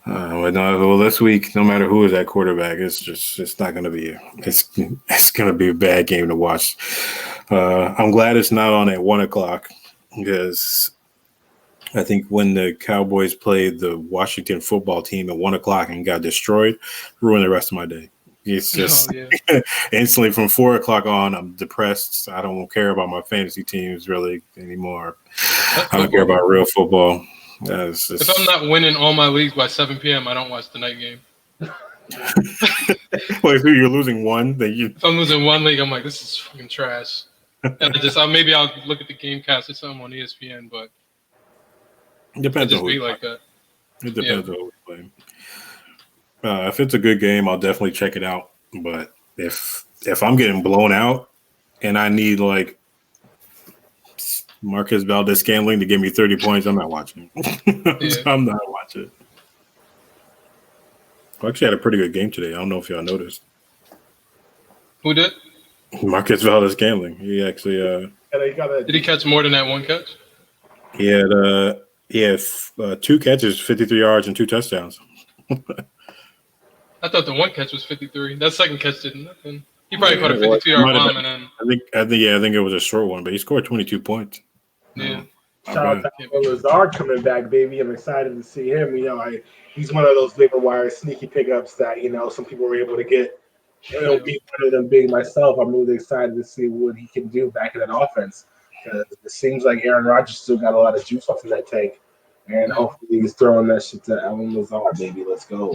Well, this week, no matter who is at quarterback, it's not going to be it's going to be a bad game to watch. I'm glad it's not on at 1:00 because I think when the Cowboys played the Washington football team at 1:00 and got destroyed, ruined the rest of my day. It's just instantly from 4:00 on, I'm depressed. I don't care about my fantasy teams really anymore. I don't care about real football. If I'm not winning all my leagues by 7 p.m., I don't watch the night game. Well, if you're losing one, then you. If I'm losing one league, I'm like, this is fucking trash. And maybe I'll look at the game cast or something on ESPN, but It depends it on just who be like that. It depends on who we play. If it's a good game, I'll definitely check it out. But if I'm getting blown out and I need like Marcus Valdez-Scantling to give me 30 points, I'm not watching. I'm not watching. I actually had a pretty good game today. I don't know if y'all noticed. Who did? Marcus Valdez-Scantling. He actually Did he catch more than that one catch? he had 2 catches, 53 yards, and 2 touchdowns. I thought the one catch was 53. That second catch did nothing. He probably caught a 52-yard bomb and then. I think it was a short one, but he scored 22 points. Yeah. Shout out to Lazard coming back, baby. I'm excited to see him. He's one of those waiver wire sneaky pickups that some people were able to get. Being one of them big myself, I'm really excited to see what he can do back in that offense. It seems like Aaron Rodgers still got a lot of juice off in that tank, and hopefully he's throwing that shit to Alvin Lazard, baby. Let's go.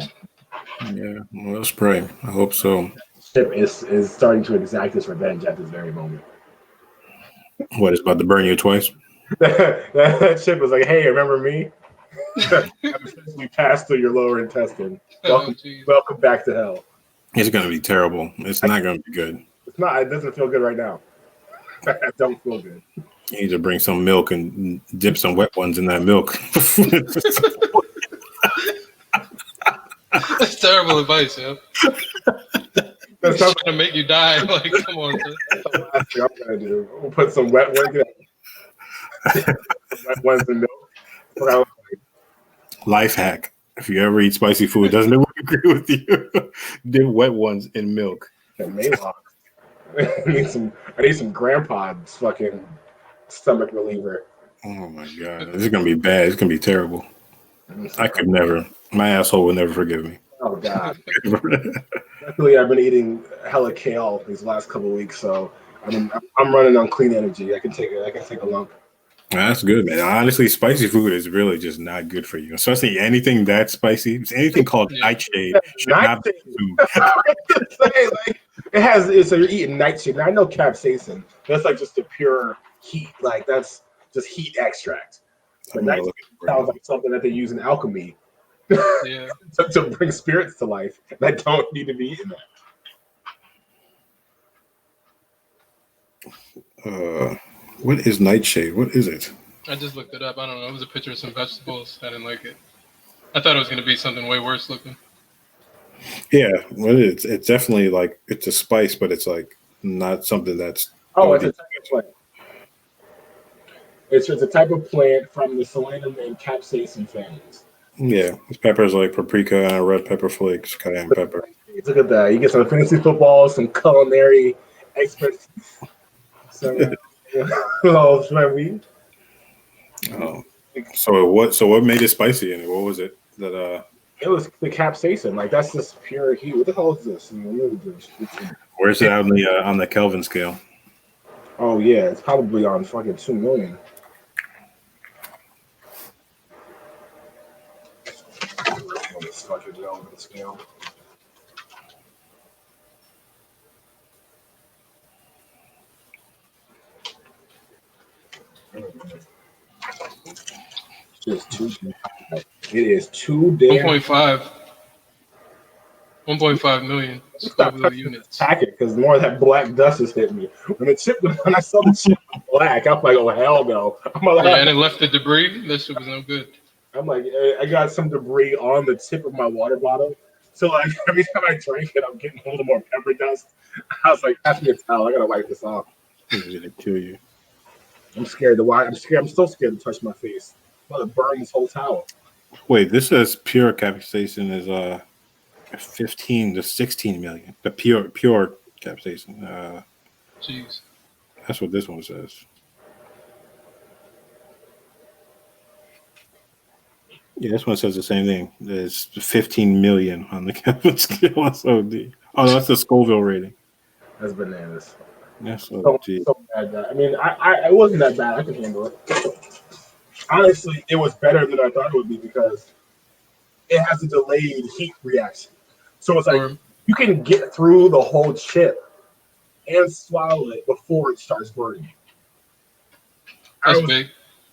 Yeah, well, let's pray. I hope so. Chip is starting to exact his revenge at this very moment. What, is about to burn you twice? That Chip was like, hey, remember me? I've essentially passed through your lower intestine. Welcome back to hell. It's going to be terrible. It's not going to be good. It's not. It doesn't feel good right now. I don't feel good. You need to bring some milk and dip some wet ones in that milk. That's terrible advice, yo. That's trying to make you die. Like, come on, son. That's the last thing I'm going to do. We'll put some wet ones in milk. Life hack. If you ever eat spicy food, doesn't it agree with you? Dip wet ones in milk. Maylock. I need some grandpa's fucking stomach reliever. Oh my god. This is gonna be bad. It's gonna be terrible. I could never. My asshole would never forgive me. Oh god. Luckily I've been eating hella kale these last couple of weeks, so I'm running on clean energy. I can take a lump. That's good, man. Honestly, spicy food is really just not good for you, especially anything that spicy. Anything called nightshade should not be food. Like, it has. So you're eating nightshade. Now, I know capsaicin. That's like just the pure heat. Like that's just heat extract. But nightshade sounds like something that they use in alchemy. Yeah. to bring spirits to life that don't need to be eaten. What is nightshade? What is it? I just looked it up. I don't know. It was a picture of some vegetables. I didn't like it. I thought it was going to be something way worse looking. Yeah, well, it's definitely like it's a spice, but it's like not something that's. Oh, it's a type of plant. It's a type of plant from the solanum and capsaicin families. Yeah, it's peppers like paprika, red pepper flakes, cayenne pepper. Look at that. You get some fantasy football, some culinary experts. Some weed. Oh, so what made it spicy? And what was it that? It was the capsaicin. Like that's just pure heat. What the hell is this? Where's it on the Kelvin scale? Oh yeah, it's probably on fucking 2 million. On this fucking Kelvin scale. It is too damn. 1.5. 1.5 million Scoville units. Packet because more of that black dust has hit me. When I saw the chip black, I'm like, oh hell no! And it left the debris. That shit was no good. I'm like, I got some debris on the tip of my water bottle. So like every time I drink it, I'm getting a little more pepper dust. I was like, pass me a towel. I gotta wipe this off. It's gonna kill you. I'm scared to wipe. I'm so scared to touch my face. I'm gonna burn this whole towel. Wait, this says pure capsaicin is 15 to 16 million. The pure capsaicin. Jeez. That's what this one says. Yeah, this one says the same thing. There's 15 million on the Kelvin scale. That's OD. Oh, that's the Scoville rating. That's bananas. That's so bad. I mean, I wasn't that bad. I could handle it. Honestly, it was better than I thought it would be because it has a delayed heat reaction. So it's like you can get through the whole chip and swallow it before it starts burning. That's big.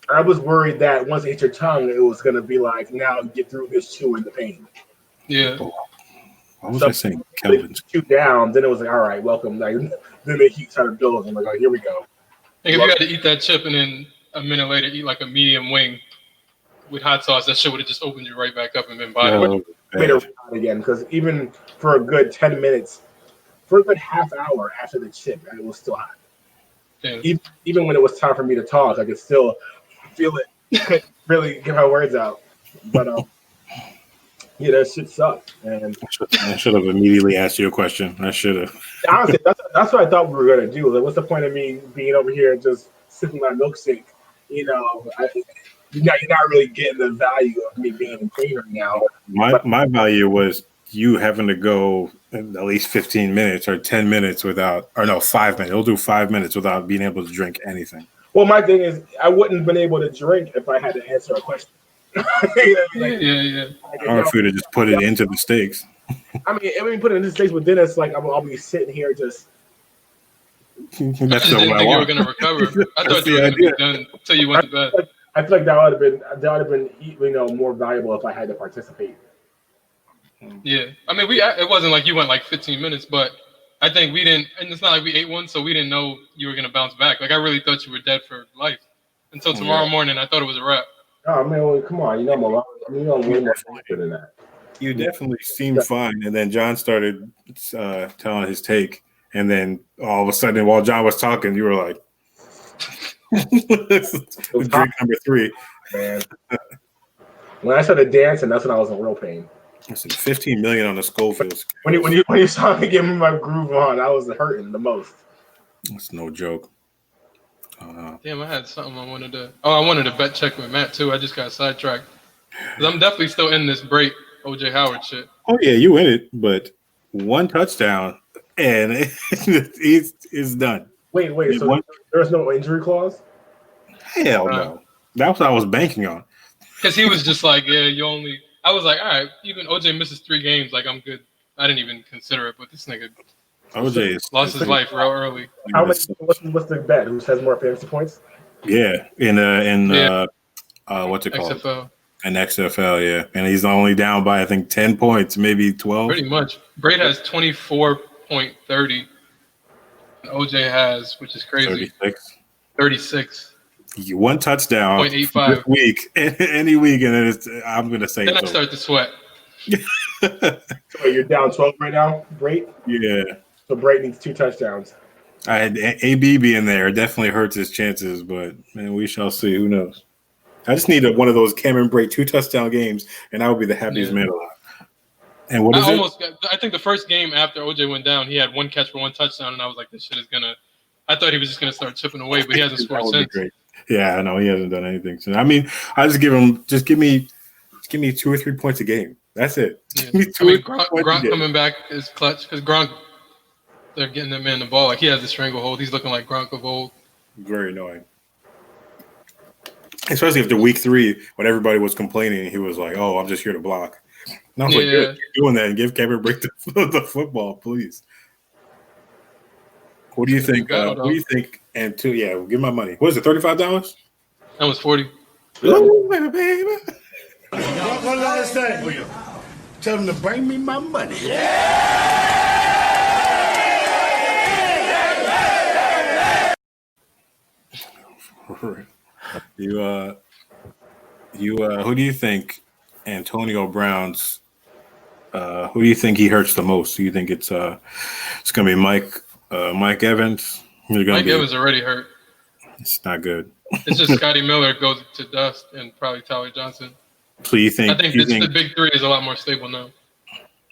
I was worried that once it hit your tongue, it was going to be like, now get through this chewing the pain. Yeah. What was I saying? Kelvin's chew down. Then it was like, all right, welcome. Like, then the heat started building. I'm like, oh, here we go. Like if you had to eat that chip and then a minute later eat like a medium wing with hot sauce, that shit would have just opened you right back up and been body. Made it hot again because even for a good 10 minutes, for a good half hour after the chip, it was still hot. Yeah. Even when it was time for me to talk, I could still feel it. Couldn't really get my words out. But yeah, that shit sucked. And I should have immediately asked you a question. I should have. Honestly, that's what I thought we were gonna do. Like, what's the point of me being over here and just sipping my milkshake? You know, you're not really getting the value of me being in pain right now. My value was you having to go at least 15 minutes or 10 minutes without, or no, 5 minutes. It'll do 5 minutes without being able to drink anything. Well, my thing is, I wouldn't have been able to drink if I had to answer a question. Yeah. Or if we'd have just put it into the steaks. I mean, put it into the steaks, but then it's like I'll be sitting here just. I didn't think you were going to recover. I thought you were going to be done until you went to bed. I feel like that would have been more valuable if I had to participate. Yeah, I mean, it wasn't like you went like 15 minutes, but I think we didn't, and it's not like we ate one, so we didn't know you were gonna bounce back. Like I really thought you were dead for life until tomorrow morning. I thought it was a wrap. Oh man, well, come on, you know I'm a lot. You know I'm way more than that. You definitely seemed fine, and then John started telling his take, and then all of a sudden, while John was talking, you were like, "Drink number 3." Man, when I started dancing, that's when I was in real pain. Listen, 15 million on the Scoville. When you saw me give me my groove on, I was hurting the most. That's no joke. Damn, I had something I wanted to. Oh, I wanted to bet check with Matt too. I just got sidetracked. I'm definitely still in this break OJ Howard shit. Oh yeah, you in it, but one touchdown and it's done. Wait. So What? there's no injury clause? Hell no. That's what I was banking on. Because he was just like, yeah, you only. I was like, all right, even OJ misses 3 games, like I'm good. I didn't even consider it, but this nigga OJ is lost his life real early. How many? What's the bet? Who has more fantasy points? Yeah, what's it called? XFL. An XFL, yeah, and he's only down by I think 10 points, maybe 12. Pretty much. Braid has 24.30. And OJ has, which is crazy, 36. One touchdown 0.85. this week, any week, and then I'm gonna say. Then I start to sweat. So you're down 12 right now, Brait? Yeah. So Brait needs 2 touchdowns. I had AB being there. It definitely hurts his chances, but man, we shall see. Who knows? I just need one of those Cameron Brait 2 touchdown games, and I would be the happiest man alive. And what is I think the first game after OJ went down, he had 1 catch for 1 touchdown, and I was like, this shit is gonna. I thought he was just gonna start chipping away, but he hasn't scored since. Great. Yeah, I know he hasn't done anything. So I mean, I just give him give me 2 or 3 points a game. That's it. Yeah. Gronk coming back is clutch because Gronk, they're getting that man the ball. Like he has the stranglehold. He's looking like Gronk of old. Very annoying. Especially after week 3, when everybody was complaining, he was like, "Oh, I'm just here to block." And I was like, "Good, keep doing that and give Cameron Brait the football, please." What do you think? What do you think? And give my money. What is it? $35? That was 40. Ooh, baby. What did I say? Tell them to bring me my money. Who do you think Antonio Brown's? Who do you think he hurts the most? Do you think it's gonna be Mike Evans? Mike Evans already hurt. It's not good. It's just Scotty Miller goes to dust and probably Tyler Johnson. So you think? I think the big 3 is a lot more stable now.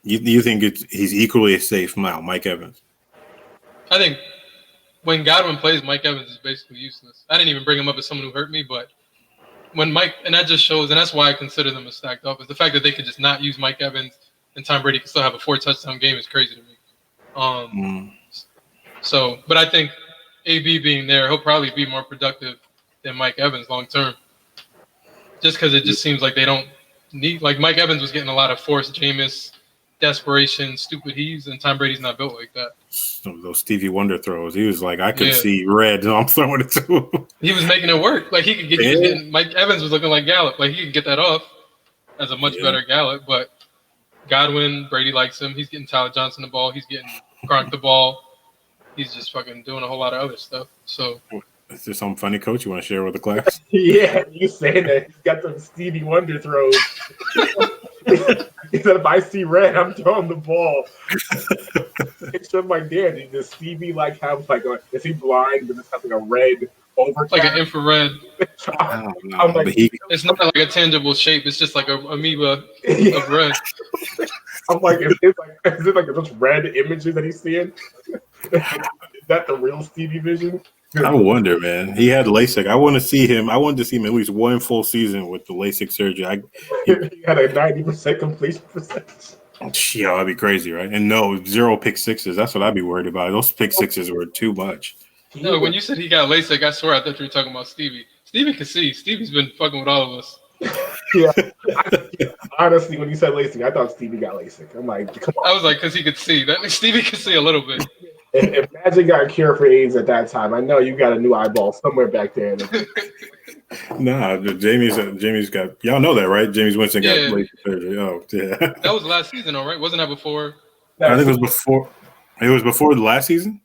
You think he's equally as safe now, Mike Evans? I think when Godwin plays, Mike Evans is basically useless. I didn't even bring him up as someone who hurt me, but when Mike, and that just shows, and that's why I consider them a stacked offense. The fact that they could just not use Mike Evans and Tom Brady can still have a 4 touchdown game is crazy to me. So, but I think AB being there, he'll probably be more productive than Mike Evans long term. Just because it just seems like they don't need, like Mike Evans was getting a lot of forced Jameis, desperation, stupid heaves, and Tom Brady's not built like that. Those Stevie Wonder throws, he was like, I could see red, and I'm throwing it to him. He was making it work. Like he could get, Mike Evans was looking like Gallup. Like he could get that off as a much better Gallup, but Godwin, Brady likes him. He's getting Tyler Johnson the ball. He's getting Gronk the ball. He's just fucking doing a whole lot of other stuff. So, is there some funny coach you want to share with the class? Yeah, you saying that he's got them Stevie Wonder throws. He said, if I see red, I'm throwing the ball. It's just like, damn, does Stevie have is he blind? Does this have a red overcast? Like an infrared. I don't know. It's not like a tangible shape. It's just like a amoeba of red. I'm like, is it like those red images that he's seeing? Is that the real Stevie vision? I wonder, man. He had LASIK. I wanted to see him at least 1 full season with the LASIK surgery. He had a 90% completion percentage. Yeah, that'd be crazy, right? And no, 0 pick sixes. That's what I'd be worried about. Those pick sixes were too much. No, when you said he got LASIK, I swear I thought you were talking about Stevie. Stevie can see. Stevie's been fucking with all of us. Yeah. Honestly, when you said LASIK, I thought Stevie got LASIK. I'm like, come on. I was like, because he could see. Stevie could see a little bit. If Magic got a cure for AIDS at that time, I know you got a new eyeball somewhere back there. Nah, Jamie's got, y'all know that, right? James Winston got LASIK surgery. Oh, yeah. That was last season, all right? Wasn't that before? I think it was before. It was before the last season?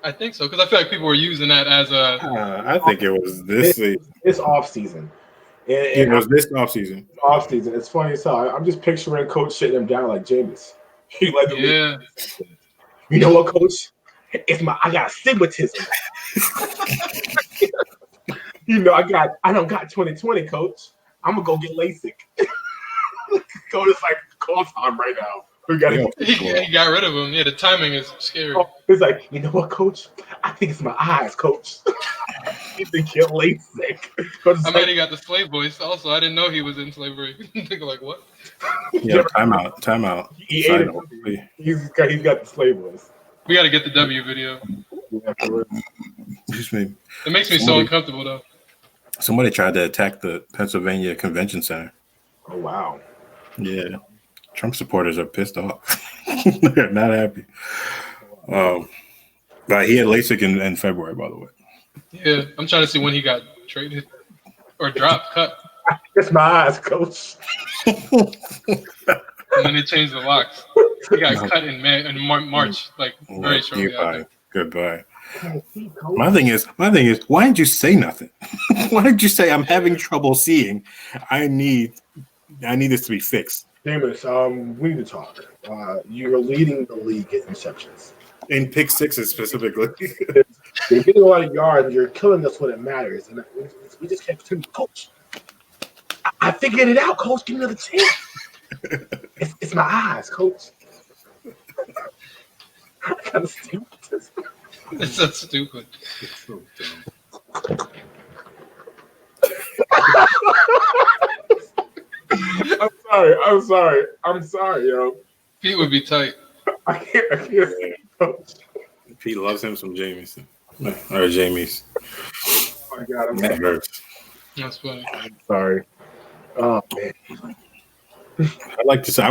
I think so, because I feel like people were using that as a. I think it was this season. It's off season. It was this off season. Off season. It's funny as hell. I'm just picturing Coach shitting him down like Jameis. You know what, Coach? I got astigmatism. I don't got 20/20, Coach. I'm gonna go get LASIK. Coach is like, call time right now. We got he got rid of him. Yeah, the timing is scary. It's like, you know what, Coach? I think it's my eyes, Coach. You think you're LASIK? I mean, he got the slave voice. Also, I didn't know he was in slavery. Thinking like, what? Yeah, time out. He's got the slave voice. We got to get the W video. Yeah, for real. Excuse me. It makes me so uncomfortable though. Somebody tried to attack the Pennsylvania Convention Center. Oh wow. Yeah. Trump supporters are pissed off. They're not happy. But he had LASIK in February, by the way. Yeah, I'm trying to see when he got traded or dropped, cut. It's my eyes, coach. And then they changed the locks. He got cut in March, like very shortly after. Goodbye. My thing is, why didn't you say nothing? Why didn't you say I'm having trouble seeing? I need this to be fixed. Jameis, we need to talk. You're leading the league in interceptions. In pick sixes specifically. You're getting a lot of yards. You're killing us when it matters, and we just can't continue. Coach, I figured it out. Coach, give me another chance. It's my eyes, coach. Kind of stupid. It's so stupid. It's so dumb. I'm sorry, yo. Pete would be tight. I can't. Coach. Pete loves him some Jameis. Or Jamies. Oh my God, That hurts. That's funny. I'm sorry. Oh man. I'd like to say I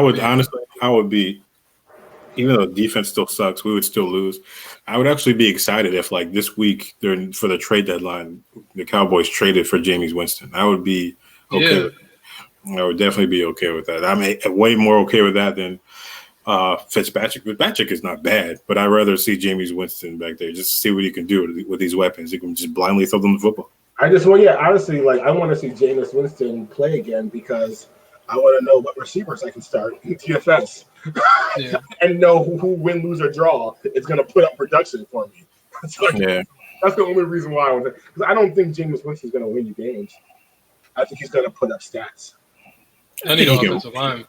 would be, even though defense still sucks, we would still lose. I would actually be excited if, like, this week for the trade deadline, the Cowboys traded for Jameis Winston. I would be okay. Yeah. I would definitely be okay with that. I'm way more okay with that than Fitzpatrick. Fitzpatrick is not bad, but I'd rather see Jameis Winston back there just to see what he can do with these weapons. He can just blindly throw them the football. Honestly, like, I want to see Jameis Winston play again because I want to know what receivers I can start in DFS. Yeah. And know who win, lose, or draw is going to put up production for me. Yeah. That's the only reason why I want to. Because I don't think Jameis Winston is going to win you games. I think he's going to put up stats. I need an offensive line.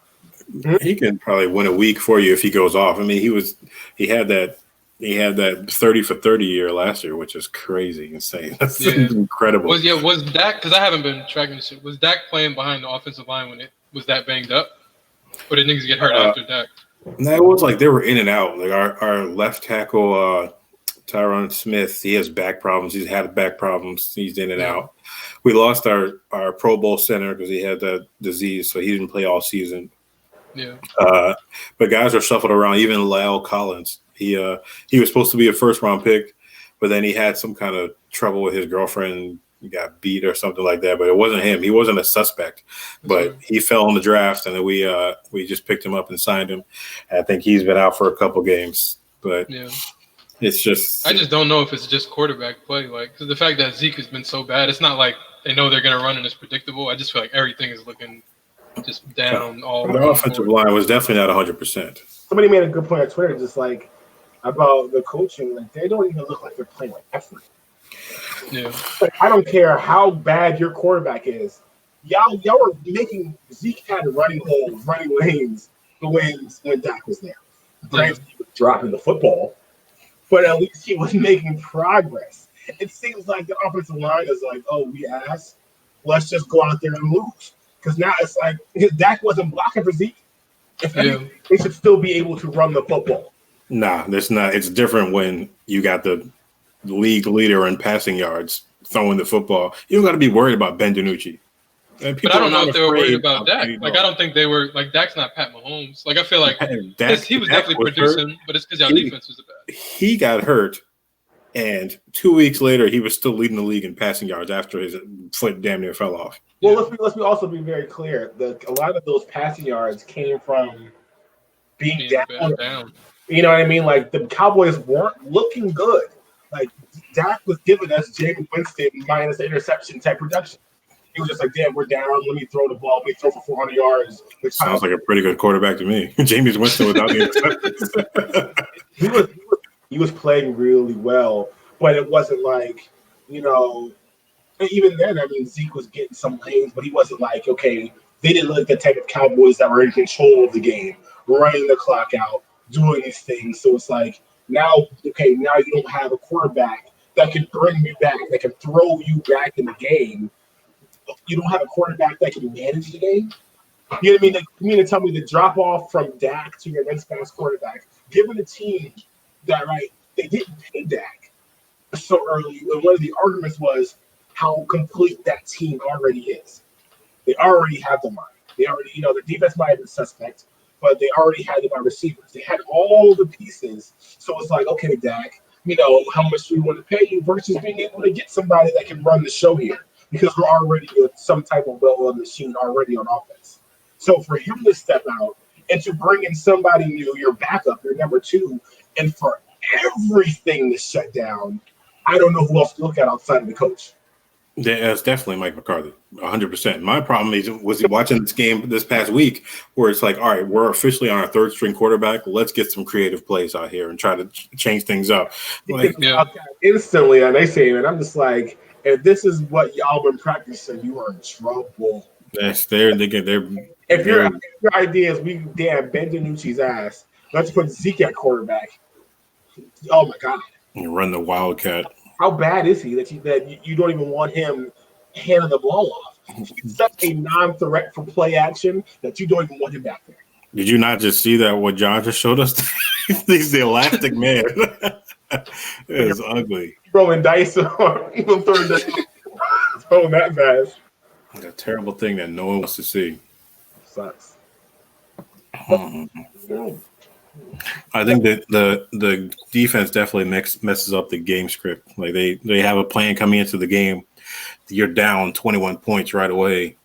He can probably win a week for you if he goes off. I mean, he had that 30 for 30 year last year, which is crazy, insane. That's incredible. Was Dak, because I haven't been tracking this shit, was Dak playing behind the offensive line when it was that banged up? Or did niggas get hurt after Dak? No, it was like they were in and out. Like our left tackle, Tyron Smith, he has back problems. He's had back problems. He's in and out. We lost our Pro Bowl center because he had that disease, so he didn't play all season. Yeah. But guys are shuffled around. Even Lyle Collins, he was supposed to be a first round pick, but then he had some kind of trouble with his girlfriend. He got beat or something like that. But it wasn't him. He wasn't a suspect. But he fell in the draft, and then we just picked him up and signed him. I think he's been out for a couple games. But it's just I just don't know if it's just quarterback play. Like, because the fact that Zeke has been so bad, it's not like they know they're going to run and it's predictable. I just feel like everything is looking just down all the offensive line was definitely not 100%. Somebody made a good point on Twitter, just like about the coaching. Like, they don't even look like they're playing like effort. Yeah. Like, I don't care how bad your quarterback is. Y'all were making Zeke had running holes, running lanes when Dak was there. Granted, he was dropping the football, but at least he was making progress. It seems like the offensive line is like, oh, we asked, let's just go out there and lose. Because now it's like Dak wasn't blocking for Zeke. They should still be able to run the football. Nah, there's not. It's different when you got the league leader in passing yards throwing the football. You don't got to be worried about Ben DiNucci. But I don't know if they were worried about Dak. Like, I don't think they were. Like, Dak's not Pat Mahomes. Like, I feel like he was definitely producing, but it's because y'all defense was bad. He got hurt, and 2 weeks later, he was still leading the league in passing yards after his foot damn near fell off. Well, let's also be very clear. A lot of those passing yards came from being down. You know what I mean? Like, the Cowboys weren't looking good. Like, Dak was giving us Jameis Winston minus the interception type production. He was just like, damn, we're down. Let me throw the ball. Let me throw for 400 yards. Sounds like a pretty good quarterback to me. Jameis Winston without the interceptions. He was playing really well, but it wasn't like, you know, even then, I mean, Zeke was getting some lanes, but he wasn't like, okay, they didn't look like the type of Cowboys that were in control of the game, running the clock out, doing these things. So it's like, now you don't have a quarterback that can bring you back, that can throw you back in the game. You don't have a quarterback that can manage the game. You know what I mean? You mean to tell me the drop off from Dak to your next best quarterback, given a team that, right, they didn't pay Dak, so early. And one of the arguments was how complete that team already is. They already have the line. They already, the defense might have been suspect, but they already had the wide receivers. They had all the pieces. So it's like, okay, Dak, how much do we want to pay you versus being able to get somebody that can run the show here because we're already with some type of well-oiled machine already on offense. So for him to step out and to bring in somebody new, your backup, your number two, and for everything to shut down, I don't know who else to look at outside of the coach. Yeah, it's definitely Mike McCarthy, 100%. My problem was watching this game this past week where it's like, all right, we're officially on our third string quarterback. Let's get some creative plays out here and try to change things up. Like, instantly, and they say, and I'm just like, if this is what y'all been practicing, you are in trouble. Yes, they're. If your idea is we damn Ben DiNucci's ass, let's put Zeke at quarterback. Oh my God! You run the Wildcat. How bad is he that you don't even want him handing the ball off? He's such a non-threat for play action that you don't even want him back there. Did you not just see that what John just showed us? He's the elastic man. It's ugly. Throwing dice on even throwing that fast. It's a terrible thing that no one wants to see. Sucks. I think that the defense definitely messes up the game script. Like they have a plan coming into the game. You're down 21 points right away,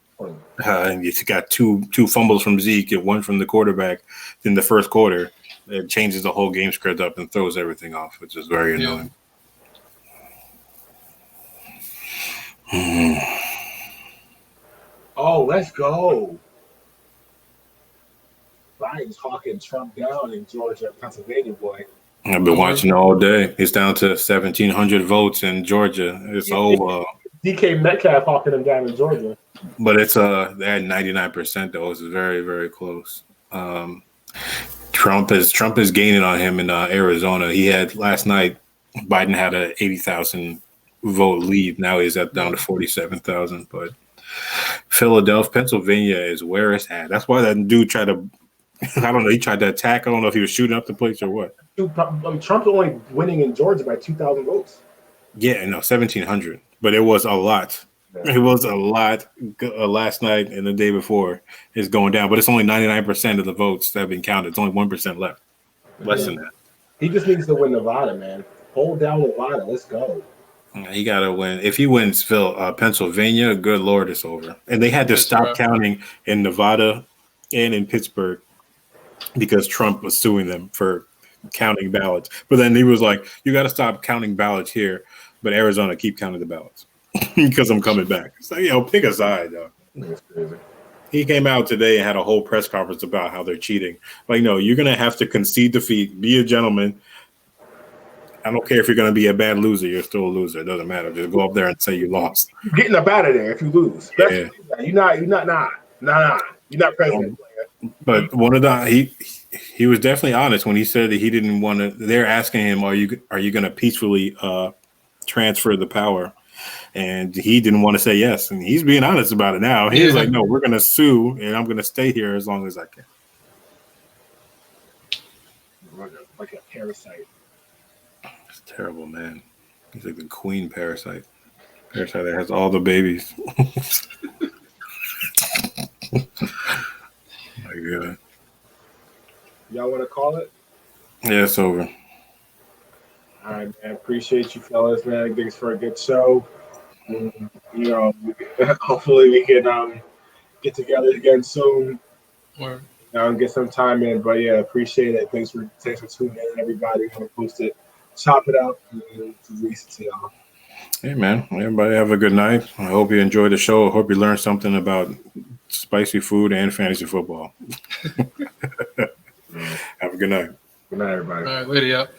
and you got two fumbles from Zeke and one from the quarterback in the first quarter. It changes the whole game script up and throws everything off, which is very annoying. Oh, let's go. Biden's hawking Trump down in Georgia, Pennsylvania, boy. I've been watching all day. It's down to 1,700 votes in Georgia. It's over. DK Metcalf hawking him down in Georgia. But it's they had 99% though. It's very, very close. Trump is gaining on him in Arizona. He had last night. Biden had a 80,000 vote lead. Now he's down to 47,000. But Philadelphia, Pennsylvania is where it's at. That's why that dude tried to. I don't know. He tried to attack. I don't know if he was shooting up the place or what. Trump's only winning in Georgia by 2,000 votes. Yeah, no, 1,700. But it was a lot. Yeah. It was a lot last night and the day before. It's going down. But it's only 99% of the votes that have been counted. It's only 1% left. Less than that. He just needs to win Nevada, man. Hold down Nevada. Let's go. He got to win. If he wins Pennsylvania, good Lord, it's over. And they had to stop counting in Nevada and in Pittsburgh because Trump was suing them for counting ballots. But then he was like, you got to stop counting ballots here. But Arizona, keep counting the ballots because I'm coming back. So, pick a side, though. That's crazy. He came out today and had a whole press conference about how they're cheating. Like, no, you're going to have to concede defeat, be a gentleman. I don't care if you're going to be a bad loser. You're still a loser. It doesn't matter. Just go up there and say you lost. You're getting up out of there if you lose. Yeah. You're not president. But one of the he was definitely honest when he said that he didn't want to. They're asking him, "Are you going to peacefully transfer the power?" And he didn't want to say yes. And he's being honest about it now. He's like, "No, we're going to sue, and I'm going to stay here as long as I can." Like a parasite. It's terrible, man. He's like the queen parasite. Parasite that has all the babies. My God. Y'all want to call it? Yeah, it's over. All right, man. Appreciate you, fellas, man. Thanks for a good show. Hopefully we can get together again soon. And get some time in. But yeah, appreciate it. Thanks for tuning in, everybody. I'm gonna post it, chop it up, and release it to y'all. Hey, man. Everybody have a good night. I hope you enjoyed the show. I hope you learned something about spicy food and fantasy football. Have a good night. Good night, everybody. All right, lady up.